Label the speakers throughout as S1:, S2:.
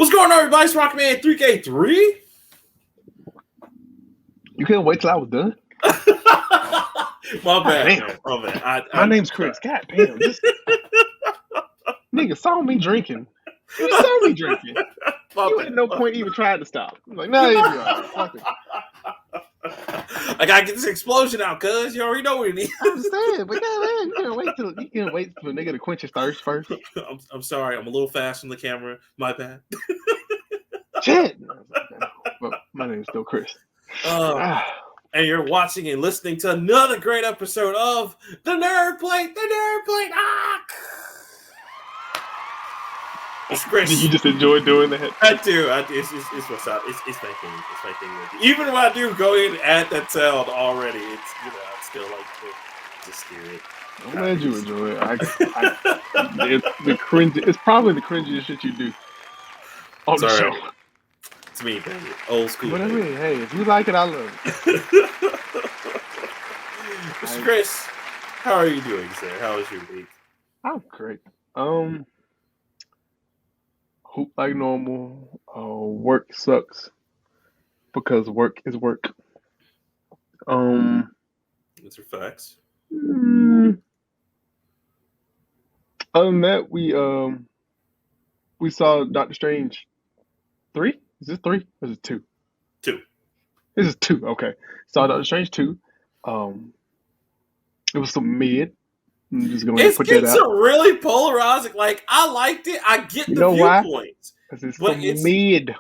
S1: What's going on, everybody? It's Rockman 3K3.
S2: You couldn't wait till I was done?
S1: My bad,
S2: damn.
S1: man. My bad.
S2: My name's Chris. God damn. This nigga saw me drinking. You saw me drinking. You at no point even tried to stop. I'm like, nah, you'll be all right. Fuck it.
S1: I gotta get this explosion out, cuz you already know what it is.
S2: I understand, but man, you can't wait for a nigga to quench his thirst first.
S1: I'm sorry, I'm a little fast on the camera. My bad.
S2: Shit. But my name's still Chris.
S1: And you're watching and listening to another great episode of The Nerd Plate. The Nerd Plate. It's Chris.
S2: Did you just enjoy doing that?
S1: I do. It's what's up. It's my thing. It's my thing. Even when I do go in and add that sound already, it's I still like to just hear it.
S2: I'm glad you enjoy it. It's probably the cringiest shit you do on the show.
S1: It's me, baby. Old school.
S2: But I mean, hey, if you like it, I love it.
S1: Mr. Chris, how are you doing, sir? How was your week?
S2: I'm great. Hoop like normal. Work sucks because work is work.
S1: Those are facts.
S2: Other than that, we saw Doctor Strange 3. Is this 3 or is it 2?
S1: 2.
S2: This is 2. Okay. Saw Doctor Strange 2. It was some mid. I'm just gonna put that out.
S1: It's really polarizing. Like, I liked it. I get the viewpoints.
S2: Because it's some mid.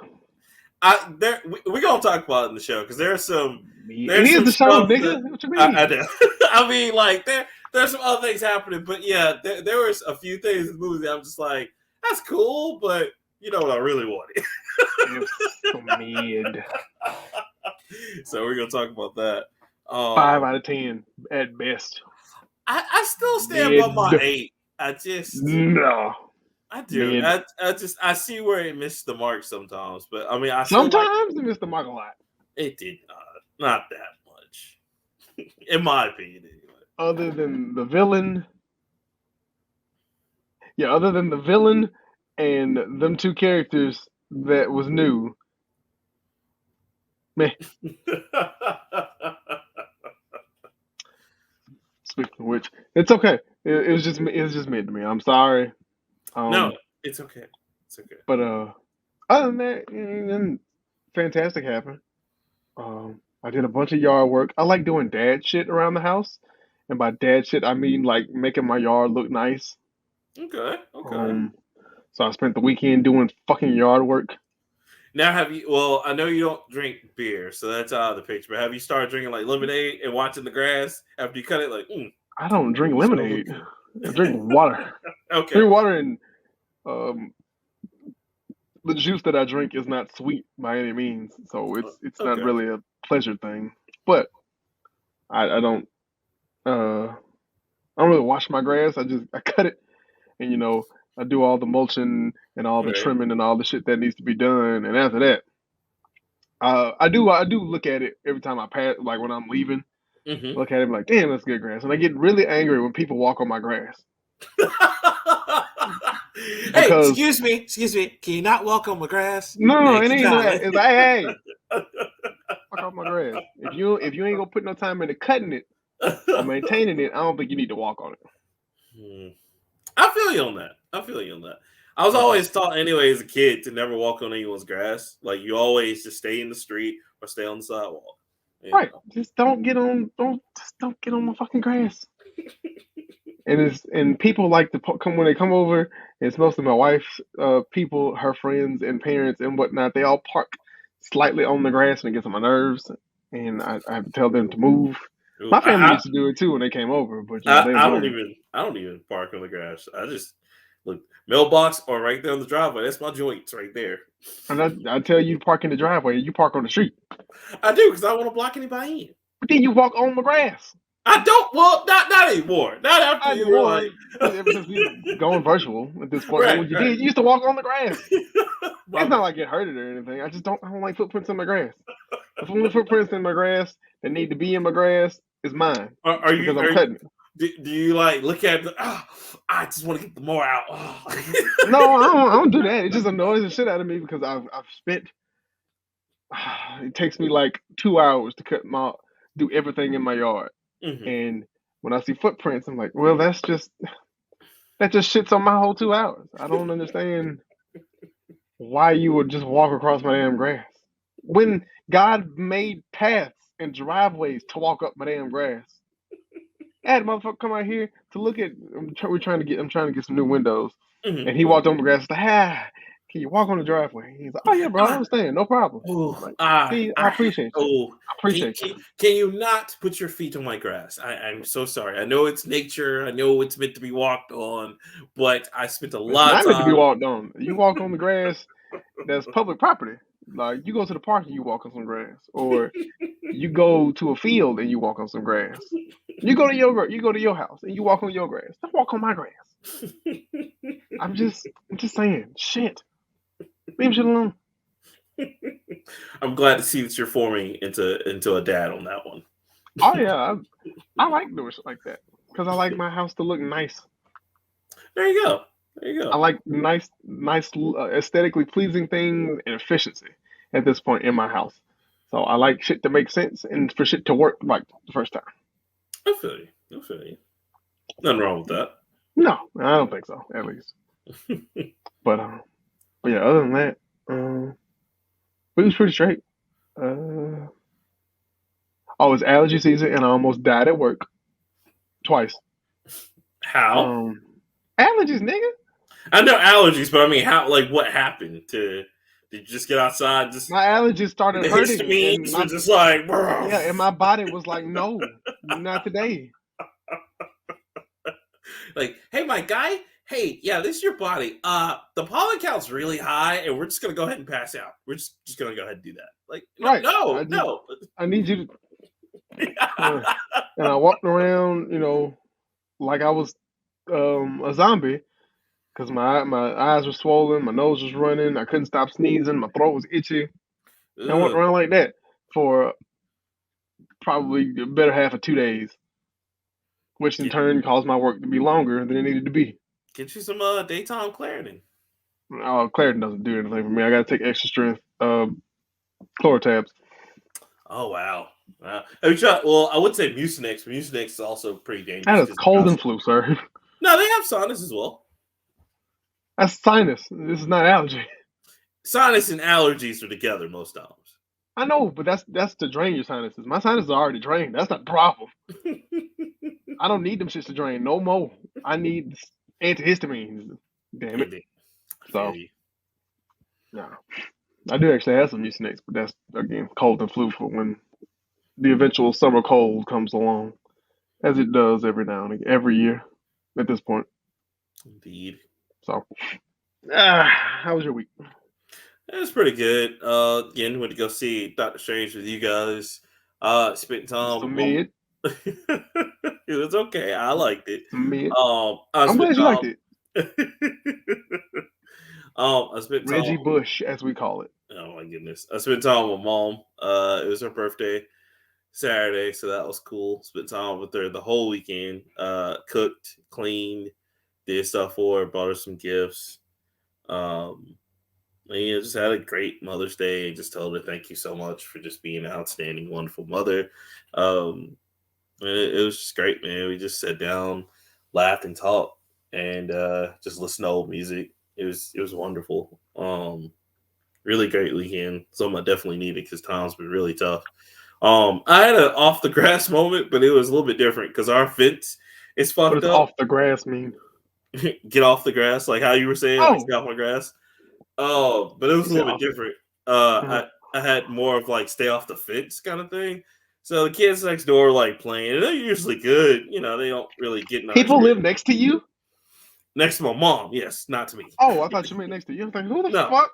S1: We're gonna talk about it in the show because there's some.
S2: It is the show, nigga. What you mean?
S1: I know. I mean, like there's some other things happening, but yeah, there was a few things in the movie that I'm just like, that's cool, but you know what I really wanted.
S2: So mid.
S1: So we're gonna talk about that.
S2: 5 out of 10 at best.
S1: I still stand by my 8. I just
S2: no.
S1: I do. I see where it missed the mark sometimes, but I mean,
S2: sometimes it missed the mark a lot.
S1: It did not that much, in my opinion. Anyway.
S2: Other than the villain, and them 2 characters that was new, man. Speaking of which, it's okay. It was just mid to me. I'm sorry.
S1: No, it's okay. It's okay.
S2: But other than that, fantastic happened. I did a bunch of yard work. I like doing dad shit around the house, and by dad shit I mean like making my yard look nice.
S1: Okay.
S2: So I spent the weekend doing fucking yard work.
S1: Now, well, I know you don't drink beer, so that's out of the picture, but have you started drinking like lemonade and watching the grass after you cut it? Like,
S2: I don't drink lemonade. I drink water.
S1: Okay.
S2: Drink water, and the juice that I drink is not sweet by any means, so it's not really a pleasure thing. But I don't really wash my grass. I cut it, and I do all the mulching and all the trimming and all the shit that needs to be done. And after that, I do look at it every time I pass, like when I'm leaving.
S1: Mm-hmm.
S2: Look at it like, damn, that's good grass. And I get really angry when people walk on my grass.
S1: Hey, excuse me. Can you not walk on my grass?
S2: No, it ain't that. It's like, hey, walk off my grass. If you ain't gonna put no time into cutting it or maintaining it, I don't think you need to walk on it.
S1: I feel you on that. I was always taught anyway as a kid to never walk on anyone's grass. Like, you always just stay in the street or stay on the sidewalk.
S2: Right. Just don't get on my fucking grass. And people like to come when they come over. It's mostly my wife's people, her friends and parents and whatnot. They all park slightly on the grass, and it gets on my nerves. And I have to tell them to move. My family used to do it too when they came over, but
S1: I don't even park on the grass. I just look, mailbox or right there on the driveway. That's my joints right there.
S2: And I tell you, park in the driveway. You park on the street.
S1: I do because I don't want to block anybody in.
S2: But then you walk on the grass.
S1: I don't. Well, not anymore. Not after you were like.
S2: Ever since we going virtual at this point, what you did, you used to walk on the grass. It's not like it hurted or anything. I don't like footprints in my grass. The only footprints in my grass that need to be in my grass is mine.
S1: Are you Do you like look at the? Oh, I just want to get the more out.
S2: No, I don't do that. It just annoys the shit out of me because I've spent. It takes me like 2 hours to do everything in my yard,
S1: Mm-hmm.
S2: and when I see footprints, I'm like, well, that just shits on my whole 2 hours. I don't understand why you would just walk across my damn grass when God made paths and driveways to walk up my damn grass. I had a motherfucker come out here to look at. I'm trying to get some new windows, and he
S1: Mm-hmm.
S2: walked on the grass. Like, can you walk on the driveway? He's like, oh yeah, bro, I understand, no problem. I'm like, see, I appreciate you. I appreciate you.
S1: Can you not put your feet on my grass? I'm so sorry. I know it's nature. I know it's meant to be walked on, but I spent a
S2: It's
S1: lot
S2: not
S1: of
S2: meant to be
S1: time.
S2: walked on. You walk on the grass that's public property. Like you go to the park and you walk on some grass, or you go to a field and you walk on some grass. You go to your house and you walk on your grass. Don't walk on my grass. I'm just saying, shit. Leave me shit alone.
S1: I'm glad to see that you're forming into a dad on that one.
S2: Oh yeah, I like doing shit like that because I like my house to look nice.
S1: There you go. There you
S2: I
S1: go.
S2: like nice, aesthetically pleasing things and efficiency at this point in my house. So I like shit to make sense and for shit to work right the first time.
S1: I feel you. I feel you. Nothing wrong with that.
S2: No, I don't think so. At least, but but yeah. Other than that, it was pretty straight. Uh, oh, it's allergy season, and I almost died at work twice.
S1: How?
S2: Um, allergies, nigga.
S1: I know allergies, but I mean, how? Like, what happened? Did you just get outside? Just
S2: My allergies
S1: the
S2: started hurting, and
S1: histamines were just like,
S2: yeah, and my body was like, no, not today.
S1: like, hey, my guy. Hey, yeah, this is your body. The pollen count's really high, and we're just gonna go ahead and pass out. We're just gonna go ahead and do that. Like, no,
S2: Right. I need you to. And I walked around, like I was a zombie because my eyes were swollen, my nose was running, I couldn't stop sneezing, my throat was itchy. And I walked
S1: Ugh.
S2: around like that for probably the better half of 2 days, which in
S1: Get,
S2: turn caused my work to be longer than it needed to be.
S1: get you some daytime Claritin.
S2: Oh, Claritin doesn't do anything for me. I got to take extra strength Chlorotabs.
S1: Oh wow. Wow. Have you tried? Well, I would say Mucinex. But Mucinex is also pretty dangerous
S2: That is
S1: because
S2: cold and flu, sir.
S1: no, they have sinus as well.
S2: That's sinus. This is not allergy.
S1: Sinus and allergies are together most times.
S2: I know, but that's to drain your sinuses. My sinuses are already drained. That's not the problem. I don't need them shits to drain no more. I need antihistamines. Damn it.
S1: Indeed.
S2: So, no. I do actually have some Mucinex, but that's, again, cold and flu for when the eventual summer cold comes along, as it does every now and again, every year at this point.
S1: Indeed.
S2: So, how was your week?
S1: It was pretty good. Again, went to go see Doctor Strange with you guys. Spent time
S2: Some
S1: with
S2: mid.
S1: it was okay. I liked it.
S2: Some mid.
S1: I
S2: I'm
S1: spent
S2: glad you liked it.
S1: I spent time.
S2: Reggie Bush, as we call it.
S1: Oh my goodness! I spent time with mom. It was her birthday Saturday, so that was cool. Spent time with her the whole weekend. Cooked, cleaned, did stuff for her, bought her some gifts. And, just had a great Mother's Day and just told her thank you so much for just being an outstanding, wonderful mother. It was just great, man. We just sat down, laughed and talked, and just listened to old music. It was wonderful. Really great weekend. Something I definitely needed because times were really tough. I had an off the grass moment, but it was a little bit different because our fence is
S2: What
S1: fucked
S2: does
S1: up.
S2: off the grass mean?
S1: Get off the grass, like how you were saying, like stay off my grass. Oh, but it was a little bit different. I had more of like stay off the fence kind of thing. So the kids next door like playing, and they're usually good. They don't really get in our
S2: People
S1: shit.
S2: live next to you?
S1: Next to my mom, yes, not to me.
S2: Oh, I thought you meant next to you. I was like, who the
S1: No.
S2: fuck?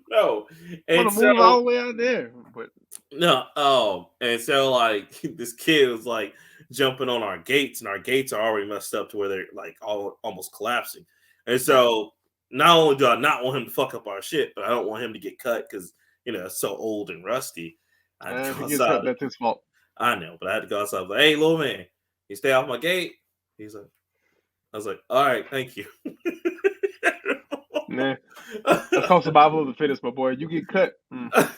S1: No.
S2: I'm
S1: And
S2: gonna move all the way out there. But
S1: no, and so like this kid was like jumping on our gates, and our gates are already messed up to where they're like almost collapsing. And so not only do I not want him to fuck up our shit, but I don't want him to get cut because it's so old and rusty. I had to
S2: if
S1: go
S2: he gets
S1: outside.
S2: cut, that's his fault.
S1: I know, but I had to go outside. I was like, hey, little man, You stay off my gate. He's like, I was like, all right, thank you.
S2: Nah, that's called survival of the fittest, my boy. You get cut.
S1: I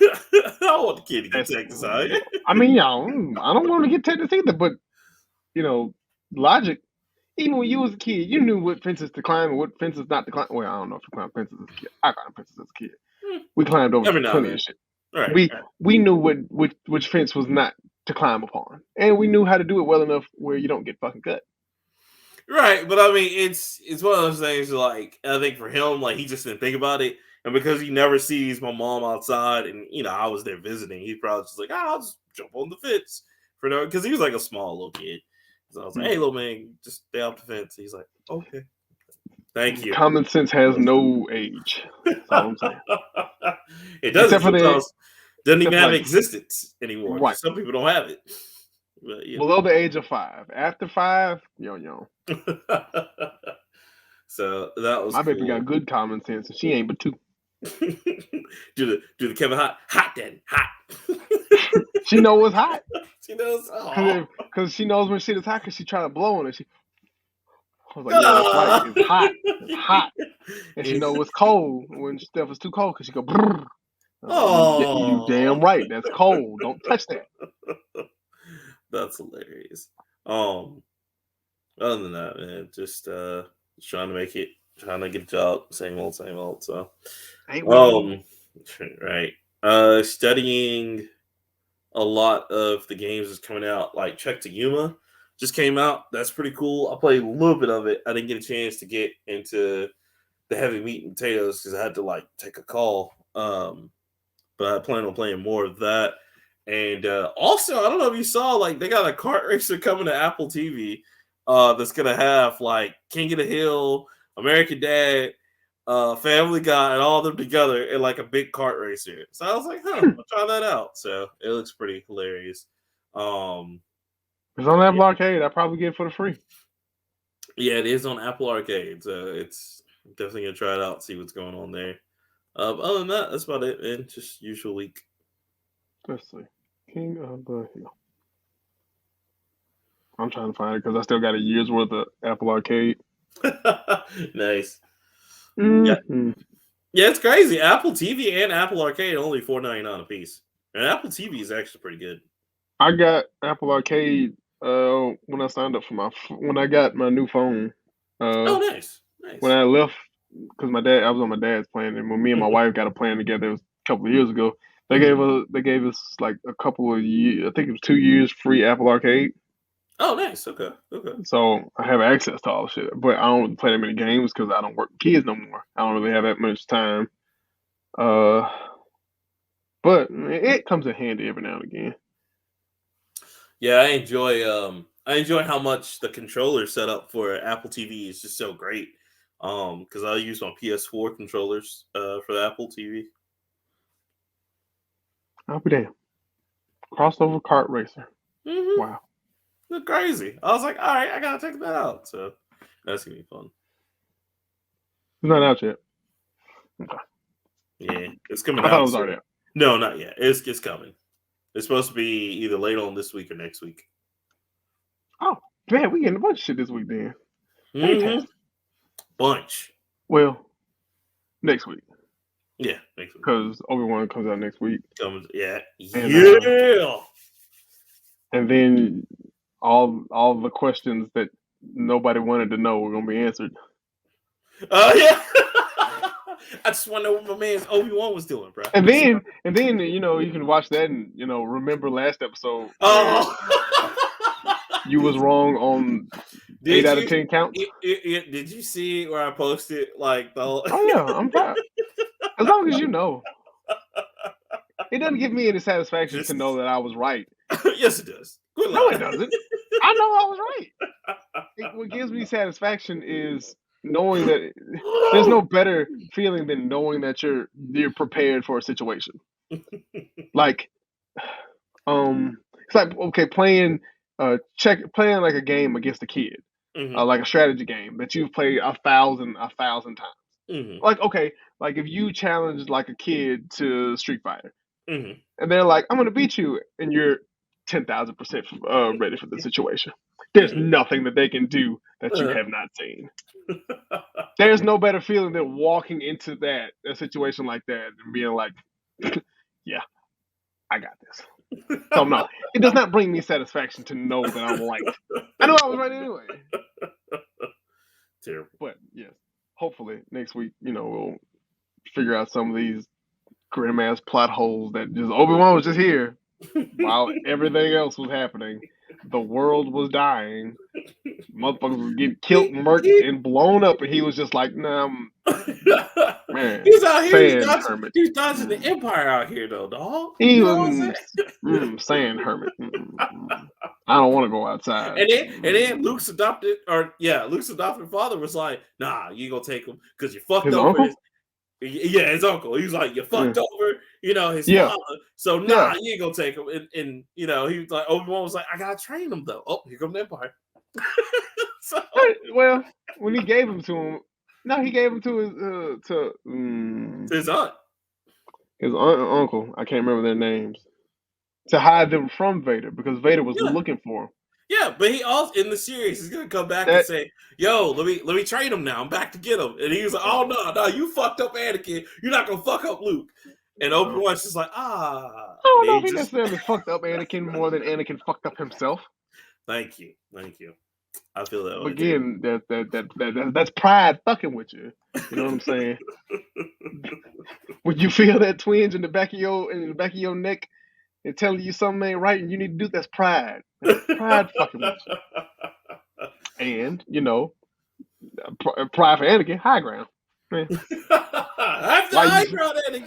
S1: don't want the kid to get
S2: That's,
S1: Texas out.
S2: I mean, I don't want to get tetanus either, but logic. Even when you was a kid, you knew what fences to climb and what fences not to climb. Well, I don't know if you climbed fences as a kid. I climbed fences as a kid. We climbed over
S1: Every now and
S2: plenty
S1: then.
S2: of shit.
S1: Right.
S2: We knew which fence was not to climb upon, and we knew how to do it well enough where you don't get fucking cut.
S1: Right, but I mean, it's one of those things. Like, I think for him, like, he just didn't think about it, and because he never sees my mom outside, and I was there visiting, he's probably just like, I'll just jump on the fence for no, because he was like a small little kid. So I was like, hey, little man, just stay off the fence. He's like, okay, thank you.
S2: Common sense has no age. That's all I'm saying.
S1: It doesn't
S2: Except for
S1: sometimes. Doesn't even have
S2: like,
S1: existence anymore.
S2: right.
S1: Some people don't have it. But,
S2: Below the age of 5. After 5, yo.
S1: So that was
S2: my baby
S1: cool.
S2: got good common sense, and she ain't but 2.
S1: do the Kevin hot then hot.
S2: She knows what's hot.
S1: She knows
S2: because she knows when shit is hot because she trying to blow on it. I was like, yeah, that's right. It's hot. It's hot. And she know what's cold when stuff is too cold because she go, brrr. You damn right. That's cold. Don't touch that.
S1: That's hilarious. Other than that, man, just trying to make it, trying to get a job. Same old. So, right. Studying a lot of the games that's coming out. Like Trek to Yuma just came out. That's pretty cool. I played a little bit of it. I didn't get a chance to get into the heavy meat and potatoes because I had to like take a call. But I plan on playing more of that. And also, I don't know if you saw, like, they got a kart racer coming to Apple TV that's gonna have like King of the Hill, American Dad, Family Guy, and all of them together in like a big kart racer. So I was like, I'll try that out. So it looks pretty hilarious.
S2: It's on Apple Arcade. I probably get it for the free.
S1: Yeah, it is on Apple Arcade. So it's definitely gonna try it out, see what's going on there. Other than that, that's about it, man. Just usual week.
S2: Let's see. King of the Hill. I'm trying to find it because I still got a year's worth of Apple Arcade.
S1: Nice.
S2: Mm-hmm.
S1: Yeah, it's crazy. Apple TV and Apple Arcade only $4.99 a piece, and Apple TV is actually pretty good.
S2: I got Apple Arcade when I signed up for when I got my new phone.
S1: Nice.
S2: When I left, because I was on my dad's plan, and when me and my wife got a plan together, it was a couple of years ago. They gave us like a couple of years. I think it was 2 years free Apple Arcade.
S1: Oh, nice. Okay.
S2: So I have access to all the shit, but I don't play that many games because I don't work with kids no more. I don't really have that much time. But it comes in handy every now and again.
S1: Yeah, I enjoy how much the controller setup for Apple TV is just so great. Because I use my PS4 controllers for the Apple TV.
S2: I'll be damned. Crossover kart racer.
S1: Mm-hmm.
S2: Wow.
S1: That's crazy. I was like, all right, I gotta check that out. So that's gonna be fun.
S2: It's not out yet.
S1: Okay. Yeah, it's coming out.
S2: I thought it was already out.
S1: No, not yet. It's coming. It's supposed to be either late on this week or next week.
S2: Oh, man, we getting a bunch of shit this week then.
S1: Mm-hmm. Bunch.
S2: Well, next week.
S1: Yeah, next week.
S2: Because Overwatch comes out next week.
S1: Yeah.
S2: And then all the questions that nobody wanted to know were gonna be answered.
S1: Oh yeah. I just want to know what my man's Obi-Wan was doing, bro.
S2: And then you can watch that and remember last episode. You was wrong on 8 out of 10 counts.
S1: Did you see where I posted like the whole?
S2: Oh yeah, I'm proud. As long as you know, it doesn't give me any satisfaction to know that I was right.
S1: Yes, it does.
S2: No, it doesn't. I know I was right. What gives me satisfaction is knowing that there's no better feeling than knowing that you're prepared for a situation. Like, it's like playing like a game against a kid, like a strategy game that you've played a thousand times.
S1: Mm-hmm.
S2: Like if you challenge like a kid to Street Fighter,
S1: and
S2: they're like, "I'm gonna beat you," and you're 10,000% ready for the situation. There's nothing that they can do that you have not seen. There's no better feeling than walking into a situation like that and being like, yeah, I got this. So no, it does not bring me satisfaction to know that I'm right. I know I was right anyway.
S1: Terrible.
S2: But yes, hopefully next week, we'll figure out some of these grim ass plot holes that just Obi-Wan was just here while everything else was happening. The world was dying. Motherfuckers was getting killed, murked, and blown up, and he was just like, nah, man.
S1: He's out here.
S2: Hermit.
S1: He's dodging the Empire out here, though, dog.
S2: He
S1: You know what
S2: was
S1: I'm
S2: sand hermit. I don't want to go outside.
S1: And then Luke's adopted father was like, nah, you gonna take him because you fucked
S2: His
S1: over
S2: uncle?
S1: his uncle. He was like, you fucked over, his father. So nah, you ain't gonna take him. And he was like, Obi-Wan was like, I gotta train him though. Oh, here comes the Empire.
S2: Well, when he gave him to him, no, he gave him to
S1: his aunt.
S2: His aunt and uncle. I can't remember their names. To hide them from Vader because Vader was looking for him.
S1: Yeah, but he also in the series he's gonna come back and say, "Yo, let me train him now. I'm back to get him." And he was like, "Oh no, you fucked up Anakin. You're not gonna fuck up Luke." And Obi-Wan's just like,
S2: I don't know if he necessarily fucked up Anakin more than Anakin fucked up himself.
S1: Thank you. I feel that way.
S2: Again, that's pride fucking with you. You know what I'm saying? When you feel that twinge in the back of your neck and telling you something ain't right and you need to do, that's pride. That's pride fucking with you. And pride for Anakin, high ground. Man.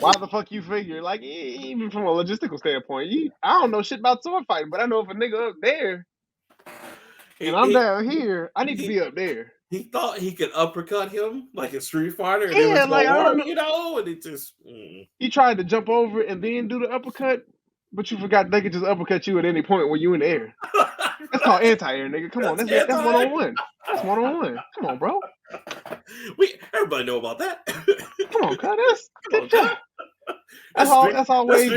S2: Why the fuck you figure? Like, even from a logistical standpoint, I don't know shit about sword fighting, but I know if a nigga up there and I'm down here, I need to be up there.
S1: He thought he could uppercut him like a Street Fighter, and it was gonna work, and it just.
S2: He tried to jump over and then do the uppercut, but you forgot they could just uppercut you at any point when you in the air. That's called anti-air, nigga. Come on, that's 1-on-1. That's 1-on-1. Come on, bro.
S1: Everybody know about that.
S2: Come on, cut. That's always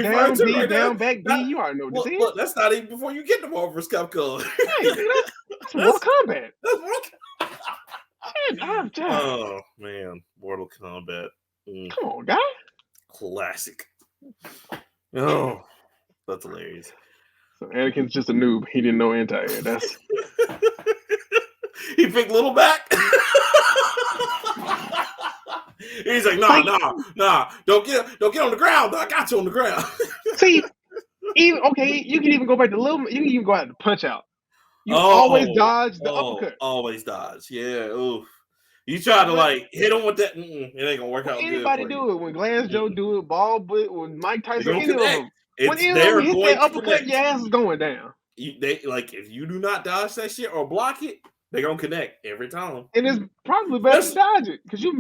S2: down B, right down back B. You already know what this is.
S1: Look, that's not even before you get to Marvel vs. Capcom.
S2: That's Mortal Kombat.
S1: That's Mortal Kombat. Oh man, Mortal Kombat.
S2: Come on, guy.
S1: Classic. Oh, that's hilarious.
S2: So Anakin's just a noob. He didn't know anti-air. That's
S1: he picked Little back. He's like, nah. Don't get on the ground. I got you on the ground.
S2: See, you can even go back to Little. You can even go out to Punch Out. You always dodge the uppercut.
S1: Always dodge. Yeah. Oof. You try to hit him with that. It ain't gonna work out.
S2: Anybody do it? When Glass Joe do it, Ball, but when Mike Tyson, any of them.
S1: When any of them
S2: hit that uppercut, your ass is going down.
S1: If you do not dodge that shit or block it, they're gonna connect every time.
S2: And it's probably better to dodge it because you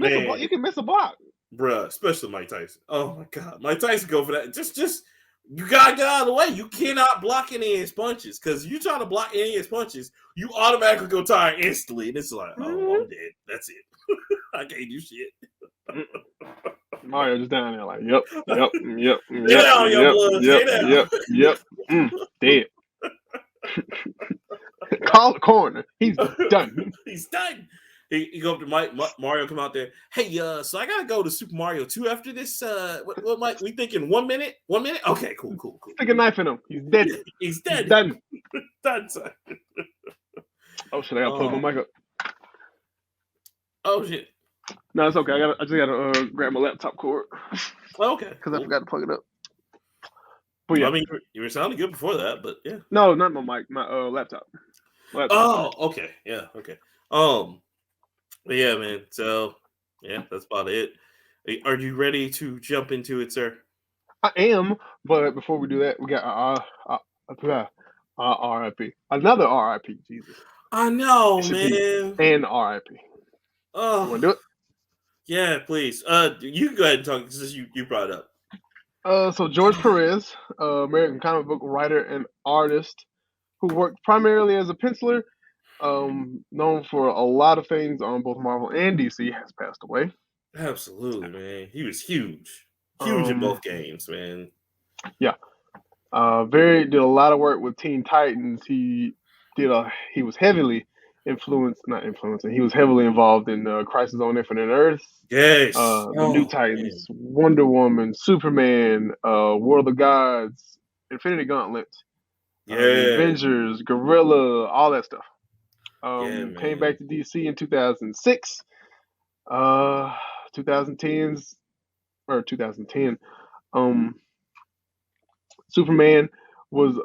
S2: can miss a block.
S1: Bruh, especially Mike Tyson. Oh my god. Mike Tyson go for that. Just you gotta get out of the way. You cannot block any of his punches because you try to block any of his punches, you automatically go tired instantly. And it's like, I'm dead. That's it. I can't do shit.
S2: Mario just down there like, yep.
S1: Get out, your blood.
S2: Yep. Dead. Call the coroner. He's done.
S1: He's done. He go up to Mario, come out there. Hey, so I gotta go to Super Mario 2 after this. What Mike? We thinking 1 minute? 1 minute? Okay, cool.
S2: Stick a knife in him. He's dead.
S1: He's dead.
S2: He's done.
S1: Done, son.
S2: Oh shit! I gotta plug my mic up.
S1: Oh shit.
S2: No, it's okay. I just gotta grab my laptop cord.
S1: Okay.
S2: Because I forgot to plug it up. But yeah,
S1: I mean, you were sounding good before that, but yeah.
S2: No, not my mic. My laptop.
S1: Oh, okay. Yeah. Okay. But yeah, man. So yeah, that's about it. Are you ready to jump into it, sir?
S2: I am, but before we do that, we got RIP. Another RIP. Jesus.
S1: I know, man.
S2: And RIP.
S1: Oh,
S2: you want to do it?
S1: Yeah, please. You can go ahead and talk since you brought it
S2: up. So George Perez, American comic book writer and artist, who worked primarily as a penciler, known for a lot of things on both Marvel and DC, has passed away.
S1: Absolutely, man. He was huge in both games, man.
S2: Yeah. Did a lot of work with Teen Titans. He was heavily influenced, not influencing. He was heavily involved in Crisis on Infinite Earths,
S1: Yes.
S2: the New
S1: Oh man.
S2: Titans, Wonder Woman, Superman, World of Gods, Infinity Gauntlet, the
S1: Yeah.
S2: Avengers, Gorilla, all that stuff.
S1: Yeah,
S2: Came
S1: man.
S2: back to DC in 2006, 2010s or 2010. Um, Superman was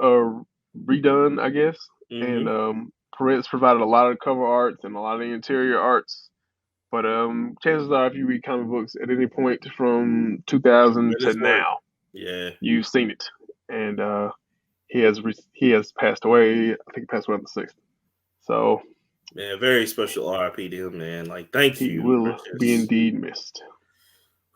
S2: redone, I guess, and
S1: Mm-hmm.
S2: Perez provided a lot of cover arts and a lot of the interior arts. But chances are, if you read comic books at any point from
S1: He's
S2: 2000
S1: done
S2: to
S1: his work.
S2: now,
S1: Yeah.
S2: you've seen it. And he has passed away. I think he passed away on the 6th. So
S1: Man, very special RIP to him, man. Like, thank
S2: he
S1: you for
S2: will be
S1: just.
S2: indeed missed.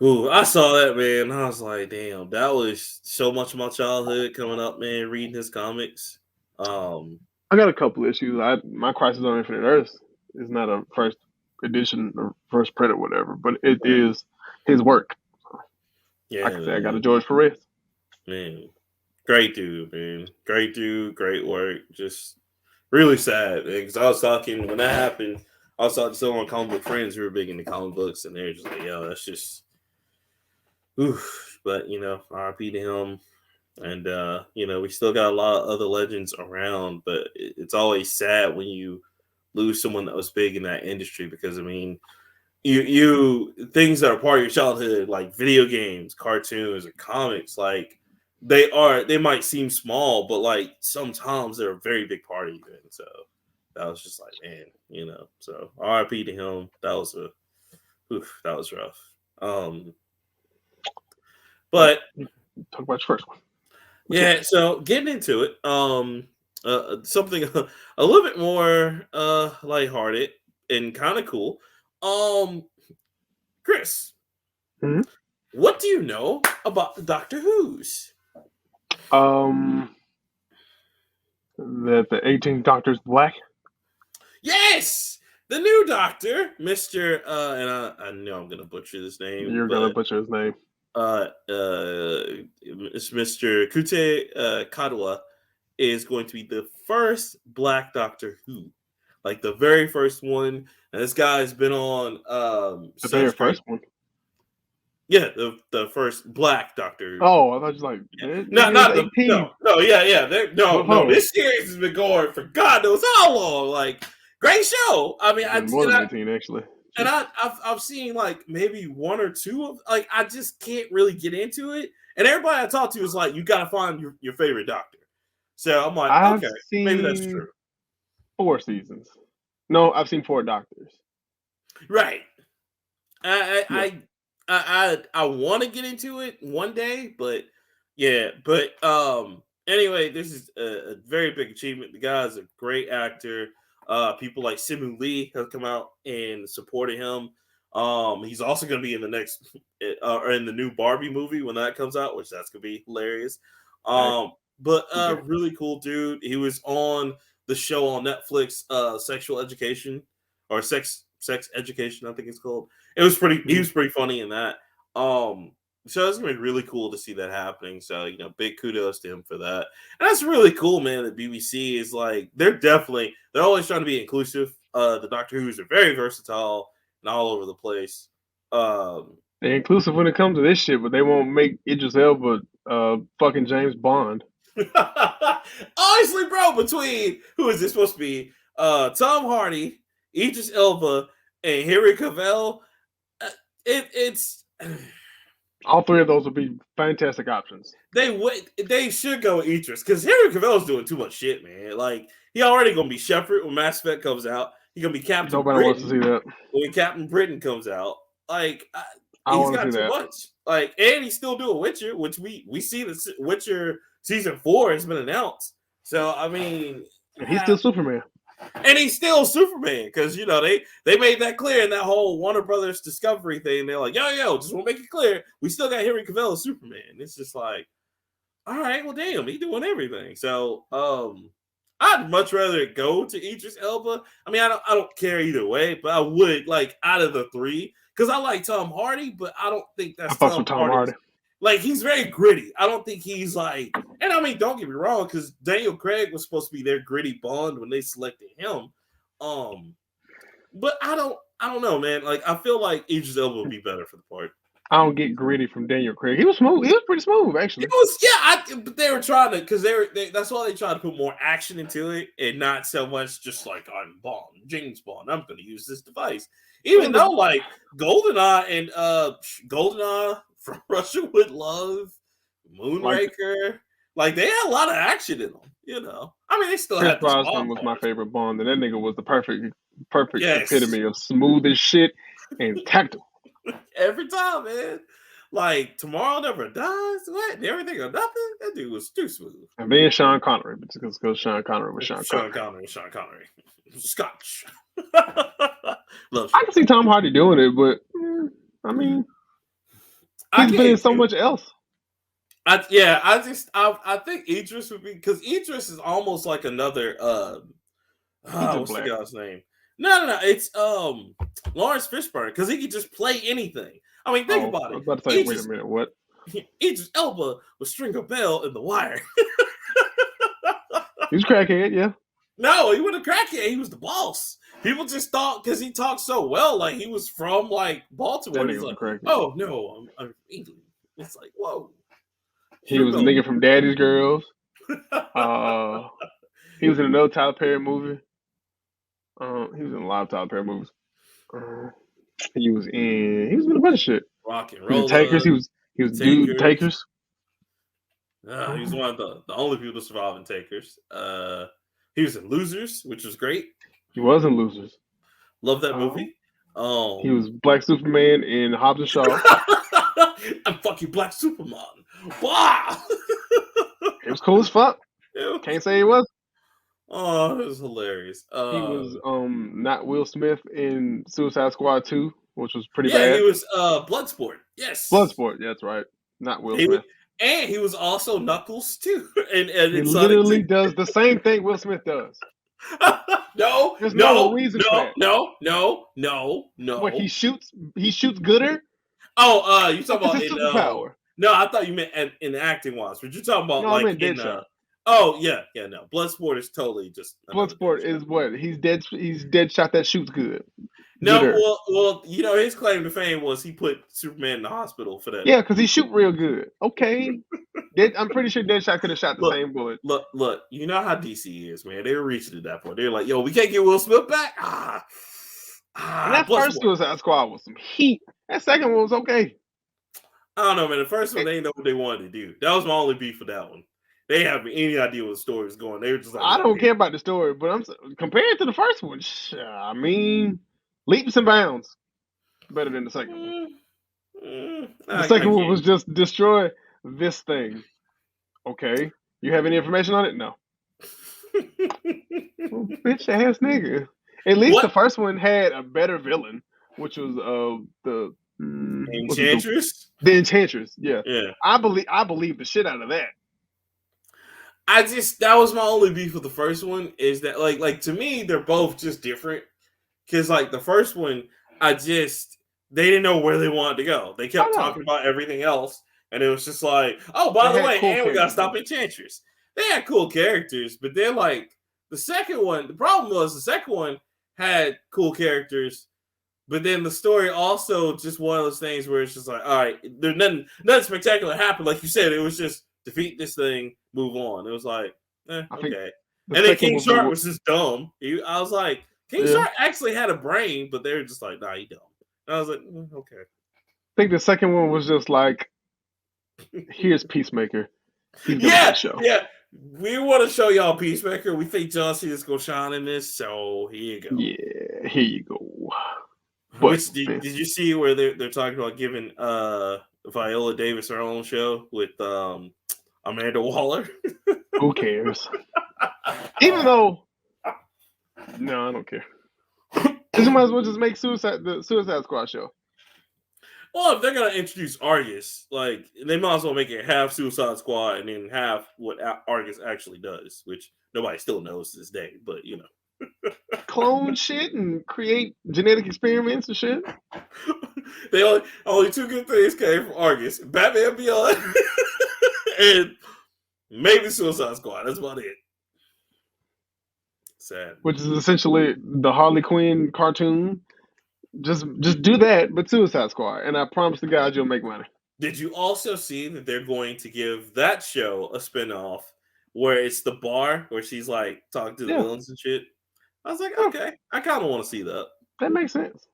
S1: Ooh, I saw that, man. I was like, damn, that was so much of my childhood coming up, man, reading his comics. Um,
S2: I got a couple issues. My Crisis on Infinite Earths is not a first edition or first print or whatever, but it
S1: right.
S2: is his work. I
S1: Yeah,
S2: can say I got a
S1: man.
S2: George Perez.
S1: Man. Great dude, man. Great dude, great work. Just really sad, man. Because I was talking when that happened. I was talking to some of my comic book friends who were big into comic books, and they're just like, "Yo, that's just, oof." But RIP to him. And we still got a lot of other legends around, but it's always sad when you lose someone that was big in that industry because I mean, you things that are part of your childhood, like video games, cartoons, or comics, like they might seem small, but like sometimes they're a very big part of you. And so that was just like, man, So RIP to him. That was rough. Um,
S2: But
S1: but
S2: you talk about your first one. What's
S1: yeah,
S2: yours?
S1: so getting into it, something a little bit more lighthearted and kind of cool. Um, Chris,
S2: Mm-hmm.
S1: what do you know about the Doctor Who's?
S2: Um, that the 18th Doctor's black.
S1: Yes, the new Doctor, Mister, and I know I'm gonna butcher this name,
S2: You're gonna
S1: but
S2: butcher his name.
S1: it's Mister Kute Kadwa is going to be the first Black Doctor Who, like the very first one. And this guy's been on
S2: The very
S1: such great,
S2: first one.
S1: yeah, the first Black Doctor.
S2: Oh, I thought you was like
S1: Yeah.
S2: that
S1: No,
S2: nigga is
S1: not the
S2: 18.
S1: no, yeah, yeah. No, no.
S2: Whoa,
S1: This series has been going for God knows how long. Like, great show. I mean,
S2: it's been more than 18 actually. Jesus.
S1: I've seen like maybe one or two of, like, I just can't really get into it. And everybody I talk to is like, you got to find your favorite Doctor. So I'm like,
S2: I've
S1: okay, maybe that's
S2: seen
S1: true.
S2: 4 seasons. No, I've seen 4 Doctors.
S1: Right. I
S2: Yeah.
S1: I want to get into it one day, but yeah, but anyway, this is a very big achievement. The guy's a great actor. People like Simu Lee have come out and supported him. He's also going to be in the next or in the new Barbie movie when that comes out, which that's going to be hilarious.
S2: Hey,
S1: But
S2: okay.
S1: really cool dude. He was on the show on Netflix, Sexual Education or Sex Education, I think it's called. He
S2: Mhm.
S1: was pretty funny in that. Um, so it's gonna be really cool to see that happening. So big kudos to him for that. And that's really cool, man. That BBC is like they're always trying to be inclusive. The Doctor Who's are very versatile and all over the place. Um,
S2: They're inclusive when it comes to this shit, but they won't make Idris Elba fucking James Bond.
S1: honestly, bro, between who is this supposed to be? Tom Hardy, Idris Elba, and Henry Cavill. Uh, it's
S2: All three of those would be fantastic options.
S1: they should go with Idris because Henry Cavill's doing too much shit, man. Like, he already gonna be Shepard when Mass Effect comes out. He gonna be Captain
S2: Nobody wants to
S1: Britain
S2: see that.
S1: when Captain Britain comes out. Like,
S2: I
S1: he's
S2: want to
S1: got
S2: see
S1: too
S2: that.
S1: much. Like, and he's still doing Witcher, which we see the Witcher season 4 has been announced. So I mean,
S2: And he's still Superman.
S1: and he's still Superman because they made that clear in that whole Warner Brothers Discovery thing. They're like, yo, just want to make it clear, we still got Henry Cavill as Superman. It's just like, all right, well, damn, he doing everything. So, I'd much rather go to Idris Elba. I mean, I don't care either way, but I would like out of the three because I like Tom Hardy, but I don't think
S2: I
S1: that's
S2: fucks
S1: Tom
S2: with Tom
S1: Hardy's.
S2: Hardy.
S1: Like, he's very gritty. I don't think he's like And I mean, don't get me wrong, because Daniel Craig was supposed to be their gritty Bond when they selected him. But I don't know, man. Like, I feel like Idris Elba would be better for the part.
S2: I don't get gritty from Daniel Craig. He was smooth. He was pretty smooth,
S1: It
S2: actually.
S1: was, but they were trying to, because that's why they tried to put more action into it and not so much just like, I'm Bond, James Bond, I'm going to use this device. Even though, like, GoldenEye and GoldenEye from Russia with Love, Moonraker, like they had a lot of action in them, you know. I mean, they still
S2: Chris
S1: had this
S2: Brosnan was my favorite Bond, and that nigga was the perfect epitome of smooth as shit and tactical.
S1: Every time, man. Like, Tomorrow Never Dies, what? And Everything or Nothing? That dude was too smooth.
S2: And then Sean Connery, because Sean Connery was Sean
S1: Connery. Scotch.
S2: Love I can see Tom Hardy doing it, but I mean, he's been in so much else.
S1: I think Idris would be, because Idris is almost like another what's the guy's name? No, it's Lawrence Fishburne, because he could just play anything. I mean, think about it.
S2: I was about to say, wait a minute, what?
S1: Idris Elba was Stringer Bell in The Wire.
S2: He was crackhead, yeah.
S1: No, he wasn't a crackhead. He was the boss. People just thought, because he talked so well, like he was from like Baltimore. He's like, oh no, I'm England. It's like, whoa.
S2: He was a nigga from Daddy's Girls. He was in another Tyler Perry movie. He was in a lot of Tyler Perry movies. He was in a bunch of shit.
S1: Rock and Roll.
S2: Takers. He was dude Takers.
S1: He was one of the only people to survive in Takers. He was in Losers, which was great.
S2: He was in Losers.
S1: Love that movie.
S2: He was Black Superman in Hobbs and Shaw.
S1: I'm fucking Black Superman. Wow.
S2: It was cool as fuck. Can't say he was.
S1: Oh, it was hilarious.
S2: He was not Will Smith in Suicide Squad 2, which was pretty bad.
S1: Yeah, he was Bloodsport. Yes.
S2: Bloodsport, that's right. Not Will Smith.
S1: And he was also Knuckles too. And
S2: he literally does the same thing Will Smith does. There's no reason for that.
S1: No.
S2: What, he shoots gooder?
S1: Oh, you talking about
S2: in superpower?
S1: No, I thought you meant in acting wise. But you're talking about
S2: I meant Deadshot.
S1: No. Bloodsport is totally just
S2: Bloodsport is what? He's Deadshot that shoots good.
S1: No, well, you know, his claim to fame was he put Superman in the hospital for that.
S2: Yeah, because he shoot real good. Okay. I'm pretty sure Deadshot could have shot the same bullet.
S1: Look, you know how DC is, man. They were reaching at that point. They're like, yo, we can't get Will Smith back.
S2: And that first Suicide Squad was some heat. That second one was okay.
S1: I don't know, man. The first one, they didn't know what they wanted to do. That was my only beef with that one. They didn't have any idea what the story was going. They were just like,
S2: I don't care about the story, but I'm compared to the first one, I mean, leaps and bounds better than the second one. The second one was just destroy this thing. Okay. You have any information on it? No. Well, bitch ass nigga. At least the first one had a better villain, which was the
S1: Enchantress.
S2: The Enchantress, yeah.
S1: Yeah.
S2: I believe the shit out of that.
S1: That was my only beef with the first one, is that like to me they're both just different. Because like the first one, they didn't know where they wanted to go. They kept talking about everything else, and it was just like, oh, by the way, and we gotta stop Enchantress. They had cool characters, but then like the second one, the problem was the second one had cool characters, but then the story also just one of those things where it's just like, all right, there's nothing spectacular happened. Like you said, it was just defeat this thing, move on. It was like, okay. And then King Shark was just dumb. I was like, King Shark actually had a brain, but they were just like, nah, he dumb. And I was like, okay.
S2: I think the second one was just like, here's Peacemaker.
S1: Yeah. We want to show y'all Peacemaker. We think John Cena's gonna shine in this, so here you go.
S2: Yeah, here you go.
S1: Which did you see where they're talking about giving Viola Davis her own show with Amanda Waller?
S2: Who cares? Even though, no, I don't care. You might as well just make the Suicide Squad show.
S1: Well, if they're gonna introduce Argus, like they might as well make it half Suicide Squad and then half what Argus actually does, which nobody still knows to this day. But you know,
S2: clone shit and create genetic experiments and shit.
S1: They only two good things came from Argus: Batman Beyond and Maybe Suicide Squad. That's about it. Sad.
S2: which is essentially the Harley Quinn cartoon. Just do that, but Suicide Squad, and I promise the guys you'll make money.
S1: Did you also see that they're going to give that show a spinoff where it's the bar where she's like talking to the
S2: Yeah,
S1: villains and shit? I was like,
S2: yeah,
S1: okay, I kind of want to see that.
S2: that makes sense.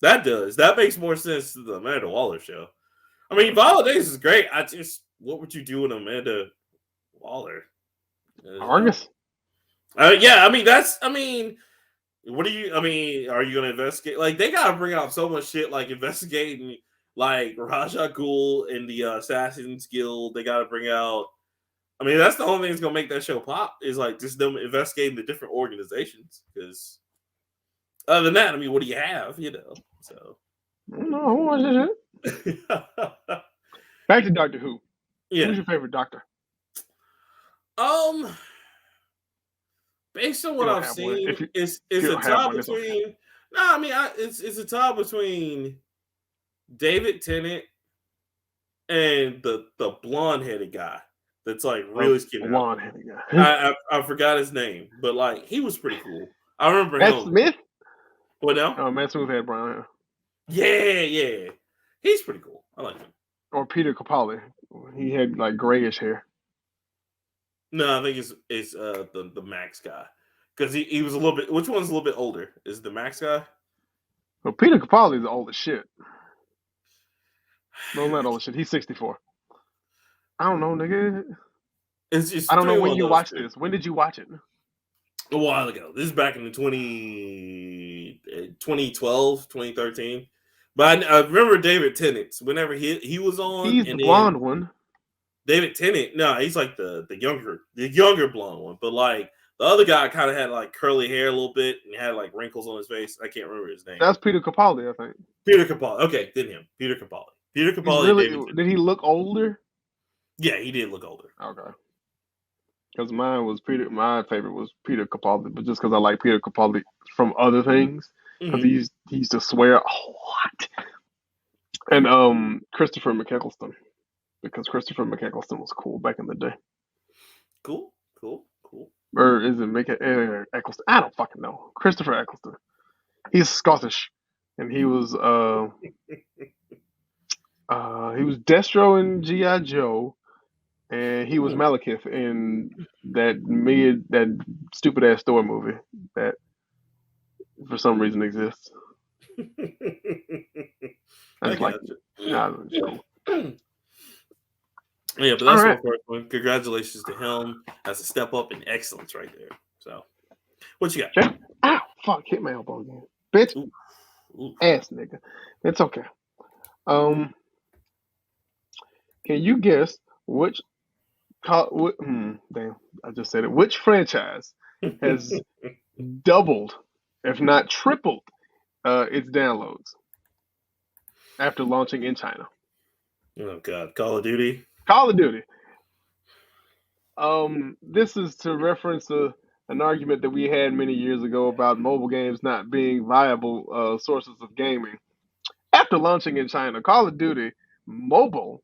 S1: That does. That makes more sense to the Amanda Waller show. I mean, Viola Davis is great. What would you do with Amanda Waller?
S2: Argus.
S1: Yeah, what do you? I mean, are you going to investigate? Like, they got to bring out so much shit, like investigating, like Raja Ghul and the Assassin's Guild. They got to bring out. I mean, that's the only thing that's going to make that show pop is like just them investigating the different organizations. Because other than that, I mean, what do you have? So.
S2: No, who watch that shit? Back to Doctor Who.
S1: Yeah.
S2: Who's your favorite Doctor?
S1: Based on what I've seen, it's a tie between. Okay. No, I mean, it's a tie between David Tennant and the blonde headed guy that's like really skinny.
S2: Blonde headed guy.
S1: I forgot his name, but like he was pretty cool. I remember
S2: Matt Smith.
S1: What now?
S2: Oh, Matt Smith had brown
S1: hair. Yeah, he's pretty cool. I like him.
S2: Or Peter Capaldi. He had like grayish hair.
S1: No, I think it's the Max guy because he was a little bit. Which one's a little bit older? Is the Max guy?
S2: Well, Peter Capaldi is the oldest shit. No, not old shit. He's 64. I don't know, nigga. I don't know when you watched this. When did you watch it?
S1: A while ago. This is back in the 2012, 2013. But I remember David Tennant. Whenever he was on,
S2: he's the blonde one.
S1: David Tennant, no, he's like the younger blonde one. But like the other guy kind of had like curly hair a little bit and had like wrinkles on his face. I can't remember his name.
S2: That's Peter Capaldi, I think.
S1: Peter Capaldi. Okay, then him. Peter Capaldi. Peter Capaldi.
S2: Did he look older?
S1: Yeah, he did look older.
S2: Okay. Because my favorite was Peter Capaldi, but just because I like Peter Capaldi from other things, because he used to swear a lot. And Christopher McEccleston, because Christopher McEccleston was cool back in the day.
S1: Cool.
S2: Or is it Eccleston? I don't fucking know. Christopher Eccleston. He's Scottish, and he was Destro in G.I. Joe. And he was Malekith in that stupid ass Thor movie that for some reason exists. I like it. Yeah,
S1: but that's my first one. Congratulations to him. That's a step up in excellence right there. So, what you got?
S2: Ow, fuck, hit my elbow again. Bitch. Ooh. Ass nigga. It's okay. Can you guess which damn, I just said it. Which franchise has doubled, if not tripled, its downloads after launching in China?
S1: Oh God, Call of Duty.
S2: Call of Duty. This is to reference an argument that we had many years ago about mobile games not being viable sources of gaming. After launching in China, Call of Duty Mobile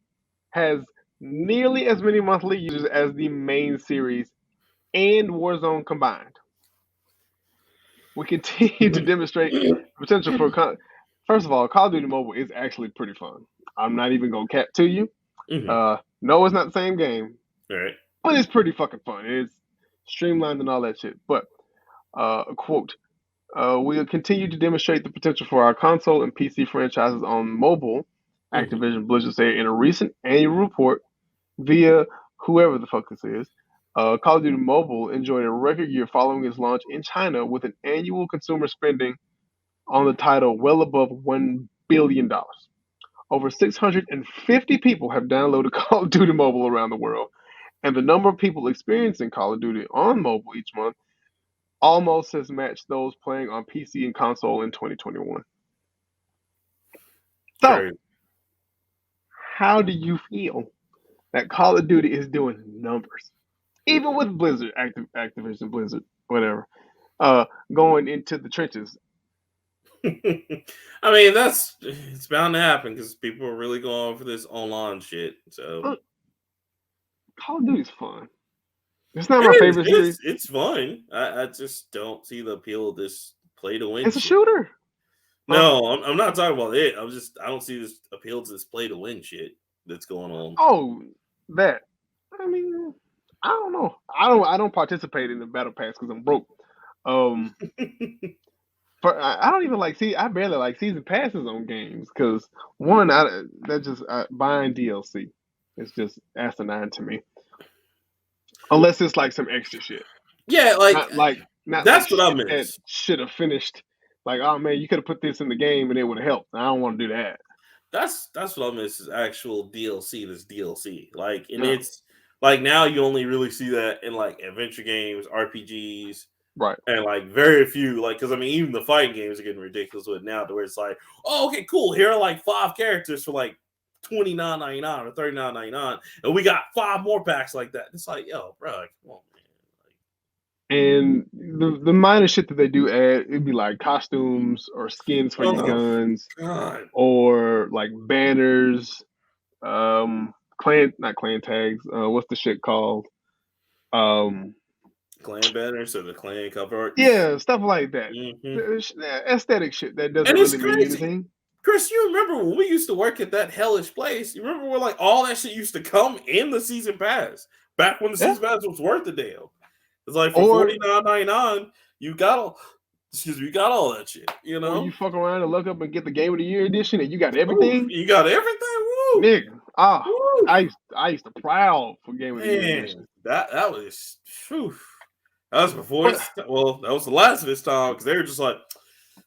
S2: has nearly as many monthly users as the main series and Warzone combined. We continue to demonstrate the potential for. First of all, Call of Duty Mobile is actually pretty fun. I'm not even gonna cap to you. No, it's not the same game.
S1: All right.
S2: But it's pretty fucking fun. It's streamlined and all that shit. But quote. We'll continue to demonstrate the potential for our console and PC franchises on mobile, Activision Blizzard said in a recent annual report via whoever the fuck this is. Call of Duty Mobile enjoyed a record year following its launch in China with an annual consumer spending on the title well above $1 billion. Over 650 people have downloaded Call of Duty Mobile around the world, and the number of people experiencing Call of Duty on mobile each month almost has matched those playing on PC and console in 2021. So, how do you feel that Call of Duty is doing numbers? Even with Blizzard, Activision, Blizzard, whatever, going into the trenches.
S1: I mean, it's bound to happen because people are really going for this online shit. So,
S2: Call of Duty's fun. It's not my favorite series.
S1: It's fun. I just don't see the appeal of this play to win
S2: It's a
S1: shit.
S2: shooter.
S1: No, I'm not talking about it. I don't see this appeal to this play to win shit that's going on.
S2: Oh, that. I mean, I don't know. I don't participate in the battle pass because I'm broke. Um, I don't even like see. I barely like season passes on games because one, that just buying DLC. It's just asinine to me. Unless it's like some extra shit,
S1: Yeah,
S2: not like
S1: that's what I
S2: shit that
S1: miss.
S2: should have finished. Like, oh man, you could have put this in the game and it would have helped. I don't want to do that.
S1: That's what I miss is actual DLC. This DLC, like, and
S2: No,
S1: it's like now you only really see that in like adventure games, RPGs,
S2: right.
S1: and like very few. Like, because I mean, even the fighting games are getting ridiculous with it now, to where it's like, oh, okay, cool. Here are like 5 characters for like $29.99 or $39.99, and we got 5 more packs like that. It's like, yo, bro, come on, man.
S2: And the minor shit that they do add, it'd be like costumes or skins for your
S1: Oh
S2: guns
S1: god,
S2: or like banners, clan not clan tags. What's the shit called? Um,
S1: clan banners or the clan cover arts.
S2: yeah, stuff like that.
S1: Mm-hmm.
S2: The aesthetic shit that doesn't
S1: And it's
S2: really mean
S1: crazy.
S2: anything.
S1: Chris, you remember when we used to work at that hellish place? You remember where like all that shit used to come in the season pass back when the
S2: Yeah.
S1: season pass was worth a damn. It's like for
S2: Or
S1: $49.99, you got all, excuse me, you got all that shit. You
S2: or you
S1: know,
S2: fuck around and look up and get the Game of the Year edition and you got
S1: ooh,
S2: everything.
S1: you got everything. Woo,
S2: Nigga,
S1: woo,
S2: I used to prowl for Game of the Year
S1: man,
S2: edition.
S1: that was, whew. That was before
S2: But
S1: its. Well, that was the last of its time because they were just like,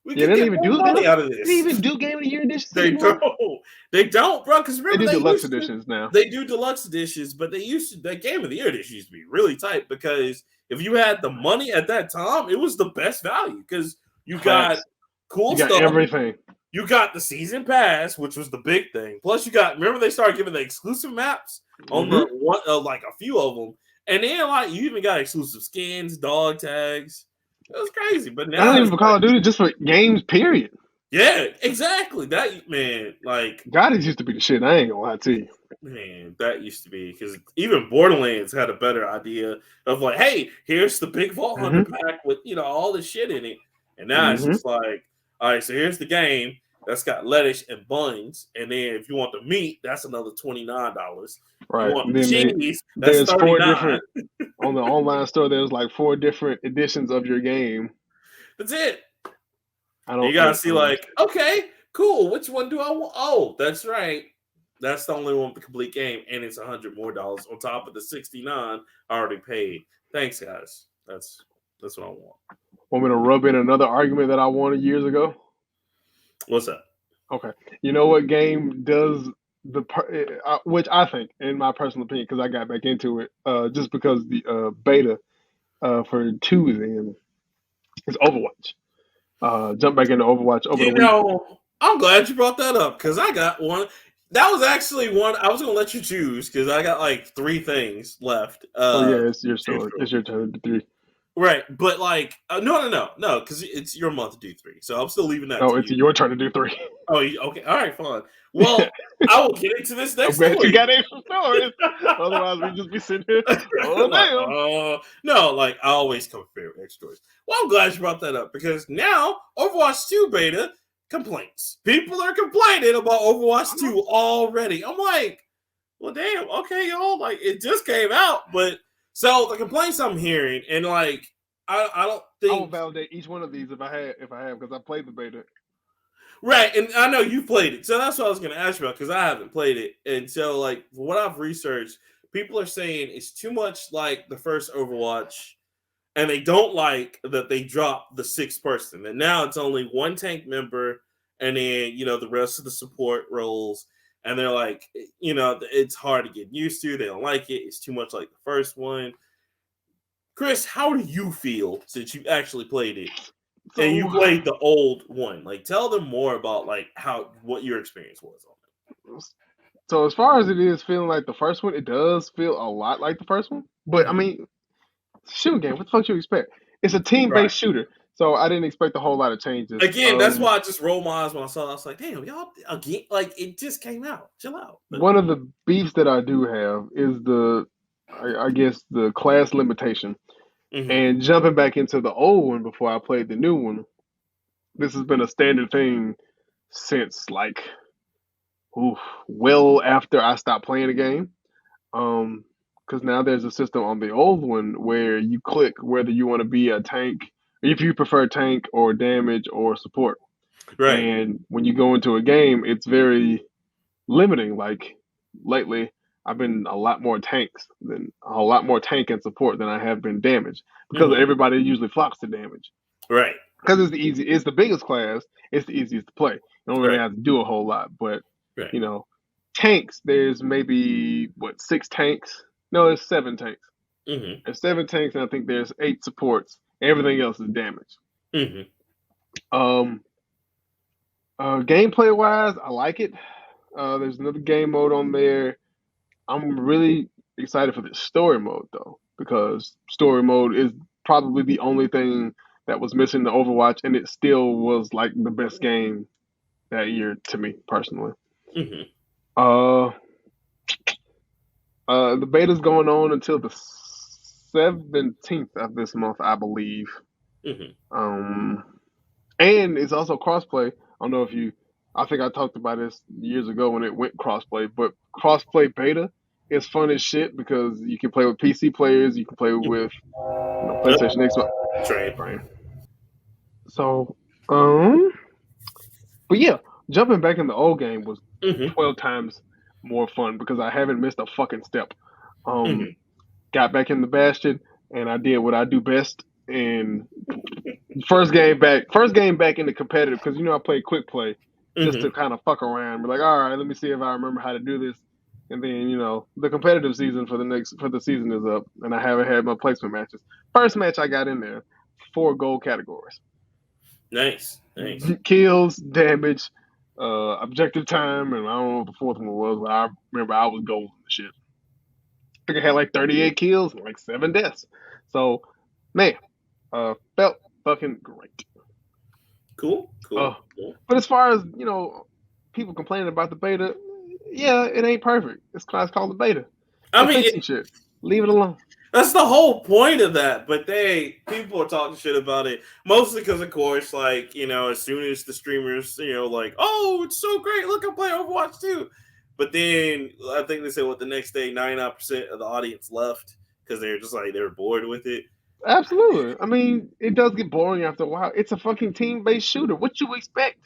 S1: we
S2: yeah,
S1: could
S2: they don't
S1: get
S2: even
S1: more
S2: do they
S1: money
S2: don't,
S1: out of
S2: they
S1: this.
S2: even do Game of the Year editions
S1: They
S2: anymore.
S1: don't. They don't, bro. Because
S2: They
S1: remember,
S2: do
S1: they
S2: deluxe
S1: used to.
S2: editions now.
S1: They do deluxe editions, but they used to. That Game of the Year edition used to be really tight because if you had the money at that time, it was the best value because you got
S2: Facts.
S1: cool
S2: You got
S1: stuff.
S2: everything.
S1: You got the season pass, which was the big thing. Plus, you got. Remember, they started giving the exclusive maps on the
S2: Mm-hmm.
S1: one, like a few of them, and then like you even got exclusive skins, dog tags. It was crazy, but
S2: Not
S1: now
S2: even
S1: it's
S2: for
S1: like,
S2: Call of Duty, just for games, period.
S1: yeah, exactly. That man, like
S2: Goddess used to be the shit. I ain't gonna lie to you.
S1: man, that used to be because even Borderlands had a better idea of like, hey, here's the big Vault Hunter
S2: Mm-hmm.
S1: pack with all this shit in it, and now it's
S2: Mm-hmm.
S1: just like, all right, so here's the game that's got lettuce and buns, and then if you want the meat, that's another $29. You
S2: Right.
S1: want
S2: And
S1: the
S2: then
S1: cheese, that's
S2: there's
S1: 39.
S2: on the online store. There's like 4 different editions of your game.
S1: That's it.
S2: I
S1: You
S2: don't.
S1: gotta see like,
S2: Understand.
S1: okay, cool. Which one do I want? Oh, that's right. That's the only one with the complete game, and it's $100 more on top of the 69 I already paid. Thanks, guys. That's what I want.
S2: Want me to rub in another argument that I wanted years ago?
S1: What's up?
S2: Okay. You know what game does which I think, in my personal opinion, because I got back into it, just because the beta for 2 is in, is Overwatch. Jump back into Overwatch over the
S1: You
S2: week.
S1: know, I'm glad you brought that up because I got one. That was actually one I was gonna let you choose because I got like 3 things left
S2: Oh yeah,
S1: to
S2: it's your
S1: choose
S2: story.
S1: from.
S2: It's your turn to 3.
S1: Right, but like, no, because it's your month to do 3, so I'm still leaving that
S2: No,
S1: to
S2: it's
S1: you.
S2: your turn to do 3.
S1: Oh, okay, all right, fine. Well, I will get into this
S2: I'm
S1: next
S2: glad you
S1: story.
S2: got extra stories. Otherwise, we just be sitting here. Oh
S1: Like,
S2: damn!
S1: no, like I always come prepared with extra stories. Well, I'm glad you brought that up because now Overwatch 2 beta complaints. People are complaining about Overwatch 2 already. I'm like, well, damn, okay, y'all, like it just came out, but so the complaints I'm hearing, and like I don't
S2: I will
S1: think
S2: validate each one of these if I have because I played the beta.
S1: right, and I know you played it, so that's what I was going to ask you about because I haven't played it, and so like from what I've researched, people are saying it's too much like the first Overwatch, and they don't like that they dropped the 6th person, and now it's only one tank member, and then the rest of the support roles, and they're like, it's hard to get used to. They don't like it. It's too much like the first one. Chris, how do you feel since you actually played it? And you
S2: So,
S1: played the old one. Like, tell them more about like what your experience was on
S2: so as far as it is feeling like the first one, it does feel a lot like the first one.
S1: it.
S2: But I mean, shooting game. What the fuck you expect? It's a
S1: Right.
S2: team-based shooter, so I didn't expect a whole lot of changes.
S1: Again, that's why I just rolled my eyes when I saw it. I was like, damn, y'all again, like it just came out. Chill out. But
S2: One of the beefs that I do have is the I guess the class limitation.
S1: Mm-hmm.
S2: And jumping back into the old one before I played the new one, this has been a standard thing since like oof, well after I stopped playing the game. Um, because now there's a system on the old one where you click whether you want to be a tank, if you prefer tank or damage or support.
S1: Right.
S2: And when you go into a game, it's very limiting. Like lately, I've been a lot more tank and support than I have been damage because
S1: Mm-hmm.
S2: everybody usually flocks to damage
S1: Right.
S2: because it's the biggest class, it's the easiest to play. You don't really
S1: Right.
S2: have to do a whole lot, but
S1: Right.
S2: you know, tanks. There's maybe what 6 tanks? No, there's 7 tanks.
S1: Mm-hmm.
S2: There's 7 tanks, and I think there's 8 supports. Everything else is damage.
S1: Mm-hmm.
S2: Um, Gameplay wise, I like it. There's another game mode on there. I'm really excited for the story mode though, because story mode is probably the only thing that was missing the Overwatch, and it still was like the best game that year to me personally.
S1: Mm-hmm.
S2: Uh, the beta's going on until the 17th of this month, I believe.
S1: Mm-hmm.
S2: Um, and it's also crossplay. I don't know if you, I think I talked about this years ago when it went crossplay, but crossplay beta is fun as shit because you can play with PC players, you can play with
S1: Yep.
S2: PlayStation, Xbox.
S1: Train.
S2: Right. So, um, but yeah, jumping back in the old game was
S1: Mm-hmm.
S2: 12 times more fun because I haven't missed a fucking step.
S1: Mm-hmm.
S2: Um, got back in the Bastion and I did what I do best. And first game back in the competitive because I played quick play just
S1: Mm-hmm.
S2: to kind of fuck around. Be like, all right, let me see if I remember how to do this. And then the competitive season for the season is up, and I haven't had my placement matches. First match I got in there, 4 gold categories:
S1: Nice. Nice.
S2: kills, damage, objective time, and I don't know what the fourth one was, but I remember I was gold and shit. I think I had like 38 kills and like 7 deaths. So, man, felt fucking great.
S1: Cool.
S2: Uh,
S1: Cool. Cool.
S2: but as far as people complaining about the beta, yeah, it ain't perfect. It's class called the beta.
S1: I
S2: They
S1: mean,
S2: fixing shit. Leave it alone.
S1: that's the whole point of that. But people are talking shit about it mostly because, of course, like as soon as the streamers, like, oh, it's so great. Look, I'm playing Overwatch too. But then I think they said what the next day, 99% of the audience left because they're just like they were bored with it.
S2: Absolutely. I mean, it does get boring after a while. It's a fucking team-based shooter. What you expect?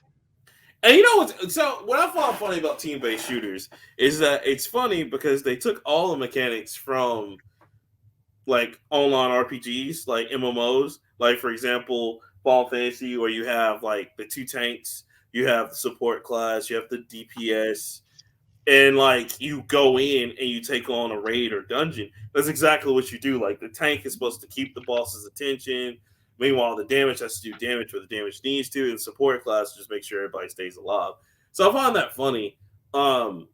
S1: And what I find funny about team-based shooters is that it's funny because they took all the mechanics from like online RPGs, like MMOs, like for example, Final Fantasy, where you have like the 2 tanks, you have the support class, you have the DPS, and like you go in and you take on a raid or dungeon. That's exactly what you do. Like the tank is supposed to keep the boss's attention. Meanwhile, the damage has to do damage where the damage needs to, and support class just make sure everybody stays alive. So I find that funny. Um,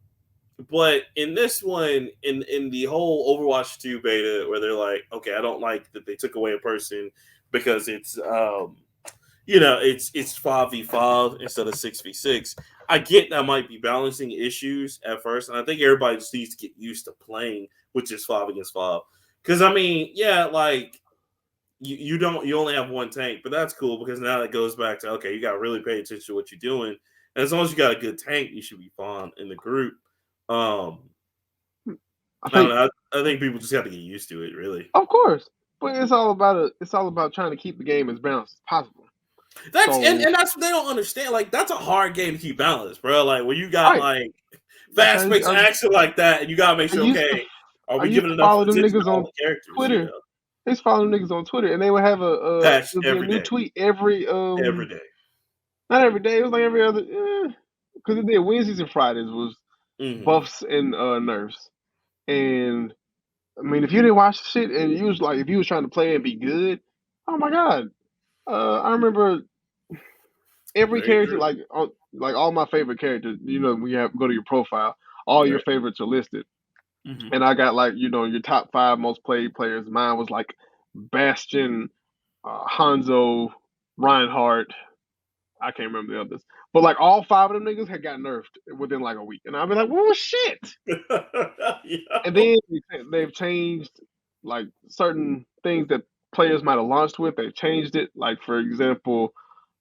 S1: but in this one, in the whole Overwatch 2 beta, where they're like, okay, I don't like that they took away a person because it's 5v5 instead of 6v6. I get that might be balancing issues at first, and I think everybody just needs to get used to playing with just 5 against 5. Because I mean, yeah, like you only have 1 tank, but that's cool because now it goes back to okay, you got to really pay attention to what you're doing, and as long as you got a good tank, you should be fine in the group. Um,
S2: I
S1: I don't
S2: think,
S1: know. I think people just have to get used to it, really.
S2: of course, but it's all about trying to keep the game as balanced as possible.
S1: That's
S2: So,
S1: and that's what they don't understand. Like that's a hard game to keep balanced, bro. Like when you got
S2: right,
S1: like
S2: like
S1: fast paced action like that, and you gotta make
S2: I
S1: sure,
S2: used to
S1: okay, are
S2: I
S1: we
S2: used
S1: giving
S2: to
S1: enough
S2: follow them
S1: attention to
S2: niggas
S1: all
S2: on
S1: the characters?
S2: Twitter. I used to follow them niggas on Twitter, and they would have
S1: Patch
S2: there'd be a
S1: every
S2: new
S1: day,
S2: tweet
S1: every day.
S2: not every day. It was like every other, because it did Wednesdays and Fridays was
S1: Mm-hmm.
S2: buffs and nerfs. And I mean, if you didn't watch the shit and you was like, if you was trying to play and be good, oh my god. I remember every
S1: Very
S2: character,
S1: true.
S2: like all my favorite characters. We have go to your profile, all your
S1: Right.
S2: favorites are listed,
S1: Mm-hmm.
S2: and I got like your top 5 most played players. Mine was like Bastion, Hanzo, Reinhardt. I can't remember the others. But like all 5 of them niggas had got nerfed within like a week, and I'd be like, well, shit. And
S1: Yo.
S2: then they've changed like certain things that players might have launched with. They've changed it. Like for example,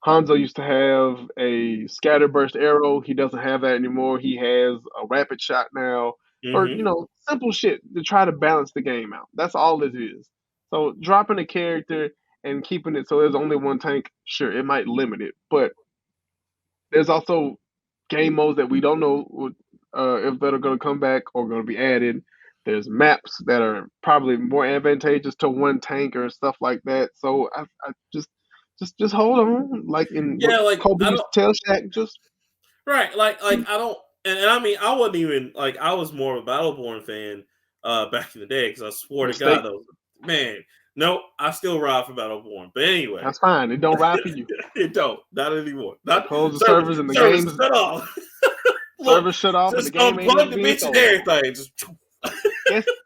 S2: Hanzo used to have a scatterburst arrow. He doesn't have that anymore. He has a rapid shot now, or
S1: Hmm.
S2: simple shit to try to balance the game out. That's all it is. So dropping a character and keeping it so there's only one tank, sure, it might limit it, but there's also game modes that we don't know if that are going to come back or going to be added. There's maps that are probably more advantageous to one tank or stuff like that. So I just hold on. Like in what
S1: Yeah, like
S2: Kobe
S1: I
S2: used
S1: don't.
S2: to tell Shaq, just
S1: Right, like I don't, and I mean I wasn't even like I was more of a Battleborn fan back in the day because I swore to God
S2: mistake.
S1: that was man. No, I still ride for Battleborn, but anyway,
S2: That's fine. It don't ride for you.
S1: it don't not anymore.
S2: They
S1: Not
S2: close the
S1: service
S2: servers and the
S1: service
S2: game's
S1: shut off. Look,
S2: servers shut off and the
S1: just
S2: game ain't even
S1: unplug the
S2: being
S1: bitch and
S2: sold.
S1: everything. Just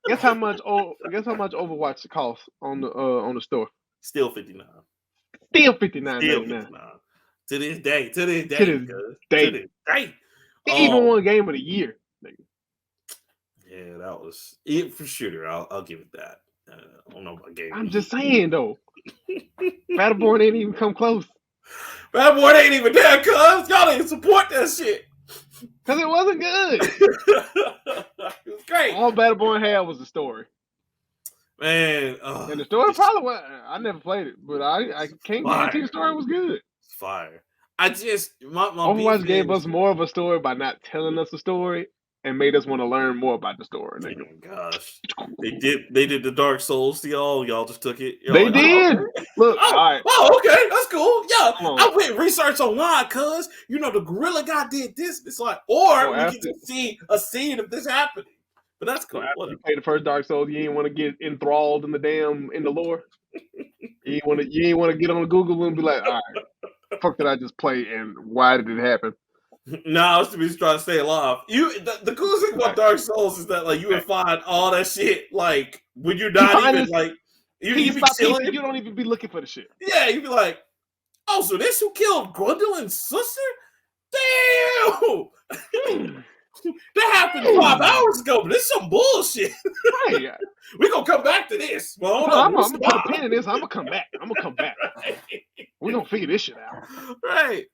S2: Guess how much? Oh, guess how much Overwatch costs on the store?
S1: still 59.
S2: Still $59.99
S1: Still 59. To this day,
S2: to this
S1: cuz to
S2: day.
S1: this day.
S2: They even won Game of the Year. Nigga.
S1: Yeah, that was it for sure. I'll give it that. I don't know about game of
S2: I'm
S1: the year.
S2: just saying though, Battleborn ain't even come close
S1: Bad boy ain't even there, cuz y'all didn't support that shit.
S2: because it wasn't good.
S1: It was great,
S2: All Battleborn had was the story,
S1: man.
S2: and the story
S1: It's
S2: probably was. I never played it, but I can't guarantee the
S1: fire,
S2: story was good.
S1: it's fire. I just my beef
S2: Overwatch gave us
S1: is
S2: more of a story by not telling us a story and made us want to learn more about the story,
S1: oh
S2: nigga.
S1: my gosh, they did the Dark Souls to y'all. Y'all just took it. Y'all
S2: They
S1: like oh
S2: did.
S1: okay.
S2: Look, all
S1: Oh,
S2: right,
S1: oh, okay, that's cool. Yeah,
S2: come on.
S1: I went research online, cuz the gorilla guy did this. It's like, or
S2: So
S1: we can
S2: after,
S1: just see a scene of this happening. But that's
S2: so
S1: cool.
S2: after you
S1: Whatever.
S2: play the first Dark Souls, you ain't want to get enthralled in the lore. You ain't want to get on Google and be like, all right, fuck did I just play and why did it happen?
S1: No, I was to be trying to stay alive. The coolest thing about
S2: Right.
S1: Dark Souls is that like you would find all that shit like when you're
S2: You
S1: not
S2: find
S1: even
S2: this
S1: like you
S2: piece
S1: be
S2: by piece,
S1: chilling.
S2: and you don't even be looking for the shit.
S1: Yeah, you'd be like, oh, so this who killed Gwendolyn's sister? Damn,
S2: Hmm.
S1: that happened 5 hours ago. But this some bullshit.
S2: Right.
S1: We gonna come back to this. Well, hold
S2: I'm
S1: up,
S2: gonna put a pin in this. I'm gonna come back. We're gonna figure this shit out.
S1: right.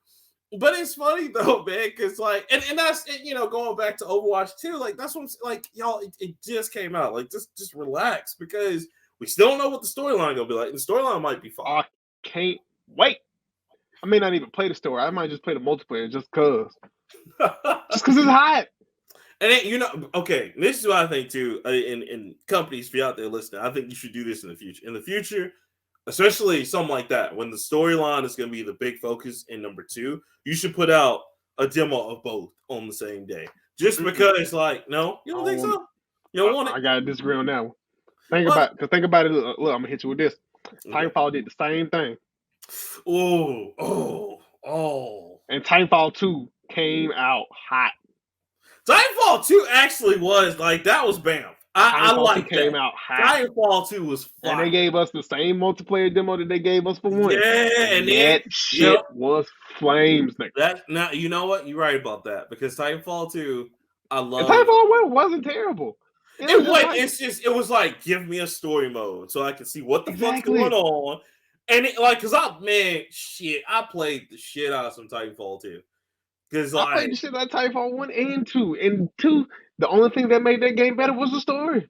S1: But it's funny though, man, because like, and that's going back to Overwatch too. Like that's what like y'all. It just came out. Like just relax because we still don't know what the storyline gonna be like. And the storyline might be fine.
S2: I can't wait. I may not even play the story. I might just play the multiplayer just cause. Just cause it's hot.
S1: And then, okay, this is what I think too. In companies, if you're out there listening, I think you should do this in the future. In the future, especially something like that, when the storyline is going to be the big focus in number 2, you should put out a demo of both on the same day. Just because it's like, no, you don't think so? You don't want it?
S2: I gotta disagree on that one. Think
S1: What?
S2: about it. Look, I'm gonna hit you with this.
S1: Okay.
S2: Titanfall did the same thing.
S1: Oh.
S2: And Titanfall 2 came out hot.
S1: Titanfall 2 actually was like that was bam. I
S2: Titanfall 2
S1: like
S2: came
S1: that.
S2: out hot.
S1: Titanfall 2 was fire.
S2: And they gave us the same multiplayer demo that they gave us for 1.
S1: Yeah, and
S2: that shit was flames, nigga.
S1: That now you know what? You're right about that because Titanfall 2, I love.
S2: And Titanfall 1 wasn't terrible.
S1: It was like give me a story mode so I can see what the fuck's going on. And cause I played the shit out of some Titanfall 2. Cause
S2: I played the shit out of Titanfall 1 and 2. And 2, the only thing that made that game better was the story.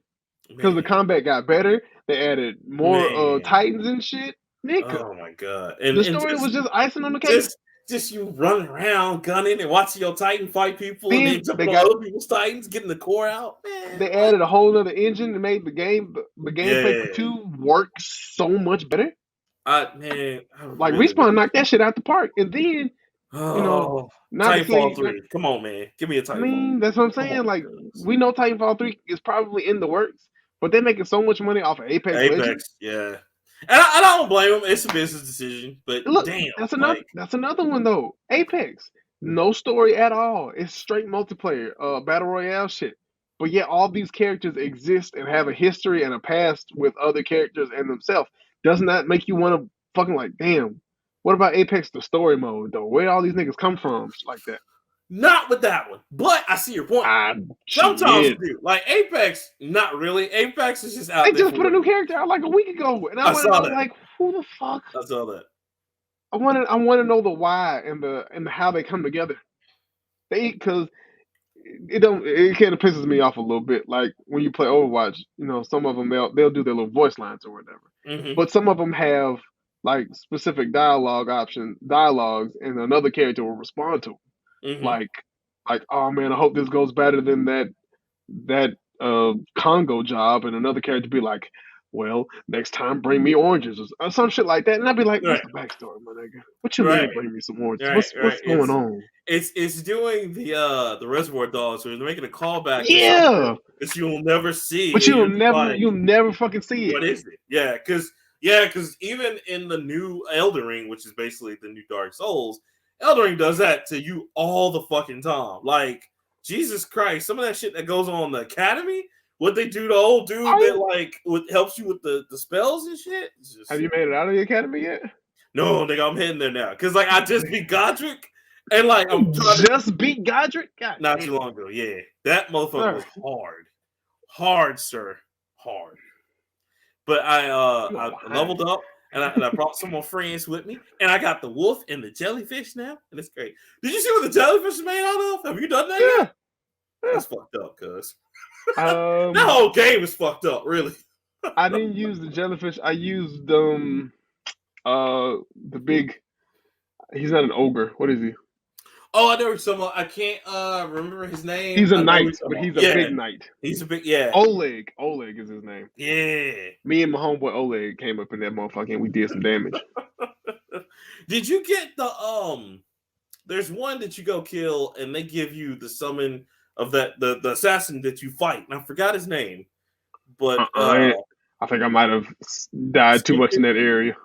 S2: Because the combat got better. They added more Titans and shit. Nigga.
S1: Oh my god.
S2: The story was just icing on the cake.
S1: Just you running around gunning and watching your Titan fight people and then jumping on other people's Titans, getting the core out. Man,
S2: they added a whole other engine that made the gameplay for 2 work so much better. Respawn knocked that shit out the park. And then,
S1: Titanfall 3. Come on, man. Give me a Titanfall.
S2: I mean, that's what I'm saying. We know Titanfall 3 is probably in the works, but they're making so much money off of Apex Legends.
S1: Yeah. And I don't blame them. It's a business decision. But
S2: look,
S1: damn.
S2: That's another one, though. Apex. No story at all. It's straight multiplayer, battle royale shit. But yet all these characters exist and have a history and a past with other characters and themselves. Doesn't that make you want to fucking like, damn, What about Apex the story mode though? Where all these niggas come from? Shit like that.
S1: Not with that one, but I see your point. Sometimes you
S2: Shit.
S1: do. Like Apex, not really. Apex is just out
S2: They
S1: there
S2: just
S1: for
S2: put a
S1: what
S2: new
S1: it is.
S2: character out like a week ago, and I
S1: I
S2: want to
S1: saw
S2: know
S1: that.
S2: like who the fuck.
S1: I saw that.
S2: I want to know the why and the how they come together. Because it kind of pisses me off a little bit. Like when you play Overwatch, some of them they'll do their little voice lines or whatever,
S1: Mm-hmm.
S2: but some of them have like specific dialogues, and another character will respond to them.
S1: Mm-hmm.
S2: Like oh man, I hope this goes better than that Congo job, and another character be like, well, next time bring me oranges or some shit like that, and I'd be like, what's
S1: Right.
S2: the backstory, my nigga? What you
S1: Right.
S2: mean bring me some oranges?
S1: Right. Right.
S2: What's going on?
S1: It's doing the Reservoir Dogs, so they're making a callback to something
S2: Yeah.
S1: that you'll never
S2: But
S1: see, and you're just like,
S2: you'll never fucking see it.
S1: what is it? Yeah, because even in the new Elden Ring, which is basically the new Dark Souls, Elden Ring does that to you all the fucking time. Like, Jesus Christ, some of that shit that goes on in the Academy, what they do to old dude that like helps you with the spells and shit.
S2: Have you made it out of the academy yet?
S1: No, nigga, I'm heading there now. Cause like I just beat Godric, and like I'm trying to
S2: just beat Godric? God
S1: not
S2: damn.
S1: too long ago. Yeah, that motherfucker was hard, sir, hard. But I leveled up, and I brought some more friends with me, and I got the wolf and the jellyfish now, and it's great. Did you see what the jellyfish is made out of? Have you done that yet? That's fucked up, cuz. That whole game is fucked up, really.
S2: I didn't use the jellyfish. I used the big. He's not an ogre. What is he?
S1: Oh, I know someone. I can't remember his name.
S2: He's a knight, but he's a big knight.
S1: He's a big
S2: Oleg is his name.
S1: Yeah.
S2: Me and my homeboy Oleg came up in that motherfucker and we did some damage.
S1: Did you get the there's one that you go kill and they give you the summon of that the assassin that you fight. And I forgot his name. But
S2: I think I might have died too much in that area.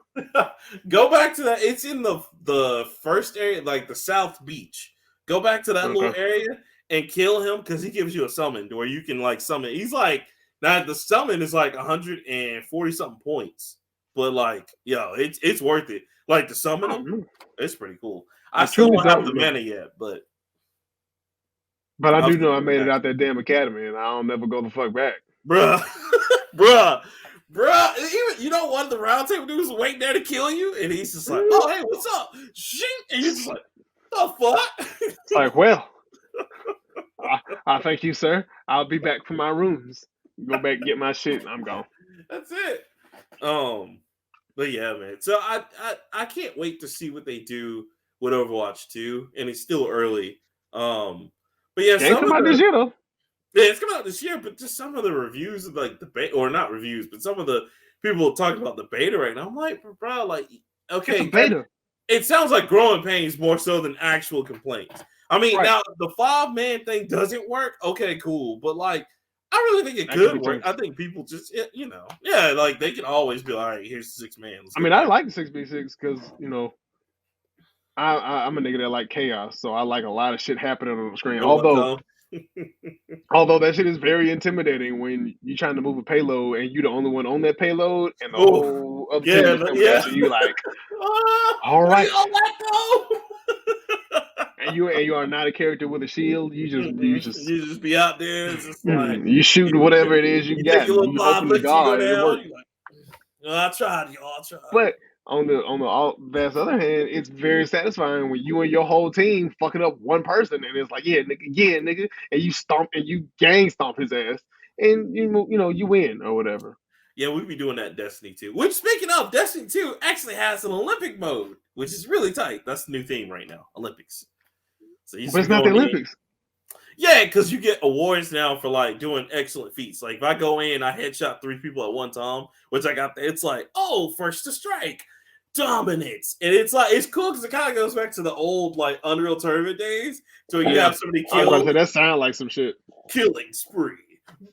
S1: Go back to that. It's in the first area, like the South Beach. Go back to that little area and kill him because he gives you a summon where you can like summon. He's like, now the summon is like 140 something points, but like, yo, it's worth it. Like to summon him, it's pretty cool. I still don't have the mana yet, but
S2: I do know I made it out that damn academy, and I'll never go the fuck back,
S1: bruh. Even one of the round table dudes waiting there to kill you, and he's just like, "Oh, hey, what's up?" And you're just like, "The fuck?"
S2: It's like, well, I thank you, sir. I'll be back for my rooms. Go back and get my shit, and I'm gone.
S1: That's it. But yeah, man. So I can't wait to see what they do with Overwatch 2, and it's still early. But yeah,
S2: it ain't come out this year though.
S1: Yeah, it's coming out this year, but just some of the reviews of like the beta, or not reviews, but some of the people talking about the beta right now. I'm like, bro, like, okay,
S2: beta.
S1: It sounds like growing pains more so than actual complaints. I mean, now the 5-man thing doesn't work. Okay, cool, but like, I really think it could work. I think people just, like they can always be like, all right, here's 6 man.
S2: I mean, I like the 6v6 because I'm a nigga that like chaos, so I like a lot of shit happening on the screen. Although that shit is very intimidating when you're trying to move a payload and you're the only one on that payload and the whole other team is coming at you. You like, all right. And you are not a character with a shield. You just
S1: be out there. It's just like
S2: you shooting whatever it is you got. You open the guard.
S1: I tried, y'all. I tried.
S2: But on the vast other hand, it's very satisfying when you and your whole team fucking up one person, and it's like, yeah, nigga, and you stomp and you gang stomp his ass, and you win or whatever.
S1: Yeah, we be doing that in Destiny 2. Which, speaking of, Destiny 2 actually has an Olympic mode, which is really tight. That's the new theme right now, Olympics. So
S2: but it's not the Olympics.
S1: Yeah, because you get awards now for like doing excellent feats. Like if I go in, I headshot 3 people at one time, which I got. It's like, oh, first to strike, dominance, and it's like it's cool because it kind of goes back to the old like Unreal Tournament days. So you have somebody kill.
S2: That sound like some shit.
S1: Killing spree,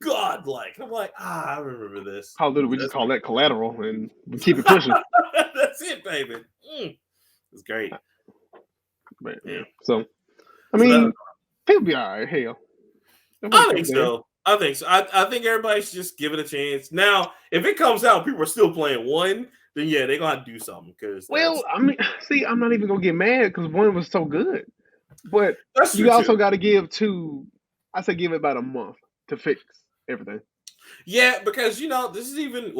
S1: godlike. I'm like, I remember this.
S2: How little we just call that collateral, and we keep it pushing.
S1: That's it, baby. It's great.
S2: But, yeah. So, I mean. He'll be all right. Hell,
S1: I think so. I think everybody should just give it a chance. Now, if it comes out, people are still playing 1, then yeah, they're gonna have to do something because
S2: Well, I mean, see, I'm not even gonna get mad because 1 was so good, but
S1: that's true
S2: you also
S1: too.
S2: got to give 2. I say give it about a month to fix everything.
S1: Yeah, because this is even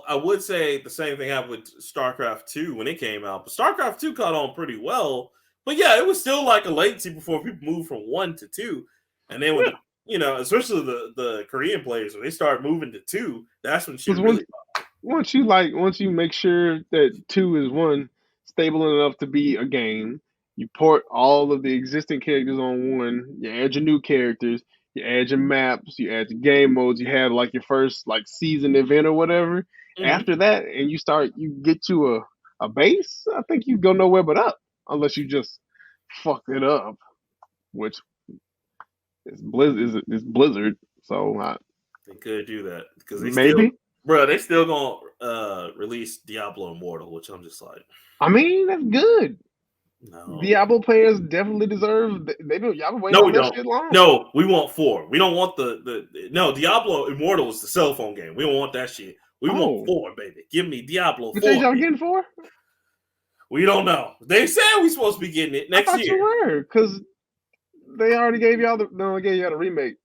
S1: I would say the same thing happened with StarCraft 2 when it came out, but StarCraft 2 caught on pretty well. But yeah, it was still like a latency before people moved from 1 to 2. And then when especially the Korean players, when they start moving to 2, that's when shit
S2: Because
S1: really
S2: once you make sure that 2 is stable enough to be a game, you port all of the existing characters on 1, you add your new characters, you add your maps, you add your game modes, you have like your first like season event or whatever.
S1: Mhm.
S2: After that, and you get you a base, I think you go nowhere but up, unless you just fuck it up, which is Blizzard. So
S1: they could do that because
S2: maybe.
S1: they still gonna release Diablo Immortal, which I'm just like,
S2: I mean, that's good.
S1: no.
S2: Diablo players definitely deserve. Y'all been waiting
S1: No,
S2: on
S1: we
S2: that
S1: don't.
S2: shit long.
S1: No, we want 4. We don't want no Diablo Immortal is the cell phone game. We don't want that shit. We want
S2: Oh,
S1: 4, baby. Give me Diablo
S2: which age
S1: 4,
S2: y'all
S1: baby.
S2: getting for?
S1: We don't know. They said we supposed to be getting it
S2: I
S1: next
S2: thought you
S1: year.
S2: were, because they already gave y'all the remake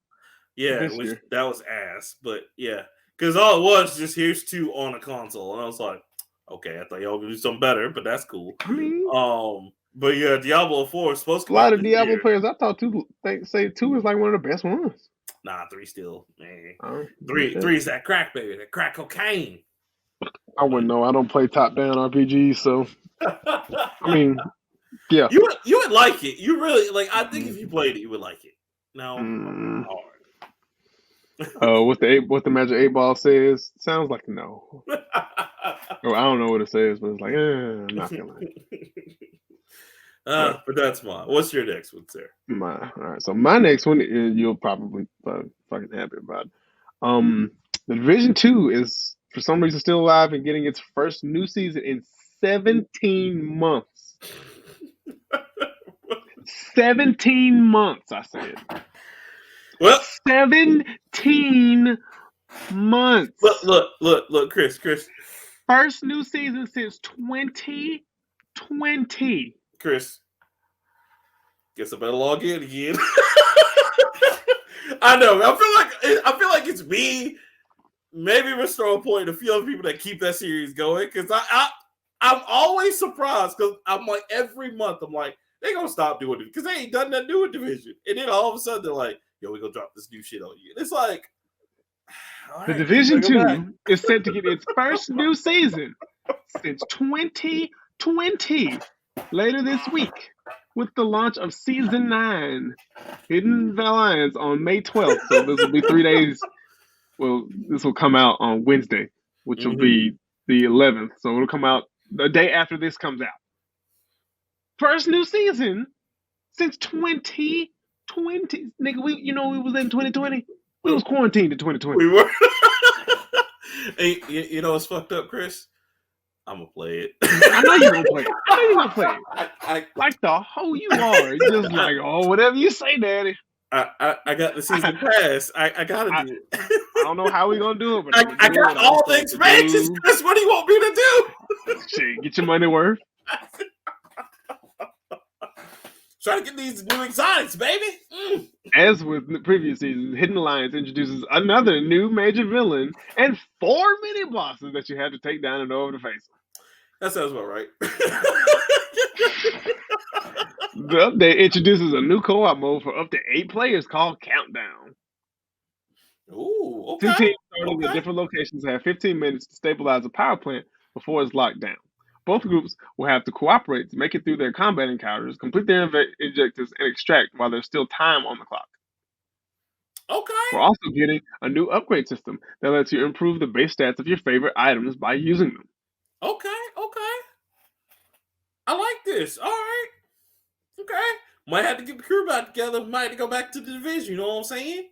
S1: Yeah,
S2: this
S1: which
S2: year.
S1: that was ass, but yeah, because all it was just here's 2 on a console, and I was like, okay, I thought y'all would do something better, but that's cool.
S2: I mean,
S1: But yeah, Diablo 4 is supposed to
S2: a
S1: come
S2: lot
S1: out
S2: of
S1: this
S2: Diablo
S1: year.
S2: players I talked to say 2 is like one of the best ones.
S1: Nah, 3 still, man.
S2: Oh,
S1: 3 is that crack, baby, that crack cocaine.
S2: I wouldn't know. I don't play top down RPGs, so I mean, yeah.
S1: You would like it. You really like. I think if you played it, you would like it. No,
S2: Mm.
S1: hard.
S2: What the Magic 8 Ball says sounds like no. Or I don't know what it says, but it's like, I'm not feeling it. But
S1: But that's mine. What's your next one, sir?
S2: all right. So my next one is you'll probably fucking happy about. The Division 2 is for some reason still alive and getting its first new season in 17 months. 17 months, I said.
S1: Well,
S2: 17 months.
S1: look, Chris.
S2: First new season since 2020.
S1: Chris, guess I better log in again. I know. I feel like it's me. Maybe Restore Point, a few other people that keep that series going because I'm always surprised because I'm like every month I'm like they gonna stop doing it because they ain't done that new Division, and then all of a sudden they're like, "Yo, we gonna drop this new shit on you." And it's like, all
S2: The
S1: right, keep
S2: Division
S1: bringing back.
S2: 2 is set to get its first new season since 2020 later this week with the launch of Season 9, Hidden Alliance, on May 12th. So this will be 3 days. Well, this will come out on Wednesday, which will be the 11th. So it'll come out the day after this comes out. First new season since 2020. Nigga, we was in 2020. We was quarantined in 2020.
S1: We were. Hey, you know what's fucked up, Chris? I'm gonna play it.
S2: I know you're gonna play it. Like the hoe you are. Just like, oh, whatever you say, daddy.
S1: I got the season pass. I gotta do it.
S2: I don't know how we gonna do it, but
S1: I got all the expansions. Chris, what do you want me to do?
S2: Shit, get your money worth.
S1: Try to get these new exotics, baby.
S2: As with the previous seasons, Hidden Alliance introduces another new major villain and 4 mini bosses that you have to take down in order to face them.
S1: That sounds about right.
S2: The update introduces a new co-op mode for up to 8 players called Countdown.
S1: Ooh, okay.
S2: 2 teams starting at different locations have 15 minutes to stabilize a power plant before it's locked down. Both groups will have to cooperate to make it through their combat encounters, complete their objectives, and extract while there's still time on the clock.
S1: Okay.
S2: We're also getting a new upgrade system that lets you improve the base stats of your favorite items by using them.
S1: Okay. I like this. All right. Okay. Might have to get the crew back together. Might have to go back to the division. You know what I'm saying?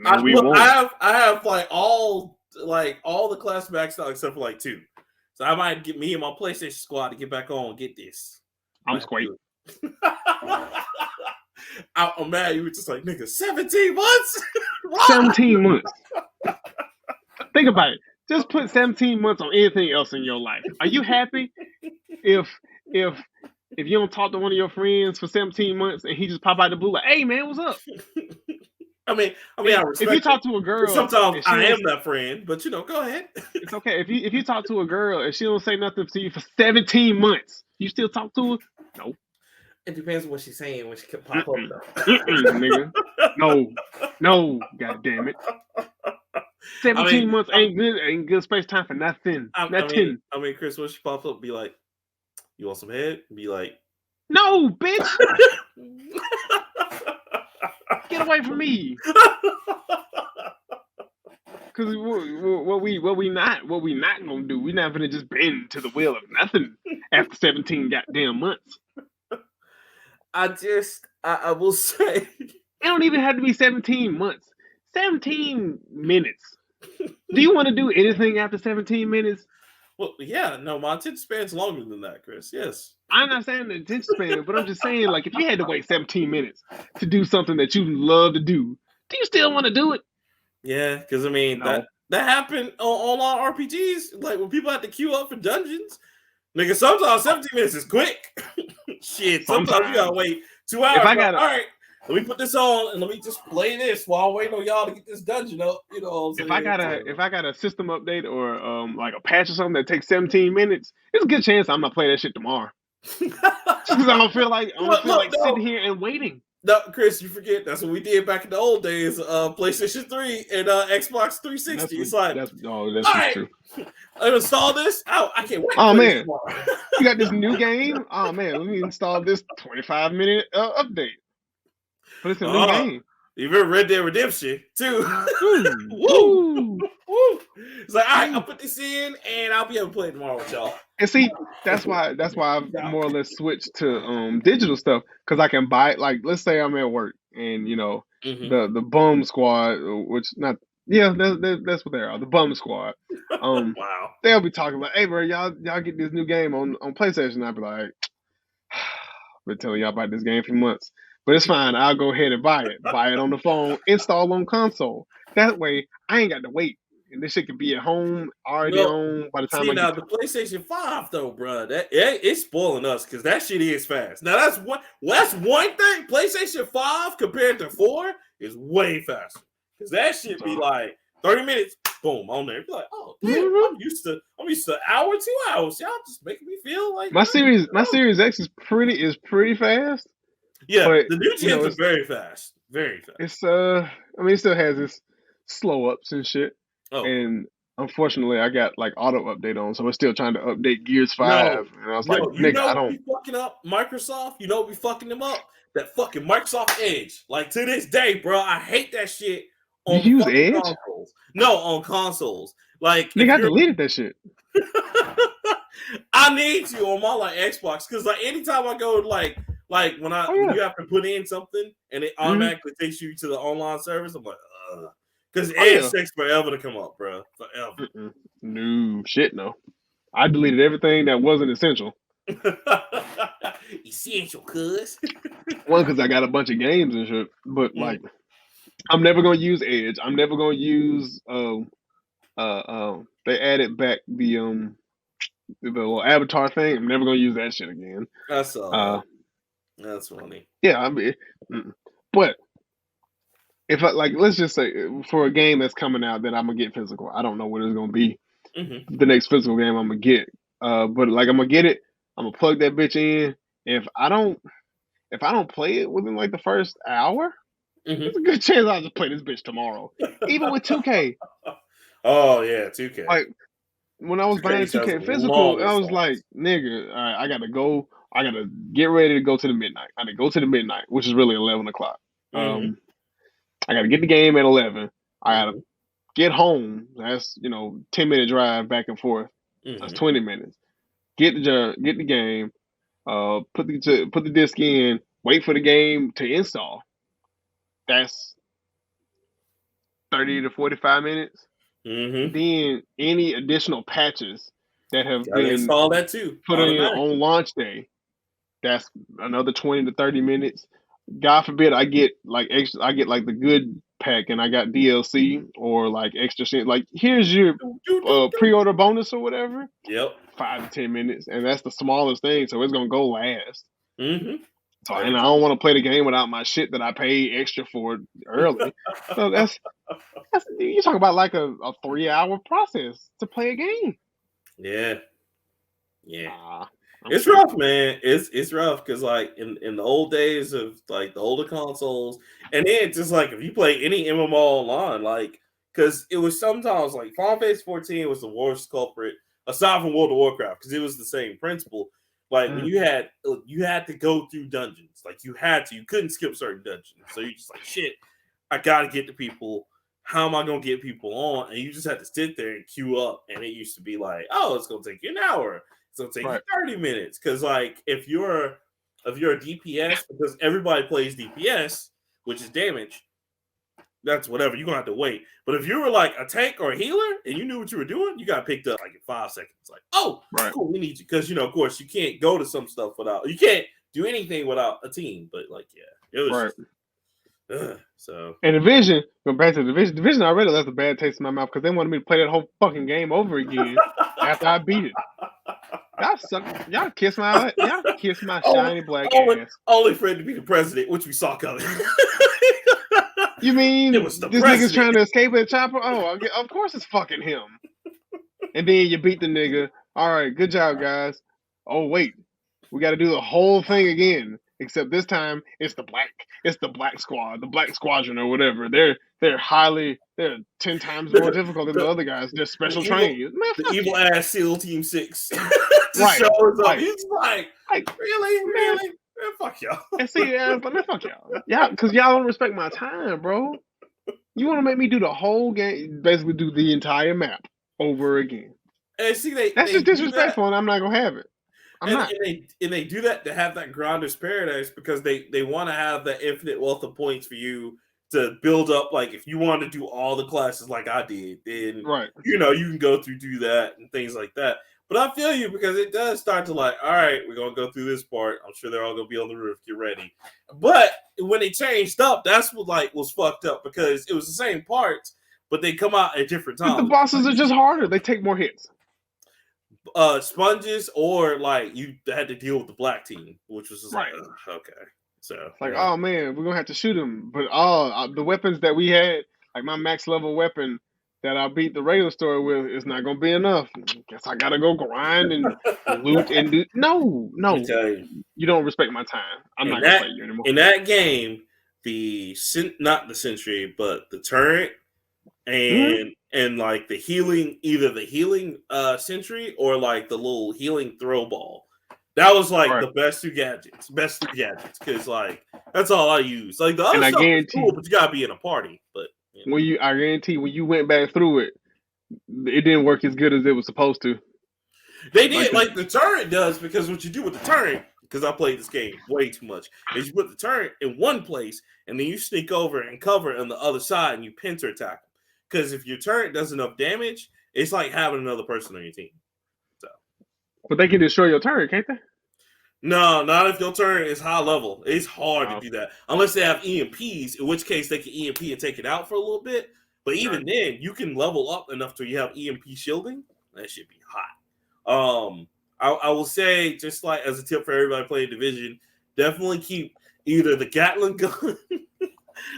S1: I have like all the class max out except for like 2. So I might get me and my PlayStation squad to get back on and get this.
S2: I'm squake.
S1: I'm mad. You were just like, nigga, 17 months?
S2: 17 months. Think about it. Just put 17 months on anything else in your life. Are you happy if if if you don't talk to one of your friends for 17 months and he just pop out the blue like, hey man, what's up?
S1: I
S2: If you
S1: respect it.
S2: talk to a girl
S1: Sometimes
S2: and she
S1: I
S2: don't,
S1: am that friend, but go ahead.
S2: it's okay. If you talk to a girl and she don't say nothing to you for 17 months, you still talk to her? No.
S1: It depends on what she's saying when she can pop up
S2: Mm-mm.
S1: though.
S2: Mm-mm, nigga. No. God damn it.
S1: I mean,
S2: 17 months ain't good. Ain't good space time for nothing. Nothing.
S1: Chris, when she pops up, be like, "You want some head?" Be like,
S2: No, bitch. Get away from me. Cause what we not gonna do? We not gonna just bend to the will of nothing after 17 goddamn months.
S1: I will say,
S2: It don't even have to be 17 months. 17 minutes. Do you want to do anything after 17 minutes?
S1: well, yeah, no, my attention span's longer than that, Chris. Yes.
S2: I'm not saying the attention span, but I'm just saying, like, if you had to wait 17 minutes to do something that you love to do you still want to do it?
S1: Yeah, because I mean
S2: No.
S1: that happened on a lot of RPGs. Like when people have to queue up for dungeons, nigga. Sometimes 17 minutes is quick. Shit, sometimes you gotta wait 2 hours.
S2: If I
S1: Like,
S2: gotta,
S1: all right, let me put this on and let me just play this while I'm waiting on y'all to get this dungeon up. You know what I'm saying?
S2: if I got a system update or like a patch or something that takes 17 minutes, it's a good chance I'm gonna play that shit tomorrow. Because I don't feel like sitting here and waiting.
S1: No, Chris, you forget that's what we did back in the old days. PlayStation 3 and Xbox 360. It's like,
S2: that's
S1: all right,
S2: true.
S1: I install this. Oh, I can't wait.
S2: Oh man, you got this new game. Oh man, let me install this 25-minute update. But it's a new game.
S1: Even Red Dead Redemption too.
S2: Woo!
S1: It's like, all right, I'll put this in and I'll be able to play it tomorrow with y'all.
S2: And see, that's why I've more or less switched to digital stuff because I can buy it. Like, let's say I'm at work and the bum squad, which not that's what they are, the bum squad.
S1: Wow.
S2: They'll be talking like, hey bro, y'all get this new game on PlayStation. I'll be like, I've been telling y'all about this game for months. But it's fine. I'll go ahead and buy it. Buy it on the phone, install on console. That way, I ain't got to wait. And this shit can be at home, already on by the time I get
S1: the PlayStation 5, though, bro, it's spoiling us because that shit is fast. Now, that's one thing. PlayStation 5 compared to 4 is way faster. Because that shit be like 30 minutes, boom, on there. Be like, oh, damn, I'm used to an hour, 2 hours. Y'all just making me feel like
S2: my Series X is pretty fast.
S1: Yeah,
S2: but,
S1: the new gens are very fast. Very fast.
S2: It's it still has its slow ups and shit. Oh. And unfortunately, I got like auto update on, so it's still trying to update Gears 5. And I was like, nigga, I don't.
S1: Be fucking up Microsoft. You know, be fucking them up. That fucking Microsoft Edge. Like to this day, bro, I hate that shit.
S2: On you use Edge?
S1: Consoles. No, on consoles. Like,
S2: nigga, I deleted that shit.
S1: I need you on my like Xbox because like anytime I go like when when you have to put in something and it automatically takes you to the online service, I'm like, because Edge takes forever to come up, bro. Forever.
S2: No shit, no. I deleted everything that wasn't essential.
S1: Essential, cuz.
S2: One, because I got a bunch of games and shit, but like, I'm never gonna use Edge. I'm never gonna use they added back the little avatar thing. I'm never gonna use that shit again.
S1: That's that's funny.
S2: Yeah, I mean, but if I like, let's just say for a game that's coming out that I'm gonna get physical. I don't know what it's gonna be. The next physical game I'm gonna get. But like I'm gonna get it. I'm gonna plug that bitch in. If I don't play it within like the first hour, there's a good chance I'll just play this bitch tomorrow. Even with 2K.
S1: Oh yeah, 2K.
S2: Like when I was buying 2K physical, I was like, nigga, all right, I gotta go. I gotta get ready to go to the midnight. I gotta go to the midnight, which is really 11 o'clock. I gotta get the game at 11. I gotta get home. That's 10-minute drive back and forth. That's 20 minutes. Get the game. Put the disc in. Wait for the game to install. That's 30 to 45 minutes. Then any additional patches that have been
S1: install that too.
S2: Put in on launch day. That's another 20 to 30 minutes. God forbid I get like the good pack and I got DLC or like extra shit, like here's your pre-order bonus or whatever.
S1: Yep.
S2: 5 to 10 minutes, and that's the smallest thing, so it's gonna go last.
S1: Mm-hmm.
S2: So, and I don't want to play the game without my shit that I paid extra for early. So that's you talk about like a 3-hour process to play a game.
S1: Yeah. Yeah.
S2: It's
S1: rough, man. It's rough because like in the old days of like the older consoles, and then just like if you play any MMO online, like because it was sometimes like Final Fantasy 14 was the worst culprit aside from World of Warcraft because it was the same principle. Like when you had to go through dungeons, like you couldn't skip certain dungeons. So you just like shit, I gotta get to people. How am I gonna get people on? And you just had to sit there and queue up. And it used to be like, oh, it's gonna take you an hour. It's gonna take you 30 minutes. Because like if you're a DPS, because everybody plays DPS, which is damage, that's whatever, you're gonna have to wait. But if you were like a tank or a healer and you knew what you were doing, you got picked up like in 5 seconds. Like, oh, cool, we need you. Because of course, you can't go to some stuff you can't do anything without a team. But like, yeah, it was so. And
S2: Division, going back to Division already left a bad taste in my mouth because they wanted me to play that whole fucking game over again after I beat it. Y'all suck. Y'all kiss my shiny black ass.
S1: Only for it to be the president, which we saw coming.
S2: You mean this nigga's trying to escape at chopper? Oh, of course it's fucking him. And then you beat the nigga. All right, good job, guys. Oh wait, we got to do the whole thing again. Except this time it's the black squad, the black squadron or whatever. They're 10 times more difficult than the other guys. They're special trained.
S1: The evil ass SEAL Team 6
S2: right.
S1: shows up. He's like really? Man, fuck y'all.
S2: And see, man, fuck y'all. Yeah, because y'all don't respect my time, bro. You want to make me do the whole game, basically do the entire map over again.
S1: And see,
S2: that's just disrespectful, and I'm not gonna have it.
S1: And they do that to have that Grinder's Paradise because they want to have that infinite wealth of points for you to build up. Like if you want to do all the classes like I did, then you can go do that and things like that. But I feel you because it does start to like, all right, we're gonna go through this part. I'm sure they're all gonna be on the roof. Get ready. But when they changed up, that's what like was fucked up because it was the same parts, but they come out at different times.
S2: The bosses are just harder. They take more hits.
S1: Sponges or like you had to deal with the black team, which was just like okay. So
S2: like, oh man, we're gonna have to shoot him. But the weapons that we had, like my max level weapon that I beat the regular story with, is not gonna be enough. Guess I gotta go grind and loot and do. No, you don't respect my time. I'm not gonna play you anymore.
S1: In that game, not the sentry, but the turret and like the healing, either the healing sentry or like the little healing throw ball. That was like the best two gadgets because like that's all I use. Like the other stuff is cool, but you gotta be in a party. But
S2: I guarantee when you went back through it, it didn't work as good as it was supposed to.
S1: They did like the turret does because what you do with the turret, because I played this game way too much, is you put the turret in one place and then you sneak over and cover on the other side and you pincer attack them. Because if your turret does enough damage, it's like having another person on your team. So,
S2: but they can destroy your turret, can't they?
S1: No, not if your turret is high level. It's hard to do that. Unless they have EMPs, in which case they can EMP and take it out for a little bit. But even then, you can level up enough till you have EMP shielding. That should be hot. I will say, just like as a tip for everybody playing Division, definitely keep either the Gatling gun,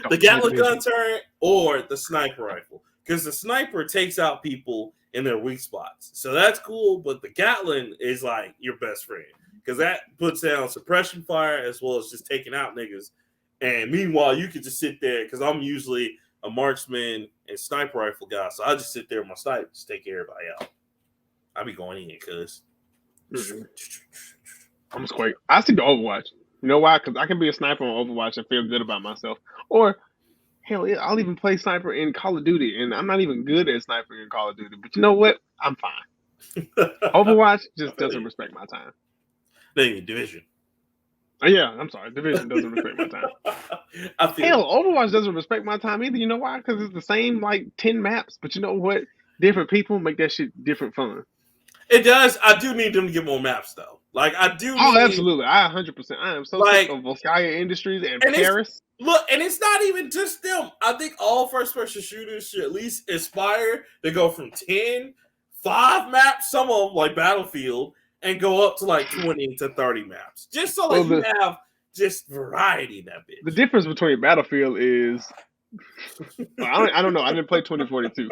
S1: the Gatling gun turret, or the sniper rifle. Because the sniper takes out people in their weak spots. So that's cool, but the Gatling is like your best friend. Because that puts down suppression fire as well as just taking out niggas. And meanwhile, you can just sit there, because I'm usually a marksman and sniper rifle guy. So I just sit there with my sniper, just take everybody out. I be going in, cuz.
S2: I'm just quick. I stick to Overwatch. You know why? Because I can be a sniper on Overwatch and feel good about myself. Or, hell, I'll even play sniper in Call of Duty. And I'm not even good at sniping in Call of Duty. But you know what? I'm fine. Overwatch just doesn't respect my time.
S1: Division.
S2: Yeah, I'm sorry. Division doesn't respect my time. Overwatch doesn't respect my time either. You know why? Because it's the same, like, 10 maps. But you know what? Different people make that shit different fun.
S1: It does. I do need them to get more maps, though. Like I do
S2: Oh,
S1: need
S2: absolutely. I 100%. I am so sick
S1: like
S2: of Volskaya Industries and
S1: and it's
S2: Paris.
S1: look, and it's not even just them. I think all first person shooters should at least aspire to go from 10, 5 maps, some of them like Battlefield, and go up to like 20 to 30 maps. Just so
S2: Well,
S1: like you have just variety in that
S2: the
S1: bitch.
S2: difference between Battlefield is I don't know. I didn't play 2042,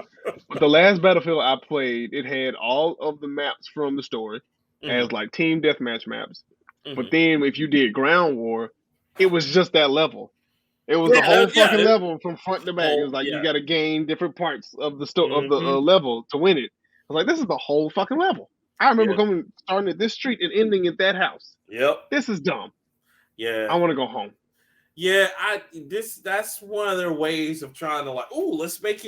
S2: but the last Battlefield I played, it had all of the maps from the story
S1: Mm-hmm,
S2: as like team deathmatch maps. But
S1: mm-hmm.
S2: then if you did ground war, it was just that level. It was the
S1: Yeah,
S2: whole fucking
S1: yeah.
S2: level from front to back. It was
S1: Whole
S2: like you
S1: yeah.
S2: got to gain different parts of the
S1: Mm-hmm.
S2: level to win it. I was like, this is the whole fucking level. I remember
S1: Yeah.
S2: coming starting at this street and ending at that house.
S1: Yep.
S2: This is dumb.
S1: Yeah.
S2: I want to go home.
S1: Yeah, that's one of their ways of trying to like, oh, let's make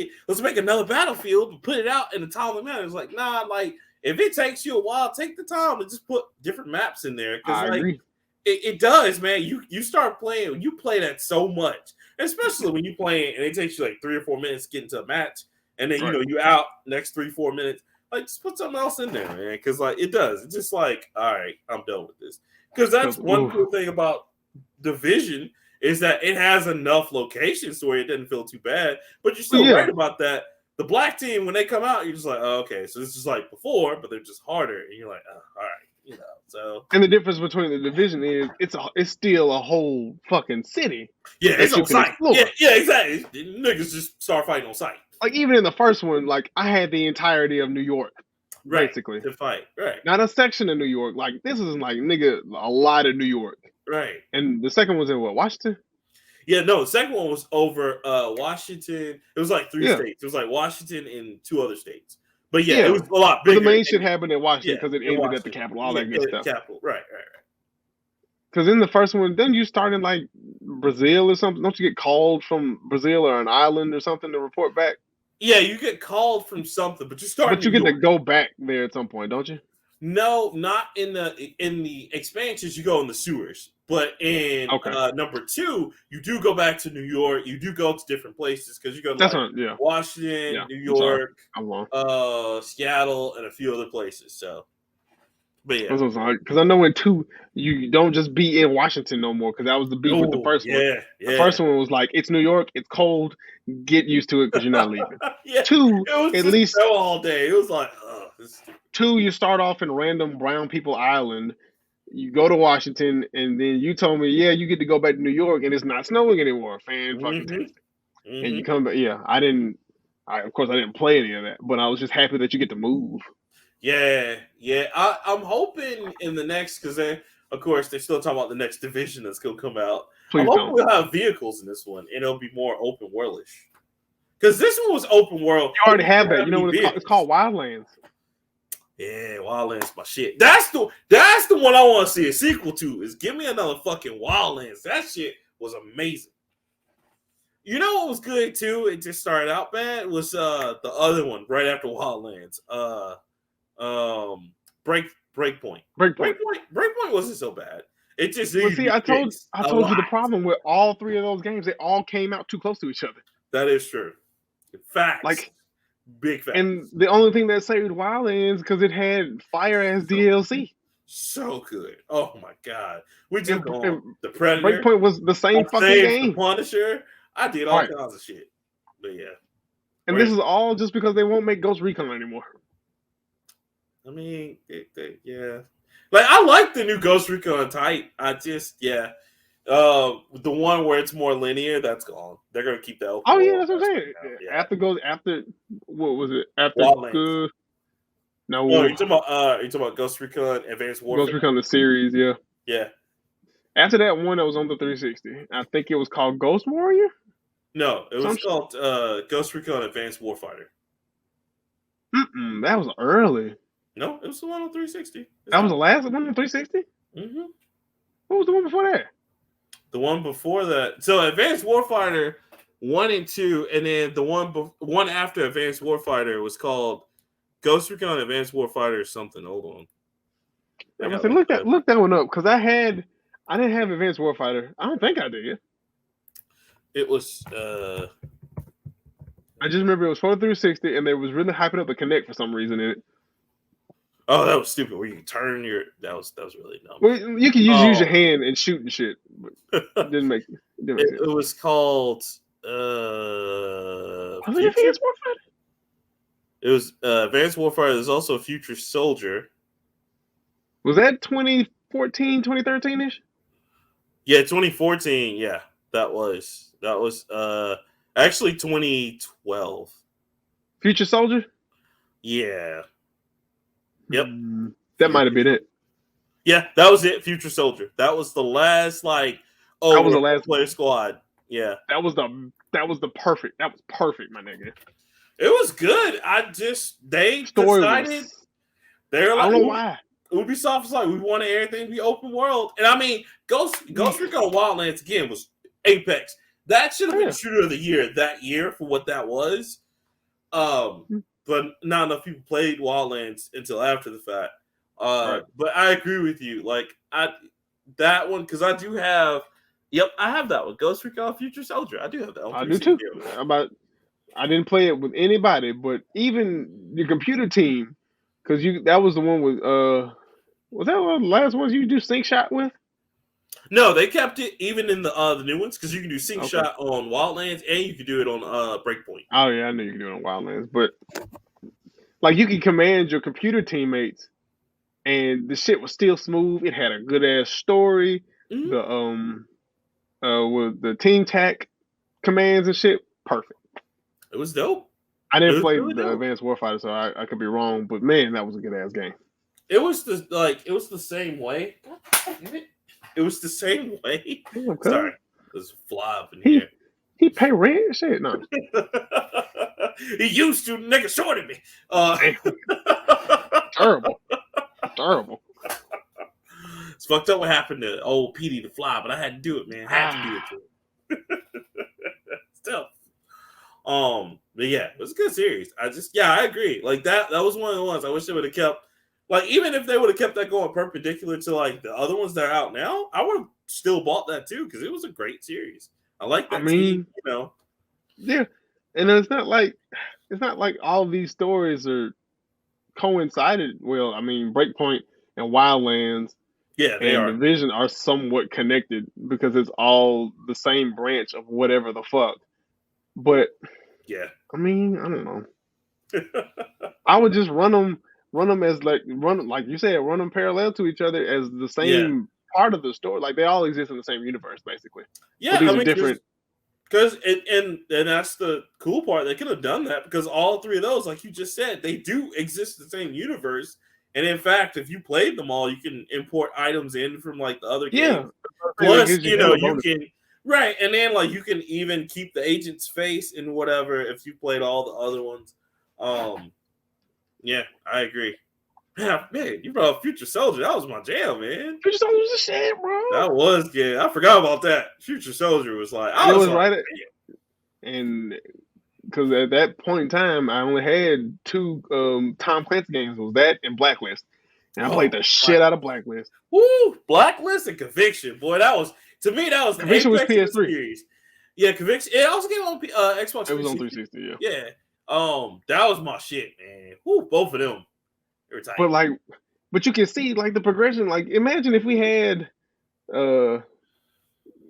S1: another Battlefield and put it out in a timely manner. It's like, nah, like if it takes you a while, take the time to just put different maps in there. Cause
S2: I
S1: like
S2: agree.
S1: it does, man. You start playing, you play that so much, especially when you play and it takes you like 3 or 4 minutes to get into a match, and then
S2: Right.
S1: you out next 3 4 minutes. Like just put something else in there, man. Cause like it does. It's just like, all right, I'm done with this. Cause that's one cool thing about Division is that it has enough locations to where it doesn't feel too bad, but you're still
S2: Yeah.
S1: right about that. The black team, when they come out, you're just like, oh, okay, so this is like before, but they're just harder, and you're like, oh, all right, So
S2: And the difference between the division is it's still a whole fucking city
S1: yeah, it's
S2: that you
S1: on
S2: can
S1: site. Yeah,
S2: explore.
S1: yeah, exactly. Niggas just start fighting on site,
S2: Like even in the first one, like I had the entirety of New York,
S1: right?
S2: basically.
S1: To fight, right,
S2: Not a section of New York. Like this is like nigga a lot of New York.
S1: right.
S2: And the second one's in what, Washington?
S1: Yeah, no, the second one was over Washington. It was like three
S2: Yeah.
S1: states. It was like Washington and 2 other states. But yeah, it
S2: Yeah.
S1: was a lot
S2: But the
S1: bigger.
S2: main shit
S1: And
S2: happened in Washington
S1: yeah,
S2: because it
S1: in
S2: ended at the
S1: Washington.
S2: Capitol, all
S1: Yeah,
S2: that good stuff.
S1: capital. Right.
S2: Because in the first one, then you start in like Brazil or something. Don't you get called from Brazil or an island or something to report back?
S1: Yeah, you get called from something, but you start in
S2: But you
S1: New
S2: get to
S1: York.
S2: go back there at some point, don't you?
S1: No, not in the expansions. You go in the sewers, but in
S2: Okay.
S1: number 2, you do go back to New York. You do go to different places because you go to
S2: That's
S1: like
S2: what, yeah.
S1: Washington,
S2: Yeah.
S1: New
S2: I'm sorry.
S1: York,
S2: I'm wrong.
S1: Seattle, and a few other places. So, but yeah.
S2: I'm so sorry. Because I know in 2, you don't just be in Washington no more, because that was the beef with the
S1: Oh
S2: first one.
S1: yeah,
S2: The
S1: yeah,
S2: first one was like, it's New York, it's cold, get used to it because you're not leaving.
S1: yeah.
S2: 2,
S1: It was
S2: at
S1: just
S2: least
S1: snow all day. It was like, oh, this is stupid.
S2: 2, you start off in random brown people island. You go to Washington, and then you told me, yeah, you get to go back to New York, and it's not snowing anymore. Fan fucking
S1: Mm-hmm.
S2: tastic. And you
S1: Mm-hmm.
S2: come back, yeah. Of course, I didn't play any of that, but I was just happy that you get to move.
S1: Yeah, yeah. I'm hoping in the next because of course, they're still talking about the next division that's gonna come out. I'm
S2: Please
S1: hoping
S2: don't.
S1: we'll have vehicles in this one, and it'll be more open worldish. Because this one was open world.
S2: You
S1: It
S2: already
S1: didn't
S2: have
S1: even
S2: that.
S1: have
S2: You know
S1: any
S2: what it's called? It's
S1: vehicles.
S2: called Wildlands.
S1: Yeah, Wildlands, my shit. That's the one I want to see a sequel to. Is give me another fucking Wildlands. That shit was amazing. You know what was good too? It just started out bad. Was the other one right after Wildlands? Um, Breakpoint.
S2: Breakpoint.
S1: Breakpoint wasn't so bad. It just
S2: But
S1: needed to
S2: see,
S1: be fixed
S2: I
S1: a
S2: told you
S1: lot.
S2: the problem with all 3 of those games. They all came out too close to each other.
S1: That is true. Facts.
S2: Like,
S1: Big
S2: and
S1: facts.
S2: the only thing that saved Wildlands because it had fire as
S1: So
S2: DLC.
S1: so good. Oh my god. We just
S2: And,
S1: go on
S2: and
S1: the Predator.
S2: Breakpoint was the
S1: I
S2: same fucking
S1: saved the
S2: game.
S1: Punisher. I did
S2: All
S1: all
S2: right.
S1: kinds of shit. But yeah.
S2: And this is all just because they won't make Ghost Recon anymore.
S1: I mean, yeah. Like I like the new Ghost Recon type. I just the one where it's more linear, that's gone. They're gonna keep that open
S2: Oh yeah,
S1: world
S2: that's what I'm
S1: aspect
S2: saying.
S1: now. Yeah.
S2: After what was it? After
S1: Wildlands. Oh,
S2: no
S1: you're talking about Ghost Recon Advanced
S2: Ghost
S1: Warfare?
S2: Recon the series, yeah.
S1: Yeah.
S2: After that one that was on the 360, I think it was called Ghost Warrior.
S1: No, it was
S2: Some
S1: called Ghost Recon Advanced Warfighter.
S2: that was early.
S1: No, it was the one on 360. It's
S2: That was
S1: not.
S2: the last one on 360.
S1: Mm-hmm.
S2: What was the one before that?
S1: The one before that. So Advanced Warfighter 1 and 2, and then the one after Advanced Warfighter was called Ghost Recon Advanced Warfighter or something. Hold on.
S2: I
S1: I
S2: was
S1: got
S2: saying,
S1: like the
S2: look that one up because I didn't have Advanced Warfighter. I don't think I did.
S1: it was
S2: I just remember it was for the 360, and they was really hyping up the Connect for some reason in it.
S1: Oh, that was stupid. Where you turn your that was really dumb.
S2: Well, you can use your
S1: Oh,
S2: hand and shoot and shit, but it didn't make sense.
S1: it was called
S2: Was it
S1: Future.
S2: Advanced Warfighter?
S1: It was Advanced Warfare. There's also Future Soldier.
S2: Was that 2014, 2013 ish?
S1: Yeah, 2014. Yeah, that was actually 2012.
S2: Future Soldier?
S1: Yeah. Yep.
S2: That might have been it.
S1: Yeah, that was it. Future Soldier. That was the last
S2: That was
S1: we're
S2: the
S1: a
S2: last
S1: player squad. Yeah,
S2: that was perfect. That was perfect, my nigga.
S1: it was good. They
S2: Story
S1: decided
S2: was
S1: they're
S2: I don't
S1: like
S2: know why.
S1: Ubisoft was like we wanted everything to be open world, and I mean Ghost Recon Wildlands again was apex. That should have
S2: Oh,
S1: been
S2: yeah.
S1: shooter of the year that year for what that was. But not enough people played Wildlands until after the fact.
S2: Right.
S1: But I agree with you. That one because I do have. Yep, I have that one. Ghost Recon Future Soldier. I do have that on
S2: I do
S1: 360.
S2: too. I didn't play it with anybody, but even the computer team, because that was the one with was that one of the last ones you do sync shot with?
S1: No, they kept it even in the new ones because you can do sync
S2: Okay.
S1: shot on Wildlands and you can do it on Breakpoint.
S2: Oh yeah, I knew you could do it on Wildlands, but like you can command your computer teammates, and the shit was still smooth. It had a good ass story.
S1: Mm-hmm.
S2: The with the team tac commands and shit, perfect.
S1: It was dope.
S2: I
S1: It
S2: didn't
S1: was
S2: play
S1: really
S2: the
S1: dope.
S2: Advanced Warfighter, so I could be wrong, but man, that was a good ass game.
S1: It was it was the same way. It was the same way.
S2: Okay.
S1: Sorry, there's a fly up in
S2: He
S1: here.
S2: he pay rent shit. No,
S1: He used to nigga shorted me.
S2: damn, terrible, terrible.
S1: It's fucked up what happened to old Petey the Fly, but I had to do it, man. I had to do it to him. Still. But yeah, it was a good series. I agree. Like that was one of the ones I wish they would have kept. Like, even if they would have kept that going perpendicular to like the other ones that are out now, I would have still bought that too, because it was a great series. I like
S2: I
S1: that team,
S2: mean, yeah, and it's not like all these stories are coincided. Well, I mean, Breakpoint and Wildlands
S1: Yeah, they
S2: and
S1: are.
S2: Division are somewhat connected because it's all the same branch of whatever the fuck. But
S1: Yeah.
S2: I mean, I don't know. I would just run them as like you said, run them parallel to each other as the
S1: Yeah.
S2: same part of the story. Like they all exist in the same universe, basically. But
S1: Yeah, I
S2: these are
S1: mean,
S2: different.
S1: because and that's the cool part. They could have done that because all three of those, like you just said, they do exist in the same universe. And in fact, if you played them all, you can import items in from like the other
S2: Yeah,
S1: games.
S2: that
S1: Plus,
S2: gives you hella
S1: you
S2: bonus.
S1: can right, and then like you can even keep the agent's face and whatever if you played all the other ones. Yeah, I agree. Yeah, man, you brought up Future Soldier. That was my jam, man.
S2: Future Soldier was a shit, bro.
S1: That was good. I forgot about that. Future Soldier was like,
S2: And
S1: I
S2: it
S1: was
S2: was
S1: like,
S2: and because at that point in time, I only had two Tom Clancy games. It was that and Blacklist, and I played
S1: oh,
S2: the shit out of Blacklist.
S1: woo, Blacklist and Conviction. Boy, that was to me that was the
S2: Conviction was
S1: apex of the
S2: PS3.
S1: series. Yeah, Conviction. It also came on Xbox
S2: It was on
S1: 360.
S2: 360, yeah.
S1: Yeah. That was my shit, man. Woo, both of them. They were tight.
S2: But you can see like the progression. Like imagine if we had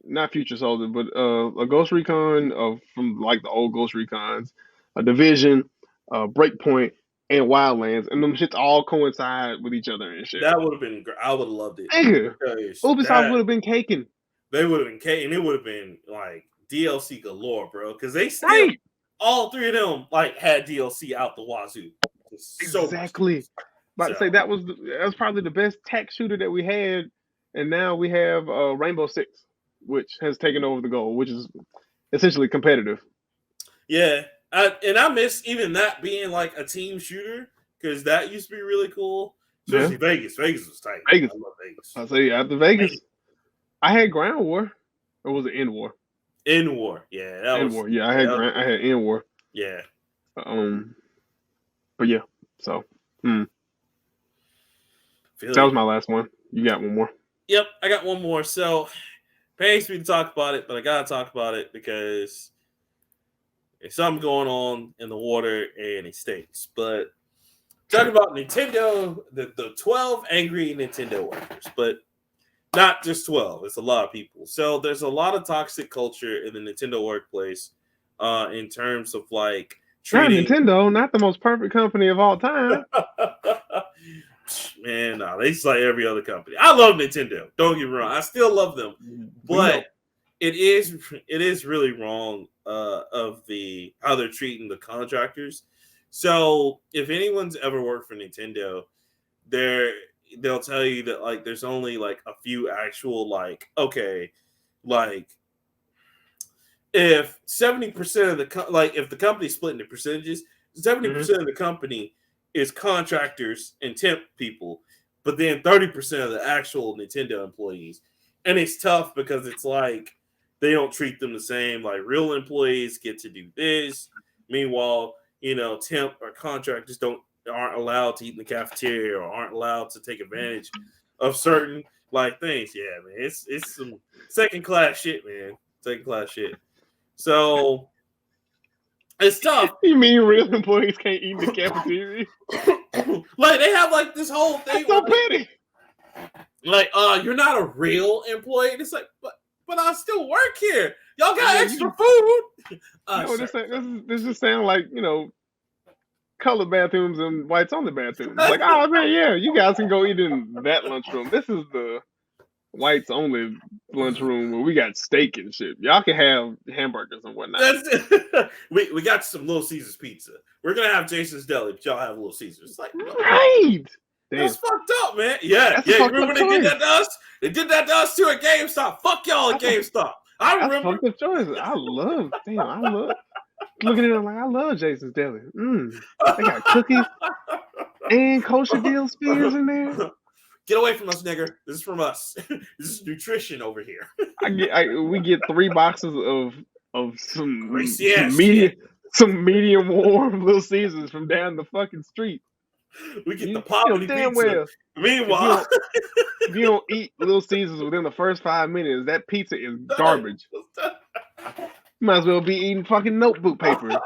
S2: not Future Soldier, but a Ghost Recon from like the old Ghost Recons, a Division, Breakpoint, and Wildlands, and them shits all coincide with each other and shit.
S1: That would have been great. I would have loved it.
S2: Nigga,
S1: Because
S2: Ubisoft would have been caking.
S1: they would have been and it would have been like DLC galore, bro. Because they still
S2: Right.
S1: all three of them like had DLC out the wazoo. So
S2: exactly. About to say that was probably the best tech shooter that we had, and now we have Rainbow Six, which has taken over the goal, which is essentially competitive.
S1: Yeah, I miss even that being like a team shooter because that used to be really cool. Especially Vegas. Vegas was tight.
S2: Vegas.
S1: I love Vegas.
S2: I'll say after Vegas, I had Ground War, or was it End War?
S1: End War, yeah, that
S2: End
S1: was.
S2: War, yeah. I had End War.
S1: Yeah.
S2: But yeah, so. That was my last one. You got one more?
S1: Yep, I got one more. So, pains me to talk about it, but I gotta talk about it because there's something going on in the water and it stinks. But Talking about Nintendo, the 12 angry Nintendo workers, but not just 12. It's a lot of people. So there's a lot of toxic culture in the Nintendo workplace in terms of like
S2: Not
S1: treating.
S2: Nintendo, not the most perfect company of all time.
S1: Man, nah, they just like every other company. I love Nintendo. Don't get me wrong. I still love them.
S2: We know.
S1: But it is really wrong of the how they're treating the contractors. So if anyone's ever worked for Nintendo, they'll tell you that like there's only like a few actual like okay, like if 70% of the like if the company's split into percentages, 70% of the company is contractors and temp people, but then 30% of the actual Nintendo employees. And it's tough because it's like they don't treat them the same. Like real employees get to do this. Meanwhile, temp or contractors aren't allowed to eat in the cafeteria or aren't allowed to take advantage of certain like things. Yeah, man. It's some second class shit, man. Second class shit. So it's tough.
S2: You mean real employees can't eat in the cafeteria?
S1: Like they have like this whole thing.
S2: That's so petty.
S1: Like, you're not a real employee. And it's like, but I still work here. Y'all got extra food.
S2: This just sounds like colored bathrooms and whites only bathrooms. Like, oh man, yeah, you guys can go eat in that lunchroom. This is the whites only lunchroom where we got steak and shit. Y'all can have hamburgers and whatnot.
S1: That's it. we got some Little Caesars pizza. We're gonna have Jason's Deli, but y'all have Little Caesars. It's like
S2: right.
S1: That's fucked up, man. Yeah. Remember when they did that to us? They did that to us too at GameStop. Fuck y'all at GameStop. I remember.
S2: That's fucked up choice. I love looking at it like I love Jason's Deli. They got cookies and kosher deal spears in there.
S1: Get away from us, nigger. This is from us. This is nutrition over here.
S2: We get 3 boxes of some medium warm Little Caesars from down the fucking street.
S1: We get the poverty pizza. Well,
S2: meanwhile, if you don't eat Little Caesars within the first 5 minutes, that pizza is garbage. You might as well be eating fucking notebook paper.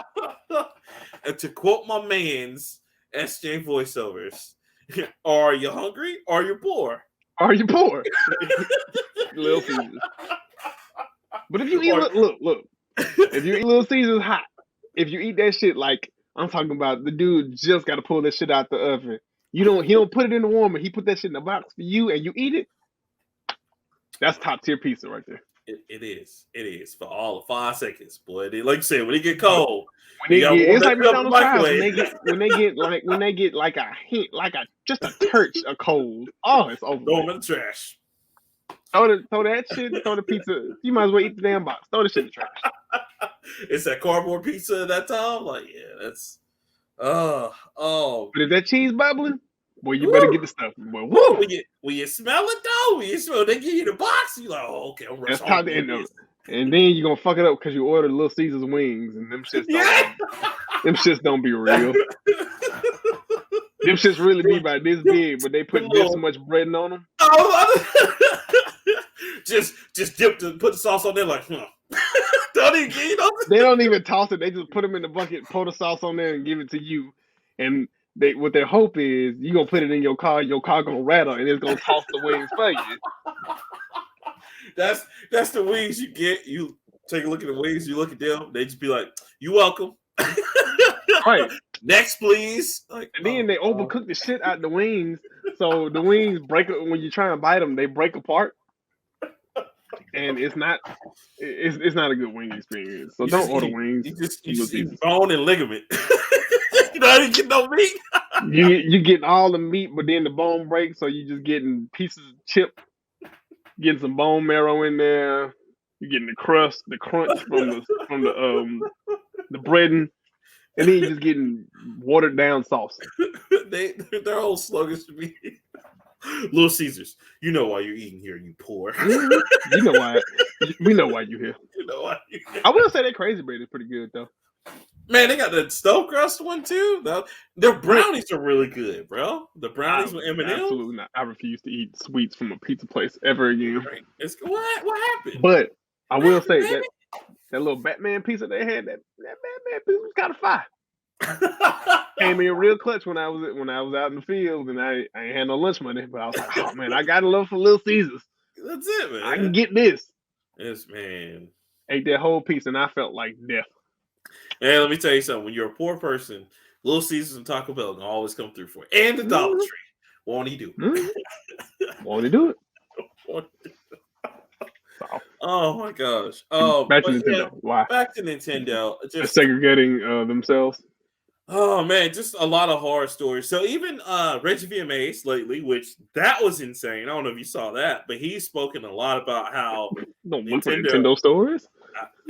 S1: And to quote my man's SJ voiceovers, are you hungry? Are you poor?
S2: Are you poor? Little Caesars. But if you eat look, if you eat Little Caesars hot, if you eat that shit like I'm talking about, the dude just got to pull that shit out the oven. He don't put it in the warmer. He put that shit in the box for you, and you eat it. That's top tier pizza right there.
S1: It is for all of 5 seconds, boy. Like you said, when it get cold,
S2: it's like McDonald's fries when they get like a hint, just a touch of cold. Oh, it's over.
S1: Throw them in the trash.
S2: Throw that shit. Throw the pizza. You might as well eat the damn box. Throw the shit in the trash.
S1: It's that cardboard pizza at that time. Like, yeah, that's oh.
S2: But if that cheese bubbling, boy, you better get the stuff. Boy, woo.
S1: When you smell it though, they give you the box, you like, oh, okay, I'm
S2: that's how they know. And then you're gonna fuck it up because you ordered Little Caesars wings, and them shits don't be real. Them shits really be about this big, but they put this much breading on them.
S1: just put the sauce on there, like,
S2: They don't even toss it. They just put them in the bucket, pour the sauce on there, and give it to you. And what their hope is, you gonna put it in your car gonna rattle, and it's gonna toss the wings for you.
S1: That's the wings you get. You take a look at the wings, you look at them, they just be like, "You welcome."
S2: Right.
S1: Next, please. Like,
S2: and then they overcook the shit out the wings, so the wings break when you try and bite them. They break apart, and it's not a good wing experience. So don't order wings.
S1: You just eat bone and ligament. You know, I didn't get no meat.
S2: you getting all the meat, but then the bone breaks, so you just getting pieces of chip. Getting some bone marrow in there. You're getting the crust, the crunch from the breading, and then you're just getting watered down sauce.
S1: Their whole slogan should be Little Caesars. You know why you're eating here, you poor.
S2: You know why. We know why you're here.
S1: You know why you're here.
S2: I will say that Crazy Bread is pretty good though.
S1: Man, they got the stuffed crust one too. Their brownies are really good, bro. The brownies with M&M's.
S2: Absolutely not. I refuse to eat sweets from a pizza place ever again.
S1: What happened?
S2: But I will say that little Batman pizza they had, that Batman pizza was kind of fire. Came in real clutch when I was out in the field and I ain't had no lunch money, but I was like, oh man, I got to love for Little Caesars.
S1: That's it,
S2: I can
S1: man.
S2: get this.
S1: Yes, man.
S2: Ate that whole piece and I felt like death.
S1: And let me tell you something. When you're a poor person, Little Caesars and Taco Bell can always come through for you. And the Dollar
S2: Mm-hmm.
S1: Tree. Won't he do?
S2: Want to do it? So,
S1: Oh my gosh.
S2: back to
S1: But yeah,
S2: Nintendo. Why?
S1: back to Nintendo.
S2: They're
S1: Just
S2: segregating themselves.
S1: oh man, just a lot of horror stories. So even Reggie VMAs lately, which that was insane. I don't know if you saw that, but he's spoken a lot about how
S2: Don't look for
S1: Nintendo.
S2: Nintendo stores.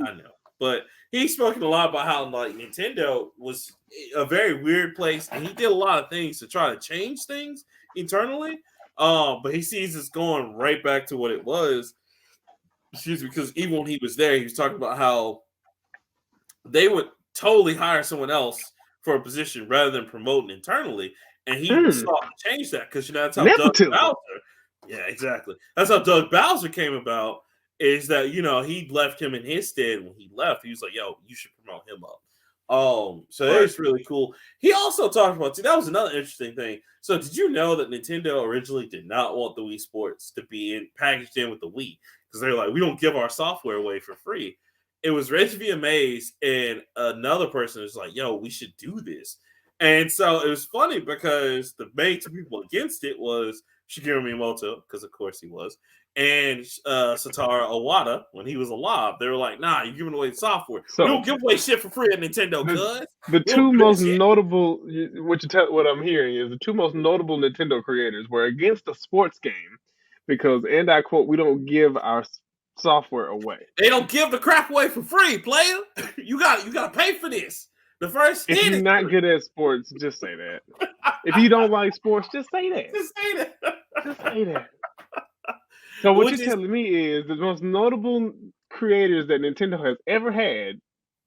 S1: I know, but he's spoken a lot about how like Nintendo was a very weird place, and he did a lot of things to try to change things internally. But he sees it's going right back to what it was. Excuse me, because even when he was there, he was talking about how they would totally hire someone else for a position rather than promoting internally. And he sought to change that because that's how
S2: Nepotism.
S1: Doug Bowser. Yeah, exactly. That's how Doug Bowser came about. Is that he left him in his stead when he left. He was like, "Yo, you should promote him up." So it's really cool. He also talked about that was another interesting thing. So did you know that Nintendo originally did not want the Wii Sports to be packaged in with the Wii because they're like, we don't give our software away for free. It was Reggie VMAs and another person was like, yo, we should do this. And so it was funny because the main two people against it was Shigeru Miyamoto, because of course he was, and Satoru Iwata when he was alive. They were like, nah, you're giving away the software.
S2: So,
S1: we don't give away shit for free at Nintendo, cuz.
S2: The two most notable, what I'm hearing is the two most notable Nintendo creators were against a sports game because, and I quote, we don't give our software away.
S1: They don't give the crap away for free, player. You got to pay for this. The first
S2: if you're not good at sports, just say that. If you don't like sports, just say that.
S1: Just say that.
S2: Just say that. So what you're telling me is the most notable creators that Nintendo has ever had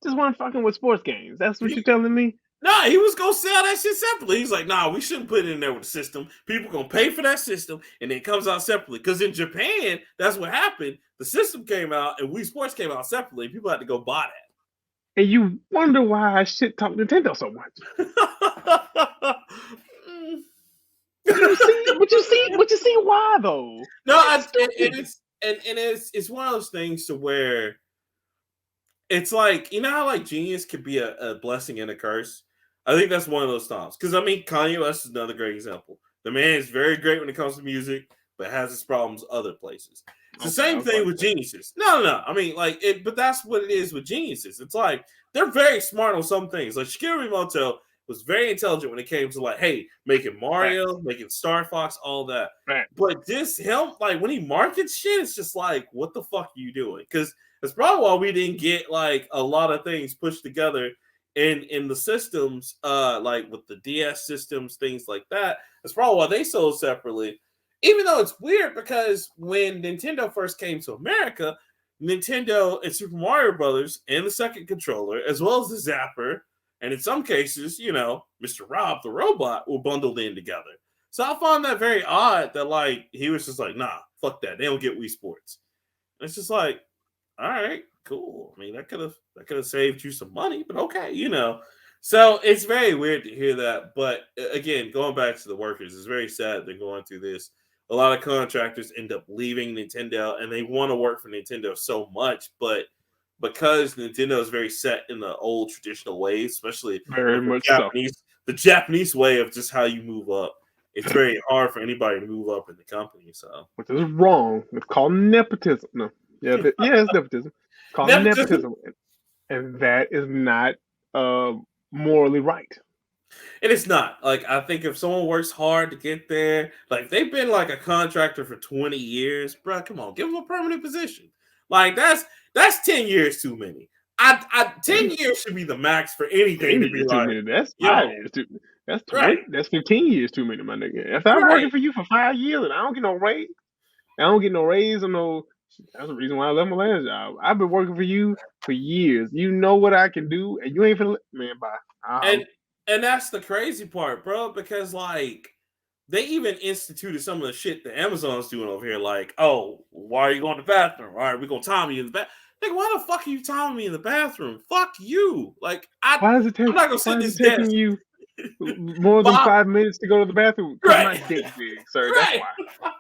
S2: just weren't fucking with sports games. That's what you're telling me?
S1: Nah, he was gonna sell that shit separately. He's like, nah, we shouldn't put it in there with the system. People gonna pay for that system, and then it comes out separately. Because in Japan, that's what happened. The system came out, and Wii Sports came out separately. People had to go buy that.
S2: And you wonder why I shit talk Nintendo so much. you see why though?
S1: No, it's one of those things to where it's like, you know how like genius could be a blessing and a curse. I think that's one of those times. Because I mean, Kanye West is another great example. The man is very great when it comes to music, but has his problems other places. It's the same thing with geniuses. No. I mean, like, but that's what it is with geniuses. It's like they're very smart on some things. Like Shigeru Miyamoto was very intelligent when it came to like, hey, making Mario, making Star Fox, all that. But this him, like when he markets shit, it's just like, what the fuck are you doing? Because that's probably why we didn't get like a lot of things pushed together in the systems, like with the DS systems, things like that. That's probably why they sold separately. Even though it's weird because when Nintendo first came to America, Nintendo and Super Mario Brothers and the second controller, as well as the Zapper, and in some cases, Mr. Rob the robot were bundled in together. So I found that very odd that like he was just like, nah, fuck that. They don't get Wii Sports. And it's just like, all right, cool. I mean, that could have saved you some money, but okay, So it's very weird to hear that. But again, going back to the workers, it's very sad they're going through this. A lot of contractors end up leaving Nintendo and they want to work for Nintendo so much, but because Nintendo is very set in the old traditional ways, especially the Japanese way of just how you move up, it's very hard for anybody to move up in the company. So,
S2: which is wrong. It's called nepotism. No, it's nepotism. It's called nepotism, and that is not morally right.
S1: And it's not. Like, I think if someone works hard to get there, like they've been like a contractor for 20 years, bro, come on, give them a permanent position. Like that's 10 years too many. 10 years should be the max for anything to be like.
S2: That's 5 years too. That's 20. Right. That's 15 years too many, my nigga. If I'm working for you for 5 years and I don't get no raise, or no. That's the reason why I left my last job. I've been working for you for years. You know what I can do, and you ain't finna man. Bye.
S1: And that's the crazy part, bro, because like they even instituted some of the shit that Amazon's doing over here. Like, oh, why are you going to the bathroom? All right, we're gonna time you in the bath. Like, why the fuck are you timing me in the bathroom? Fuck you. Like, I'm
S2: Why does it
S1: not gonna sit
S2: Why
S1: at
S2: is
S1: this
S2: it taking
S1: desk.
S2: you more than
S1: 5
S2: 5 minutes to go to the bathroom? Because my
S1: Right.
S2: dick big, sir. That's
S1: Right.
S2: why.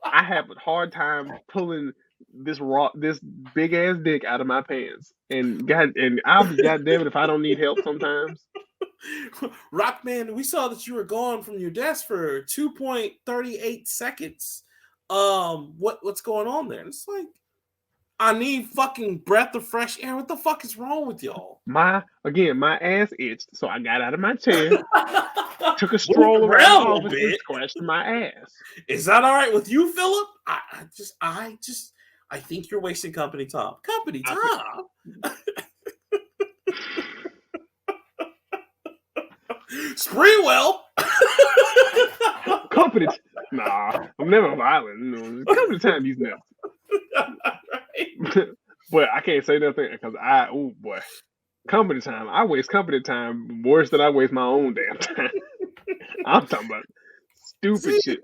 S2: I have a hard time pulling this big ass dick out of my pants. And I'll be goddamn it if I don't need help sometimes.
S1: Rockman, we saw that you were gone from your desk for 2.38 seconds. What's going on there? And it's like, I need fucking breath of fresh air. What the fuck is wrong with y'all?
S2: My ass itched, so I got out of my chair, took a
S1: Moved
S2: stroll around the
S1: around a little
S2: office, and
S1: bit.
S2: scratched my ass.
S1: Is that all right with you, Philip? I think you're wasting company time. Company
S2: I think
S1: time? Spreewell.
S2: company. Nah, I'm never violent. Company time, he's never. But I can't say nothing because oh boy, company time. I waste company time worse than I waste my own damn time. I'm talking about stupid
S1: See,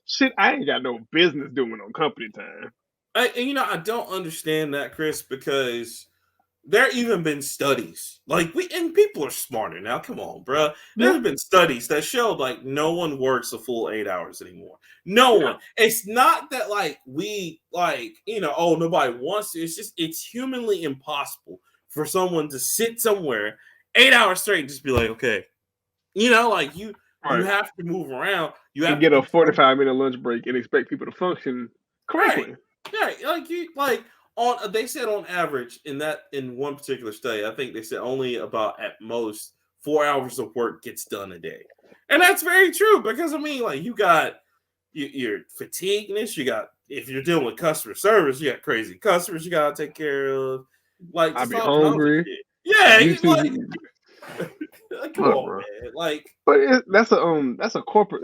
S2: shit I ain't got no business doing on company time.
S1: I don't understand that, Chris, because there even been studies and people are smarter now. Come on, bro. There
S2: Yeah,
S1: have been studies that show like no one works a full 8 hours anymore. No
S2: yeah.
S1: one. It's not that nobody wants to. It's just it's humanly impossible for someone to sit somewhere 8 hours straight and just be like, okay, you
S2: Right.
S1: have to move around. You
S2: And
S1: have to
S2: get a
S1: do something.
S2: 45-minute lunch break and expect people to function
S1: Right.
S2: correctly.
S1: Right. On they said on average in one particular study, I think they said only about at most 4 hours of work gets done a day. And that's very true because I mean, like you got your fatigueness, you got if you're dealing with customer service, you got crazy customers you gotta take care of, like
S2: I
S1: just
S2: be
S1: all kinds of
S2: hungry.
S1: shit. Yeah,
S2: YouTube.
S1: like come
S2: Look,
S1: on,
S2: bro.
S1: man. Like
S2: But that's a corporate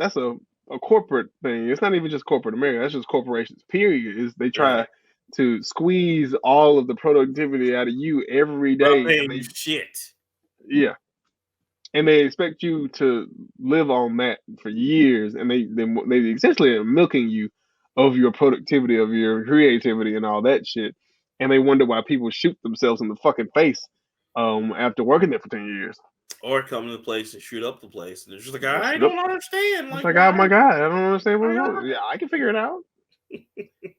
S2: a corporate thing. It's not even just corporate America. That's just corporations. Period. Is they
S1: yeah,
S2: try to squeeze all of the productivity out of you every
S1: not
S2: day, and
S1: paying you
S2: they
S1: shit.
S2: yeah, and they expect you to live on that for years, and they essentially are milking you of your productivity, of your creativity, and all that shit. And they wonder why people shoot themselves in the fucking face after working there for 10 years.
S1: Or come to the place and shoot up the place. And they're just like,
S2: Or
S1: I
S2: shoot up.
S1: don't understand.
S2: It's
S1: Like,
S2: like, oh
S1: why?
S2: my god, I don't understand what's
S1: why
S2: wrong. Yeah, I can figure it out.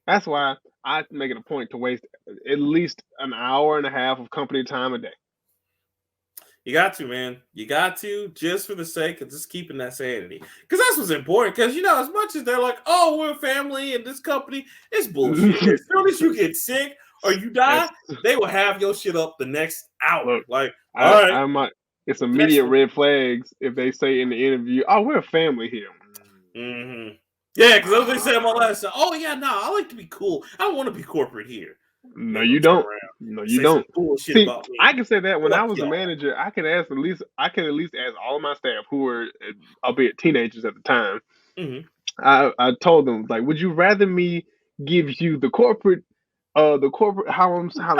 S2: That's why I make it a point to waste at least an hour and a half of company time a day.
S1: You got to, man. You got to, just for the sake of just keeping that sanity. Because that's what's important. Because, as much as they're like, oh, we're a family and this company, it's bullshit. As soon as you get sick or you die,
S2: That's
S1: they will have your shit up the next hour.
S2: look,
S1: Like, all right,
S2: I might. It's
S1: next
S2: immediate
S1: one.
S2: red flags if they say in the interview, "Oh, we're a family here."
S1: Mm-hmm. Yeah, because as they said in my
S2: Ah,
S1: last time, oh, yeah, no, I like to be cool. I don't want to be corporate here.
S2: no,
S1: Then they'll
S2: you
S1: turn
S2: don't.
S1: around
S2: No,
S1: and
S2: you
S1: say some
S2: don't.
S1: bullshit
S2: See,
S1: about me.
S2: I can say that when I
S1: Fuck
S2: was a
S1: y'all.
S2: manager, I could at least ask all of my staff who were, albeit teenagers at the time.
S1: Mm-hmm.
S2: I told them like, would you rather me give you how the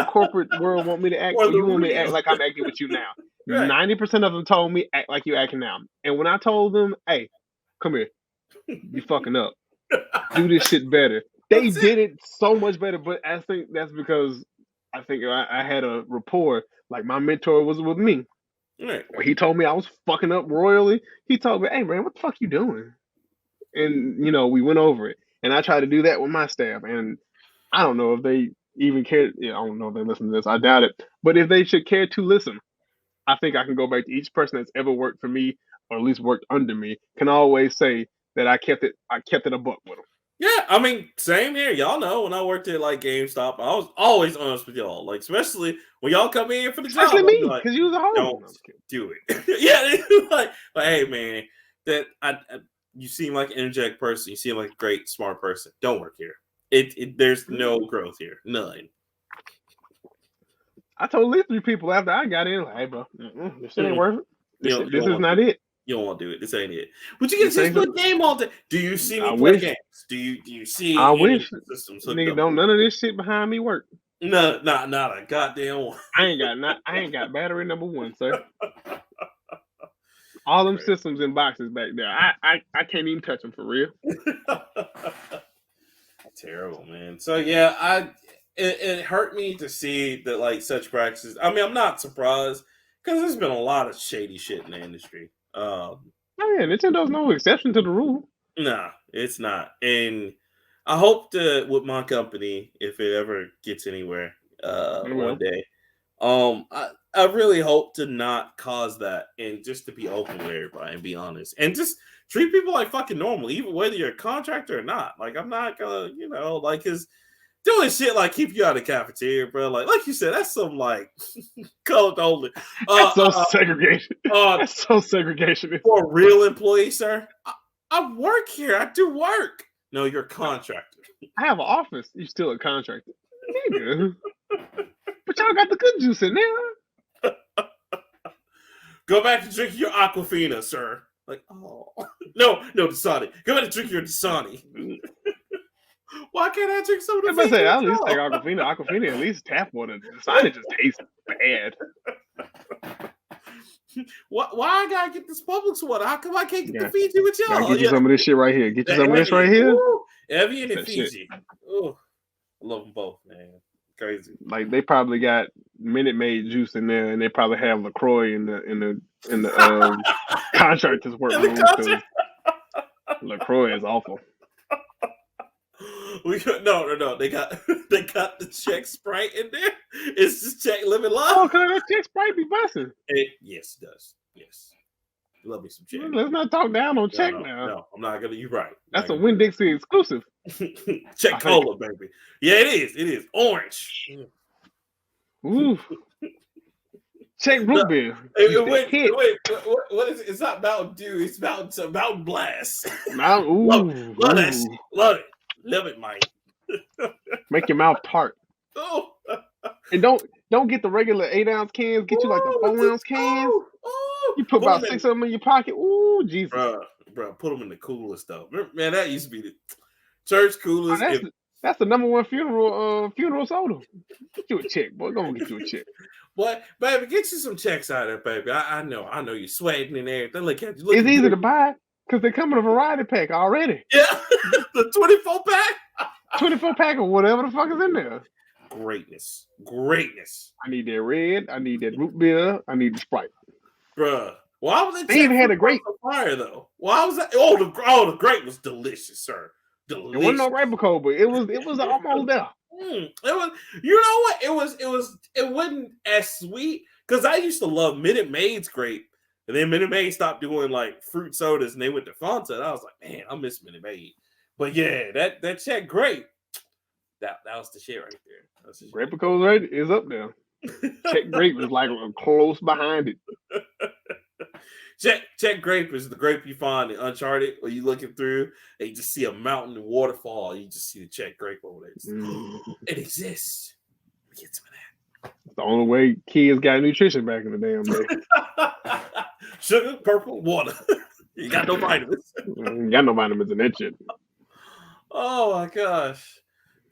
S2: corporate world want me to act,
S1: Or
S2: or
S1: the
S2: you want me to act
S1: real.
S2: like I'm acting with you now?
S1: Right.
S2: 90% of them told me act like you acting now, and when I told them, hey, come here, you fucking up, do this shit better. They
S1: That's it.
S2: did it so much better, but I think that's because I had a rapport. Like my mentor was with me.
S1: Right.
S2: When he told me I was fucking up royally, he told me, "Hey man, what the fuck you doing?" And we went over it, and I tried to do that with my staff. And I don't know if they even care. Yeah, I don't know if they listen to this. I doubt it. But if they should care to listen, I think I can go back to each person that's ever worked for me, or at least worked under me, can always say that I kept it a buck with them.
S1: Yeah, I mean, same here. Y'all know when I worked at like GameStop, I was always honest with y'all. Like, especially when y'all come in for the job,
S2: Especially
S1: I'll be
S2: me,
S1: like,
S2: because you was a hoe.
S1: "Don't
S2: No, I'm just kidding.
S1: do it." Yeah, like, hey man, you seem like an energetic person. You seem like a great, smart person. Don't work here. There's no growth here, none.
S2: I told at least 3 people after I got in, like, hey, bro, this shit ain't
S1: Mm-mm.
S2: worth it.
S1: You
S2: This
S1: don't
S2: is
S1: want to
S2: not
S1: do it.
S2: it.
S1: You don't want to do it. This ain't it. But you get
S2: This
S1: to just
S2: ain't.
S1: play game all day. Do you see
S2: I
S1: me play
S2: wish.
S1: games? Do you
S2: I
S1: see any
S2: wish.
S1: systems hooked
S2: Nigga,
S1: up to
S2: don't
S1: it?
S2: none of this shit behind me work.
S1: No, not a goddamn one.
S2: I ain't got battery number one, sir. All them systems in boxes back there. I can't even touch them for real.
S1: Terrible, man. So yeah, it hurt me to see that like such practices. I mean, I'm not surprised because there's been a lot of shady shit in the industry.
S2: Oh yeah, Nintendo's no exception to the rule.
S1: Nah, it's not. And I hope that with my company, if it ever gets anywhere, one
S2: Well,
S1: day, I really hope to not cause that and just to be open with everybody and be honest and just treat people like fucking normal, even whether you're a contractor or not. Like I'm not gonna, like his doing shit like keep you out of the cafeteria, bro. Like you said, that's some like colored only.
S2: that's so segregation. That's so segregation.
S1: For real employees, sir. I work here. I do work. No, you're a contractor.
S2: I have an office. You still a contractor, nigga. But y'all got the good juice in there.
S1: Go back to drinking your Aquafina, sir. Like, oh no, Dasani. Go back to drink your Dasani. Why can't I drink some of the?
S2: I say at least take Aquafina. Aquafina at least tap water. Dasani just tastes bad.
S1: Why I gotta get this Publix water? How come I can't get the Fiji with y'all?
S2: Get you some of this shit right here. Get you some of this right here.
S1: Evian and Fiji. Oh, I love them both, man. Crazy.
S2: Like they probably got Minute Maid juice in there, and they probably have LaCroix in the contractors workroom. LaCroix is awful.
S1: No. They got the Czech Sprite in there. It's just Czech living life.
S2: Oh, cause that Czech Sprite be busting.
S1: Yes, it does. Yes, love me some Czech.
S2: Let's not talk down on Czech now.
S1: No, I'm not gonna. You're right.
S2: That's a Winn-Dixie exclusive.
S1: Czech Cola, baby. Yeah, it is. It is orange.
S2: Ooh. Czech root beer.
S1: Wait. What is it? It's not Mountain Dew. It's Mountain Blast. Love that shit. Love it, Mike.
S2: Make your mouth tart.
S1: Oh.
S2: And don't get the regular 8-ounce cans. Get you like the 4-ounce cans. You put about 6 of them in your pocket. Ooh, Jesus.
S1: Bro, put them in the coolest stuff. Man, that used to be the church coolest.
S2: That's the number one funeral soda. Get you a check, boy. Go on, get you a check.
S1: Boy, baby, get you some checks out of there, baby. I know you're sweating and everything. Look at you.
S2: It's easy to buy because they come in a variety pack already.
S1: Yeah, the 24-pack.
S2: 24-pack or whatever the fuck is in there.
S1: Greatness.
S2: I need that red. I need that root beer. I need the Sprite.
S1: Bruh. Why was it?
S2: They even had a grape
S1: fire though. Why was that? Oh, the grape was delicious, sir. Delicious.
S2: It wasn't no grape cold, but it was almost there.
S1: It was. You know what? It wasn't as sweet because I used to love Minute Maid's grape, and then Minute Maid stopped doing like fruit sodas, and they went to Fanta. And I was like, man, I miss Minute Maid. But yeah, that Czech grape, that was the shit right there.
S2: Grape cold right is up there. Czech grape is like close behind it.
S1: Czech grape is the grape you find in Uncharted where you looking through and you just see a mountain and waterfall. And you just see the Czech grape over there. It exists. We get some of that.
S2: It's the only way kids got nutrition back in the damn day.
S1: Sugar, purple, water. You got no vitamins.
S2: You got no vitamins in that shit.
S1: Oh my gosh.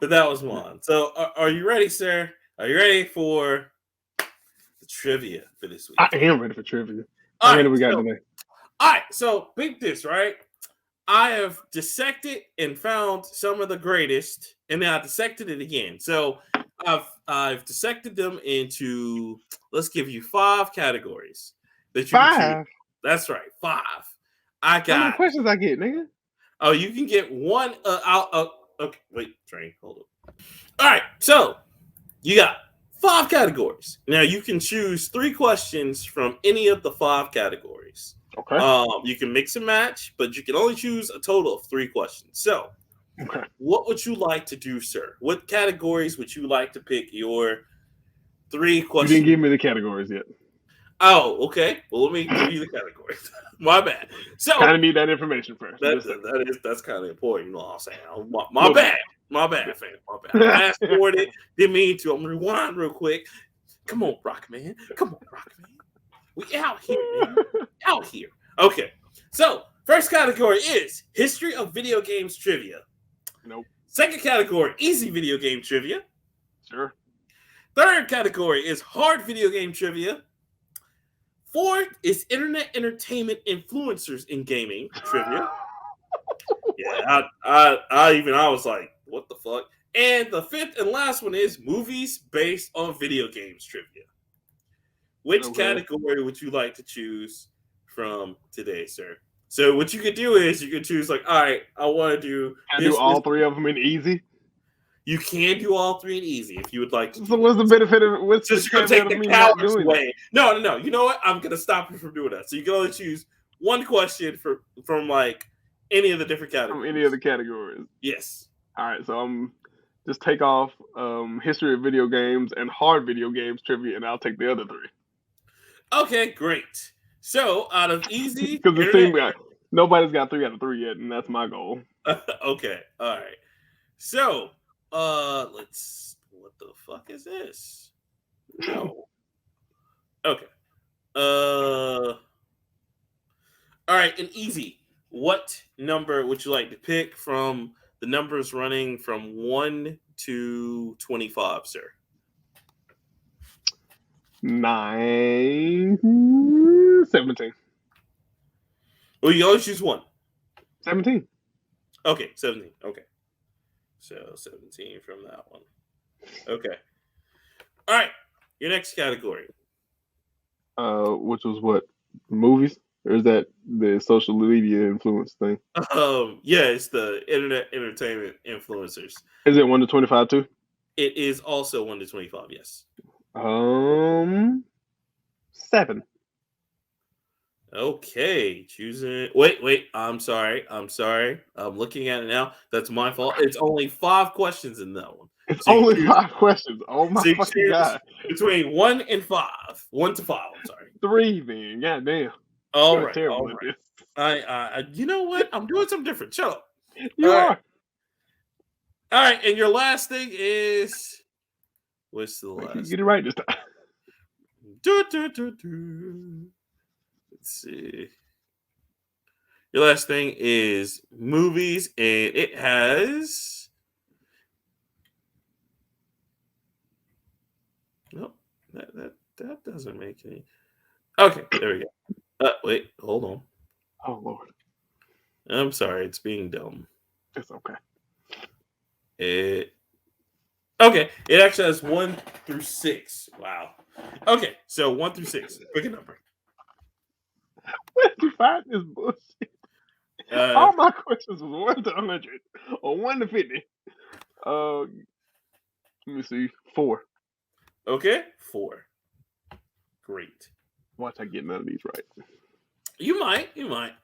S1: But that was one. So are you ready, sir? Are you ready for the trivia for this week?
S2: I am ready for trivia. How many we got today?
S1: All right, so beat this, right? I have dissected and found some of the greatest, and then I dissected it again. So I've dissected them into, let's give you 5 categories. That you
S2: 5?
S1: That's right, 5. I got.
S2: How many questions I get, nigga?
S1: Oh, you can get one. Okay, wait, train, hold up. All right, so you got 5 categories. Now you can choose 3 questions from any of the 5 categories.
S2: Okay.
S1: You can mix and match, but you can only choose a total of 3 questions. So, what would you like to do, sir? What categories would you like to pick your 3 questions?
S2: You didn't give me the categories yet.
S1: Oh, okay. Well, let me give you the categories. My bad. So,
S2: kind of need that information first.
S1: That's kind of important. You know what I'm saying? My bad. My bad, fam. My bad. Fast forward it. Didn't mean to. I'm gonna rewind real quick. Come on, Rockman. We out here, man. Out here. Okay. So, first category is history of video games trivia.
S2: Nope.
S1: Second category, easy video game trivia.
S2: Sure.
S1: Third category is hard video game trivia. 4th is internet entertainment influencers in gaming trivia. Yeah, I was like, what the fuck? And the fifth and last one is movies based on video games trivia. Which
S2: Okay.
S1: category would you like to choose from today, sir? So what you could do is you could choose like, all right, I want to do
S2: Can I do
S1: history.
S2: all three of them in easy?
S1: You can do all three in easy if you would like to
S2: So
S1: do
S2: what's the
S1: that.
S2: benefit of what's the
S1: Since you're gonna
S2: caveat
S1: take
S2: of
S1: the
S2: me not
S1: coward's
S2: doing that?
S1: way. No, no, no. You know what? I'm gonna stop you from doing that. So you can only choose one question from like any of the different
S2: From any of
S1: categories.
S2: the categories.
S1: Yes.
S2: All right, so I'm just take off history of video games and hard video games trivia, and I'll take the other three
S1: Okay, great. So out of easy
S2: because it
S1: internet.
S2: seems like nobody's got 3 out of 3 yet, and that's my goal.
S1: Okay, all right. So let's. What the fuck is this? No. Okay. All right, and easy. What number would you like to pick from the numbers running from 1 to 25, sir?
S2: 9, 17.
S1: Well, you always choose one.
S2: 17.
S1: Okay, 17. Okay. So 17 from that one. Okay. All right. Your next category.
S2: Which was what, movies, or is that the social media influence thing?
S1: Yeah, it's the internet entertainment influencers.
S2: Is it 1 to 25 too?
S1: It is also 1 to 25, yes.
S2: 7.
S1: Okay, choosing. Wait. I'm sorry. I'm looking at it now. That's my fault. It's only 5 questions in that one.
S2: It's
S1: So you
S2: only
S1: choose.
S2: 5 questions. Oh my
S1: So you
S2: fucking
S1: choose
S2: god.
S1: between 1 and 5. 1 to 5. I'm sorry.
S2: 3 then. God damn.
S1: All
S2: You're
S1: right. All
S2: terrible at
S1: right.
S2: this.
S1: You know what? I'm doing something different. Shut up. All
S2: You
S1: right.
S2: are.
S1: All right. And your last thing is what's the
S2: Make sure you
S1: last?
S2: get it right this time.
S1: Do. Let's see. Your last thing is movies, and it has. Nope, that doesn't make any. Okay, there we go. Wait, hold on.
S2: Oh Lord.
S1: I'm sorry, it's being dumb.
S2: It's okay.
S1: It okay. It actually has 1 through 6. Wow. Okay, so 1 through 6. Pick a number.
S2: Where did you find this bullshit?
S1: Uh,
S2: All my questions was 1 to 100 or 1 to 50. Let me see. 4.
S1: okay, 4. Great.
S2: Watch I get none of these right.
S1: You might.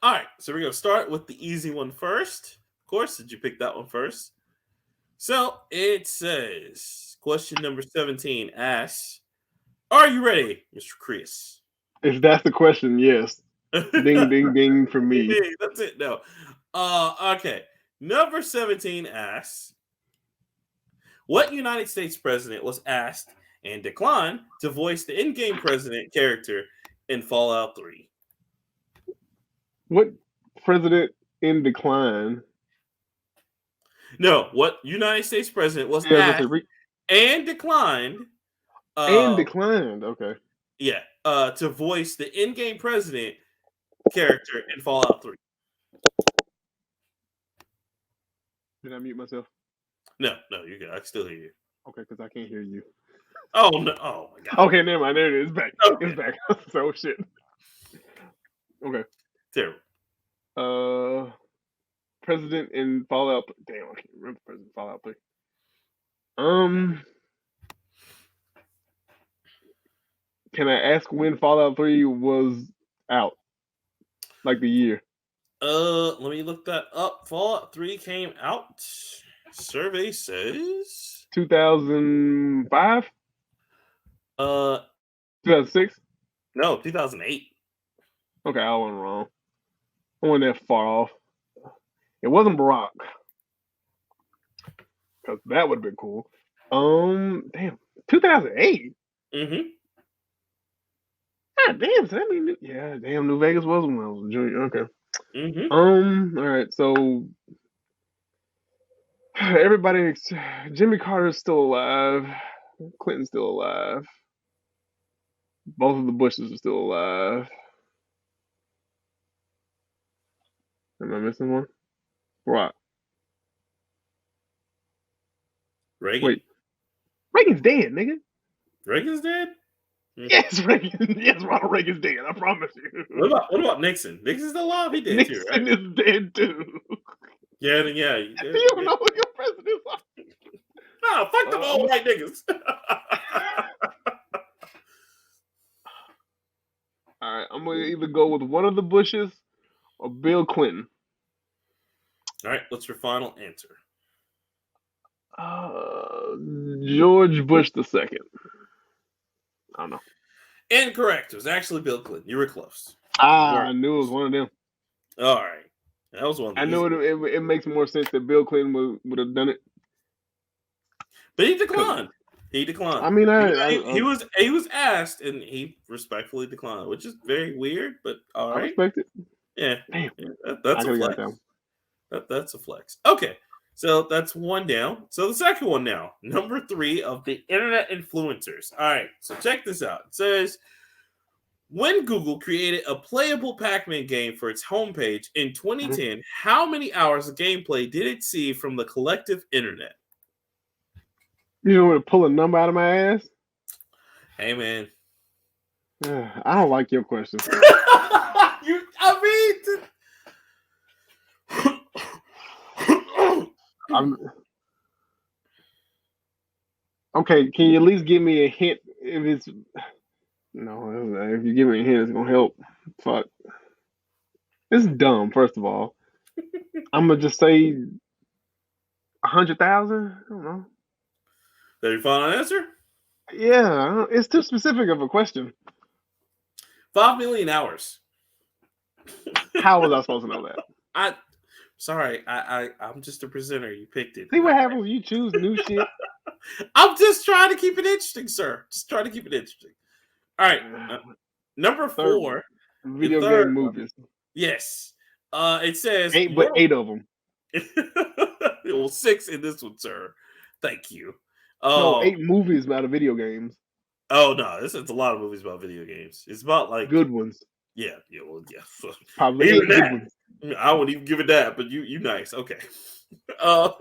S1: All right, so we're gonna start with the easy one first. Of course, did you pick that one first? So it says, question number 17 asks, "Are you ready, Mr. Chris?"
S2: If that's the question, yes. Ding ding ding for me.
S1: Hey, that's it. No. Okay. Number 17 asks, what United States president was asked and declined to voice the in-game president character in Fallout 3?
S2: What president in decline?
S1: No, what United States president was
S2: Yeah, I was gonna
S1: asked
S2: say
S1: and declined
S2: and
S1: uh
S2: declined. Okay.
S1: yeah, to voice the in-game president character in Fallout 3.
S2: Did I mute myself?
S1: No, you're good. I can still hear you.
S2: Okay, because I can't hear you.
S1: Oh no! Oh my god!
S2: Okay, never mind. There it is. It's back.
S1: Okay,
S2: It's back. So shit. Okay.
S1: terrible.
S2: Uh, president in Fallout. Damn, I can't remember president in Fallout 3. Um, can I ask when Fallout 3 was out? Like the year?
S1: Let me look that up. Fallout 3 came out. Survey says
S2: 2005?
S1: uh
S2: 2006?
S1: no, 2008.
S2: Okay, I wasn't wrong. I wasn't that far off. It wasn't Barack, because that would have been cool. Damn, 2008.
S1: Mm-hmm.
S2: God damn, so that mean yeah, damn, New Vegas was when I was a junior. Okay.
S1: Mm-hmm.
S2: All right, so everybody, Jimmy Carter's still alive. Clinton's still alive. Both of the Bushes are still alive. Am I missing one? Barack.
S1: Reagan?
S2: Wait, Reagan's dead, nigga.
S1: Reagan's dead?
S2: Yes, Reagan. Yes, Ronald Reagan's dead. I promise you.
S1: What about Nixon? Nixon's still alive? He dead too, right?
S2: Nixon is dead too.
S1: Yeah, then yeah.
S2: You don't know who your presidents are.
S1: Nah, fuck them old white niggas.
S2: All right, I'm gonna either go with one of the Bushes or Bill Clinton.
S1: All right, what's your final answer?
S2: George Bush II. I don't know.
S1: Incorrect. It was actually Bill Clinton. You were close.
S2: I knew it was one of them.
S1: All right. That was one of the
S2: I knew it makes more sense that Bill Clinton would have done it.
S1: But he declined. He declined.
S2: I mean,
S1: he was asked and he respectfully declined, which is very weird, but all right.
S2: I respect it.
S1: Yeah.
S2: Damn.
S1: That's a flex. That's a flex. Okay. So that's one down. So the second one now, number 3 of the internet influencers. All right. So check this out. It says, when Google created a playable Pac-Man game for its homepage in 2010, how many hours of gameplay did it see from the collective internet?
S2: You want to pull a number out of my ass?
S1: Hey, man.
S2: I don't like your question. Okay, can you at least give me a hint if it's... No, if you give me a hint, it's going to help. Fuck. It's dumb, first of all. I'm going to just say 100,000? I don't know.
S1: That your final answer?
S2: Yeah, it's too specific of a question.
S1: 5 million hours.
S2: How was I supposed to know that?
S1: I'm just a presenter. You picked it.
S2: See what happens when you choose new shit?
S1: I'm just trying to keep it interesting, sir. Just trying to keep it interesting. All right. Number 4.
S2: Video game movies.
S1: Yes. It says
S2: 8, but 8 of them.
S1: Well, 6 in this one, sir. Thank you.
S2: No, 8 movies about the video games.
S1: Oh no, it's a lot of movies about video games. It's about like
S2: good ones.
S1: Yeah.
S2: Probably 8 good ones.
S1: I wouldn't even give it that, but you nice. Okay. And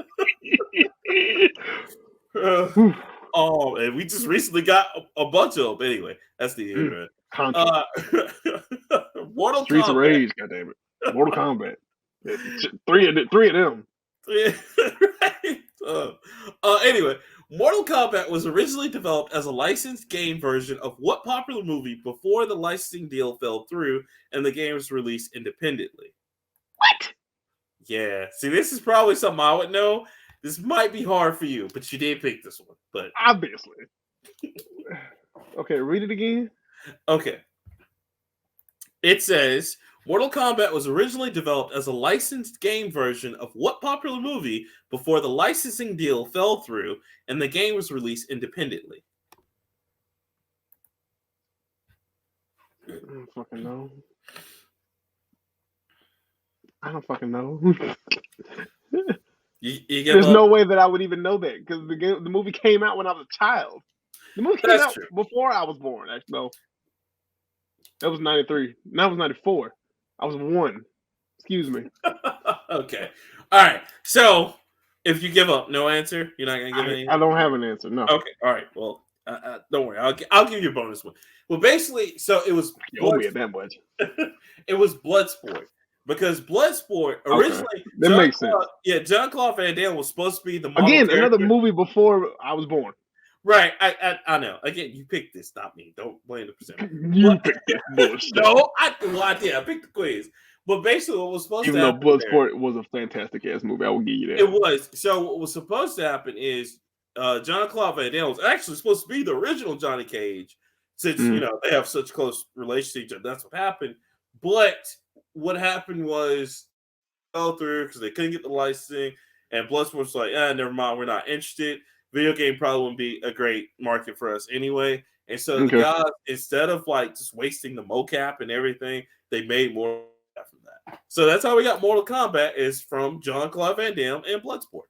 S1: we just recently got a bunch of them. Anyway, that's the internet. Mortal
S2: Streets
S1: Kombat.
S2: of Rage, goddammit. Mortal Kombat. 3 of them.
S1: Anyway, Mortal Kombat was originally developed as a licensed game version of what popular movie before the licensing deal fell through and the game was released independently?
S2: What?
S1: Yeah. See, this is probably something I would know. This might be hard for you, but you did pick this one. But
S2: obviously. Okay, read it again.
S1: Okay. It says Mortal Kombat was originally developed as a licensed game version of what popular movie before the licensing deal fell through and the game was released independently?
S2: I don't fucking know. There's no way that I would even know that because the movie came out when I was a child. The movie came out before I was born. Actually, no. That was 93. That was 94. I was 1. Excuse me.
S1: Okay. All right. So, if you give up, no answer. You're not gonna give any.
S2: I don't have an answer. No.
S1: Okay. All right. Well, don't worry. I'll give you a bonus one. Well, basically, so it was.
S2: You owe me that much.
S1: It was Bloodsport because Bloodsport originally.
S2: That makes sense.
S1: Yeah, Jean-Claude Van Damme was supposed to be the
S2: again another movie before I was born.
S1: Right, I know. Again, you picked this, not me. Don't blame the presenter.
S2: You picked this bullshit.
S1: No, I did. I picked the quiz. But basically, what was supposed to happen...
S2: Even though Bloodsport was a fantastic-ass movie, I will give you that.
S1: It was. So what was supposed to happen is Jean-Claude Van Damme was actually supposed to be the original Johnny Cage, since, you know, they have such close relationship to each other. That's what happened. But what happened was fell through because they couldn't get the licensing, and Bloodsport was like, never mind, we're not interested. Video game probably wouldn't be a great market for us anyway. And so the guys, instead of like just wasting the mocap and everything, they made more from that. So that's how we got Mortal Kombat, is from Jean-Claude Van Damme and Bloodsport.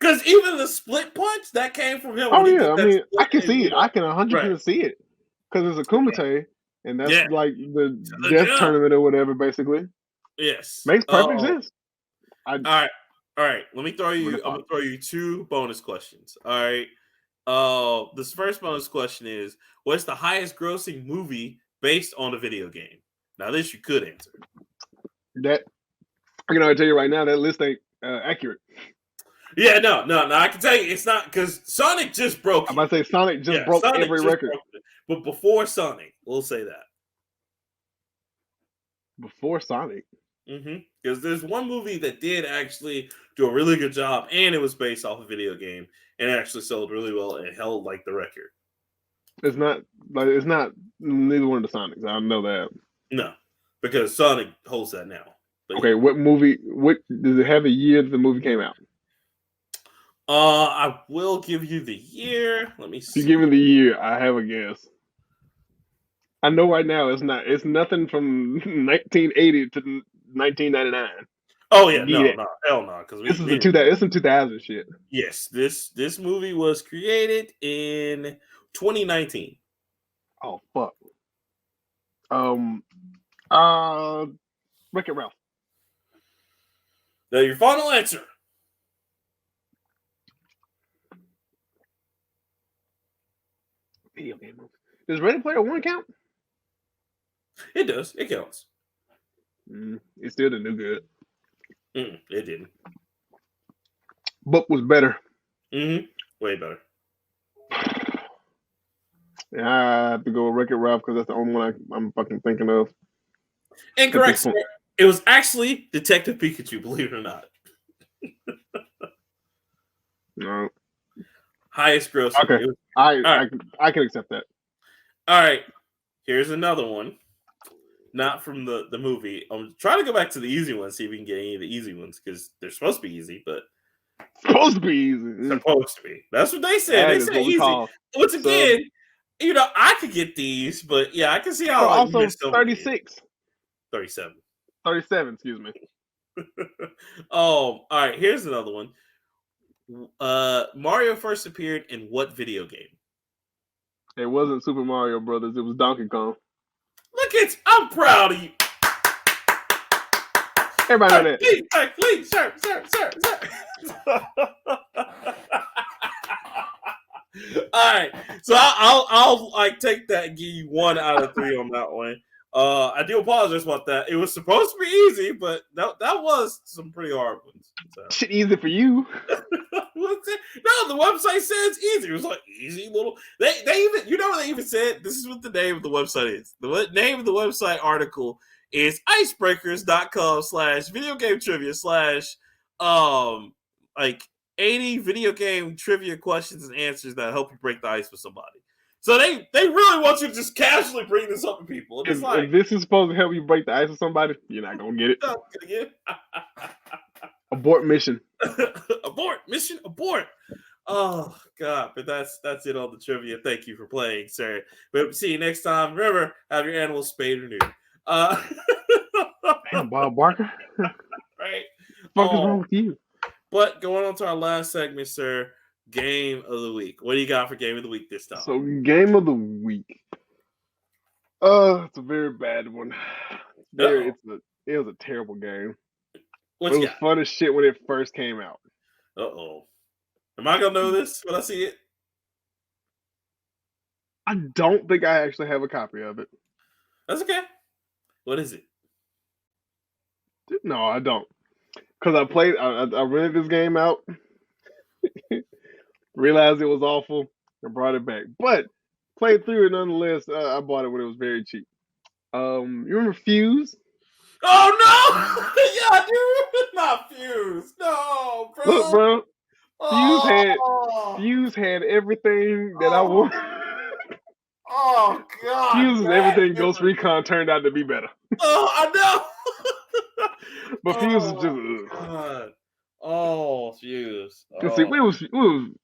S1: Because even the split punch, that came from him.
S2: Oh yeah, I mean, I can see it. I can 100% see it. Because it's a Kumite, and that's like the death tournament or whatever, basically.
S1: Yes.
S2: Makes perfect sense.
S1: All right. All right, let me throw you.
S2: Really
S1: I'm gonna
S2: fun.
S1: throw you two bonus questions. All right. This first bonus question is: what's the highest grossing movie based on a video game? Now, this you could answer.
S2: That I can already tell you right now that list ain't accurate.
S1: Yeah, no. I can tell you it's not because Sonic just broke
S2: I'm
S1: it.
S2: about to say Sonic just
S1: Yeah,
S2: broke
S1: Sonic
S2: every
S1: just
S2: record
S1: broke it. But before Sonic, we'll say that.
S2: before Sonic.
S1: Because there's one movie that did actually do a really good job, and it was based off a video game, and it actually sold really well and held like the record.
S2: It's not neither one of the Sonics. I know that.
S1: No, because Sonic holds that now. But
S2: Okay,
S1: yeah.
S2: what movie? What does it have? A year that the movie came out?
S1: I will give you the year. Let me
S2: If you
S1: see.
S2: give me the year, I have a guess. I know right now it's not. It's nothing from 1980 to 1999.
S1: Oh yeah,
S2: Get it?
S1: hell no, because
S2: This is
S1: we
S2: a 2000. It's some 2000 shit.
S1: yes, this movie was created in 2019.
S2: Oh fuck. Um. Uh. Wreck-It Ralph.
S1: Now your final answer.
S2: Video game movie. Does Ready Player One count?
S1: It does. It counts.
S2: It still didn't do good.
S1: It didn't.
S2: Book was better.
S1: Way better.
S2: Yeah, I have to go with Wreck-It Ralph because that's the only one I'm fucking thinking of.
S1: Incorrect, sir. It was actually Detective Pikachu, believe it or not.
S2: No.
S1: Highest grossing.
S2: Okay.
S1: Was,
S2: I can accept that.
S1: All right. Here's another one. Not from the movie. I'm trying to go back to the easy ones, see if we can get any of the easy ones, because they're supposed to be easy, but
S2: Supposed to be easy.
S1: supposed to be. That's what they said.
S2: That
S1: They
S2: is
S1: said
S2: what we
S1: easy.
S2: call
S1: Once
S2: sub.
S1: again, I could get these, but yeah, I can see how
S2: Oh,
S1: like we
S2: also
S1: missed so many.
S2: 36.
S1: 37.
S2: 37, excuse me.
S1: All right. Here's another one. Mario first appeared in what video game?
S2: It wasn't Super Mario Brothers. It was Donkey Kong.
S1: Look, I'm proud of you.
S2: Everybody know that.
S1: Please, sir. All right, so I'll like take that and give you 1 out of 3 on that one. I do apologize about that. It was supposed to be easy, but that was some pretty hard ones. So.
S2: Shit easy for you.
S1: No, the website says easy. It was like easy little. They even they even said this is what the name of the website is. The name of the website article is icebreakers.com/video game trivia / like 80 video game trivia questions and answers that help you break the ice with somebody. So they really want you to just casually bring this up to people. And it's
S2: If this is supposed to help you break the ice with somebody, you're not gonna get it.
S1: not gonna get
S2: Abort mission.
S1: Abort mission. Abort. Oh God! But that's it on the trivia. Thank you for playing, sir. But see you next time. Remember, have your animals spayed or neutered.
S2: Damn, Bob Barker.
S1: Right?
S2: What the fuck is wrong with you?
S1: But going on to our last segment, sir. Game of the week. What do you got for game of the week this time?
S2: So, game of the week. It's a very bad one. It was a terrible game. It was fun as shit when it first came out.
S1: Am I gonna know this when I see it?
S2: I don't think I actually have a copy of it.
S1: That's okay. What is it?
S2: No, I don't. Because I rented this game out, realized it was awful, and brought it back. But played through it nonetheless. I bought it when it was very cheap. You remember Fuse?
S1: Oh no! Yeah, dude, not Fuse. No, bro.
S2: Look, bro. Fuse had everything that I wanted.
S1: Oh God!
S2: Fuse and everything Ghost Recon turned out to be better.
S1: Oh, I know.
S2: But Fuse is just.
S1: God. Oh, Fuse.
S2: See, it was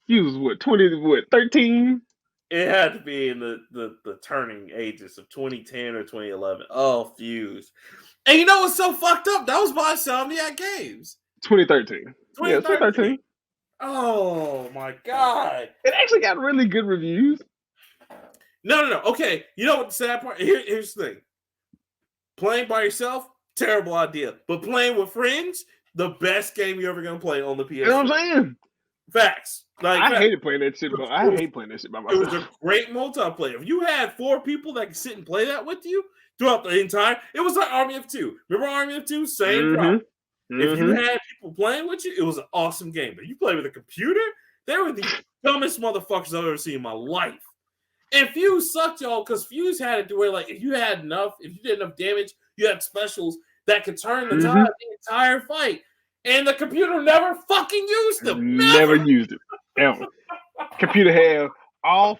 S2: Fuse. What 13?
S1: It had to be in the turning ages of 2010 or 2011. Oh, Fuse. And you know what's so fucked up? That was by Insomniac Games.
S2: 2013. Yeah, 2013.
S1: Oh my God.
S2: It actually got really good reviews.
S1: No. Okay. You know what the sad part? Here's the thing. Playing by yourself, terrible idea. But playing with friends, the best game you're ever gonna play on the
S2: You know
S1: PS3.
S2: what I'm saying?
S1: Facts. Like
S2: I
S1: facts.
S2: hated playing that shit, but I hate playing that shit by
S1: It was a
S2: myself.
S1: great multiplayer. If you had 4 people that could sit and play that with you throughout the entire, it was like Army of Two. Remember Army of Two? Same problem. If you had people playing with you, it was an awesome game. But you play with a computer, they were the dumbest motherfuckers I've ever seen in my life. And Fuse sucked, y'all, because Fuse had it to where, like, if you did enough damage, you had specials that could turn the tide of the entire fight. And the computer never fucking used them.
S2: Never used it. Ever. Computer had all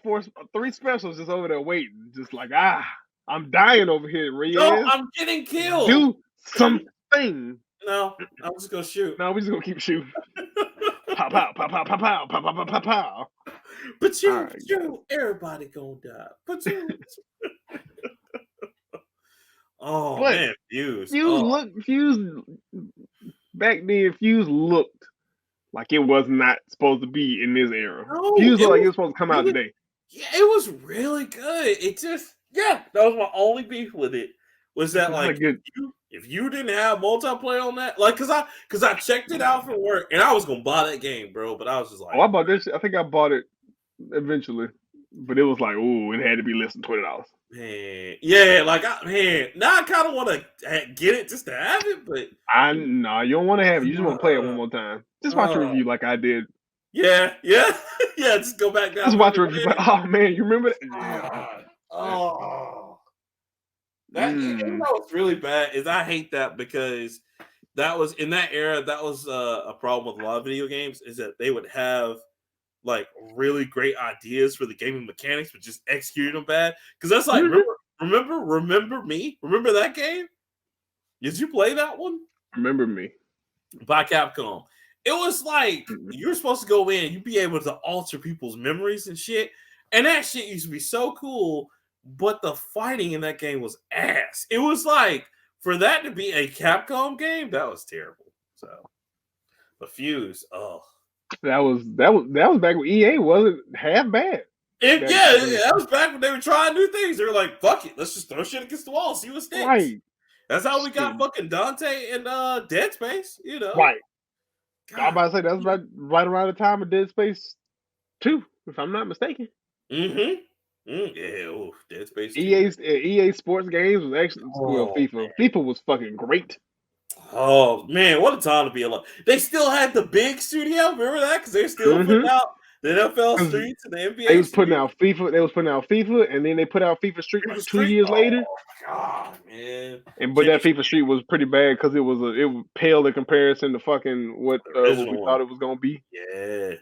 S2: 3 specials just over there waiting. Just like, I'm dying over here, Reyes.
S1: No, I'm getting killed.
S2: Do something.
S1: No, I'm just gonna shoot.
S2: No, we're just gonna keep shooting. Pow, pow, pow, pow, pow, pow, pow, pow, pow, pow.
S1: But you, everybody gonna die. But you. Oh, but man, Fuse.
S2: Fuse, back then, Fuse looked like it was not supposed to be in this era.
S1: No,
S2: Fuse looked like it was supposed to come out today.
S1: Yeah, it was really good. It just, that was my only beef with it. Was that, like, if you didn't have multiplayer on that, like, cause I checked it out from work and I was gonna buy that game, bro, but I was just like,
S2: I bought this. I think I bought it eventually, but it was like, it had to be less than $20.
S1: Man, yeah, like, now I kind of want to get it just to have it, but
S2: you don't want to have it. You just want to play it one more time. Just watch a review like I did.
S1: Yeah, yeah. Just go back down.
S2: Just watch a review. Oh man, you remember that?
S1: Yeah. You know what's really bad is I hate that because that was in that era. That was a problem with a lot of video games is that they would have like really great ideas for the gaming mechanics, but just executing them bad. Because that's like remember me? Remember that game? Did you play that one?
S2: Remember Me
S1: by Capcom. It was like you're supposed to go in, you'd be able to alter people's memories and shit. And that shit used to be so cool, but the fighting in that game was ass. It was like for that to be a Capcom game, that was terrible. So, but Fuse,
S2: that was back when EA wasn't half bad.
S1: That was back when they were trying new things. They were like, "Fuck it, let's just throw shit against the wall, see what sticks."
S2: Right.
S1: That's how we got fucking Dante and Dead Space. You know,
S2: right. I was about to say that's right around the time of Dead Space 2, if I'm not mistaken.
S1: Yeah, Dead Space 2.
S2: EA Sports games was actually FIFA. Man. FIFA was fucking great.
S1: Oh man, what a time to be alive! They still had the big studio. Remember that? Because they're still putting out the NFL Streets and the NBA.
S2: They was putting out FIFA. They was putting out FIFA, and then they put out FIFA Street like 2 years later.
S1: God, man!
S2: But that FIFA Street was pretty bad because it was paled in comparison to fucking what we thought it was gonna be.
S1: Yeah.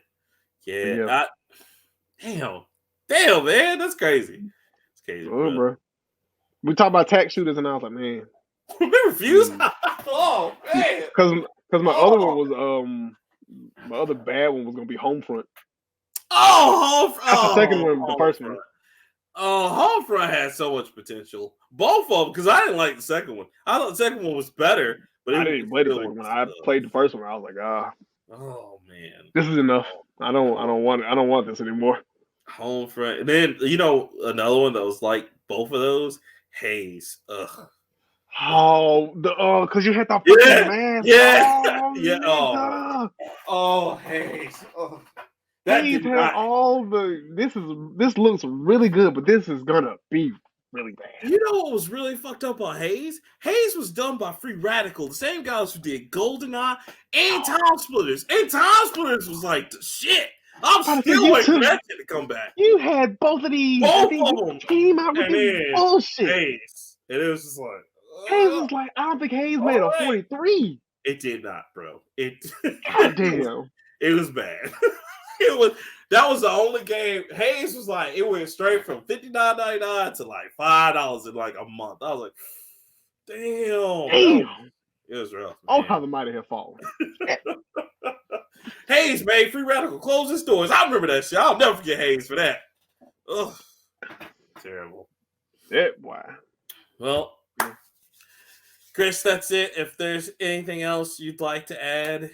S1: Damn, man, that's crazy. It's crazy, bro.
S2: We talk about tax shooters, and I was like, man.
S1: Remember Fuse? Oh man!
S2: Because my other one was my other bad one was gonna be Homefront.
S1: The
S2: second one, the first one.
S1: Homefront had so much potential. Both of them, because I didn't like the second one. I thought the second one was better, but
S2: I didn't play the second one. I played the first one. I was like,
S1: oh man,
S2: this is enough. I don't want this anymore.
S1: Homefront, and then another one that was like both of those, Haze. Ugh.
S2: Because you had that fucking mask.
S1: Haze. Oh.
S2: Haze had all the. This looks really good, but this is gonna be really bad.
S1: You know what was really fucked up on Haze? Haze was done by Free Radical, the same guys who did GoldenEye and Time Splitters. And Time Splitters was like the shit. I'm still waiting for that shit to come back.
S2: You had both of these.
S1: Both of them
S2: came out with this bullshit.
S1: Haze. And it was just like.
S2: Haze was like, I don't think Haze made a 43.
S1: It did not, bro.
S2: God damn.
S1: It was bad. That was the only game. Haze was like, it went straight from $59.99 to like $5 in like a month. I was like, damn. It was rough. Man.
S2: Oh, how the mighty have fallen.
S1: Haze made Free Radical close its doors. I remember that shit. I'll never forget Haze for that. Ugh. Terrible.
S2: That boy.
S1: Well, Chris, that's it. If there's anything else you'd like to add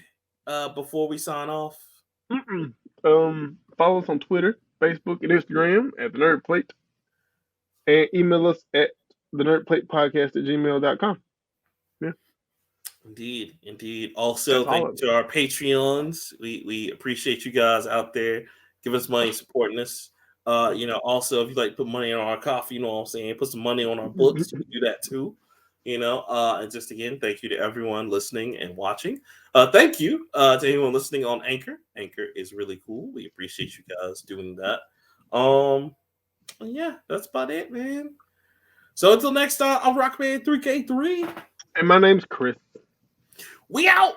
S1: before we sign off.
S2: Follow us on Twitter, Facebook, and Instagram at The Nerd Plate. And email us at thenerdplatepodcast@gmail.com. Yeah.
S1: Indeed, indeed. Also,
S2: That's all
S1: thank
S2: of
S1: you
S2: it.
S1: to our Patreons. We appreciate you guys out there giving us money, supporting us. Also, if you like to put money on our coffee, you know what I'm saying, put some money on our books, you can do that too. And just again, thank you to everyone listening and watching. Thank you to anyone listening on Anchor. Anchor is really cool. We appreciate you guys doing that. Yeah, that's about it, man. So until next time, I'm Rockman 3K3.
S2: And my name's Chris.
S1: We out.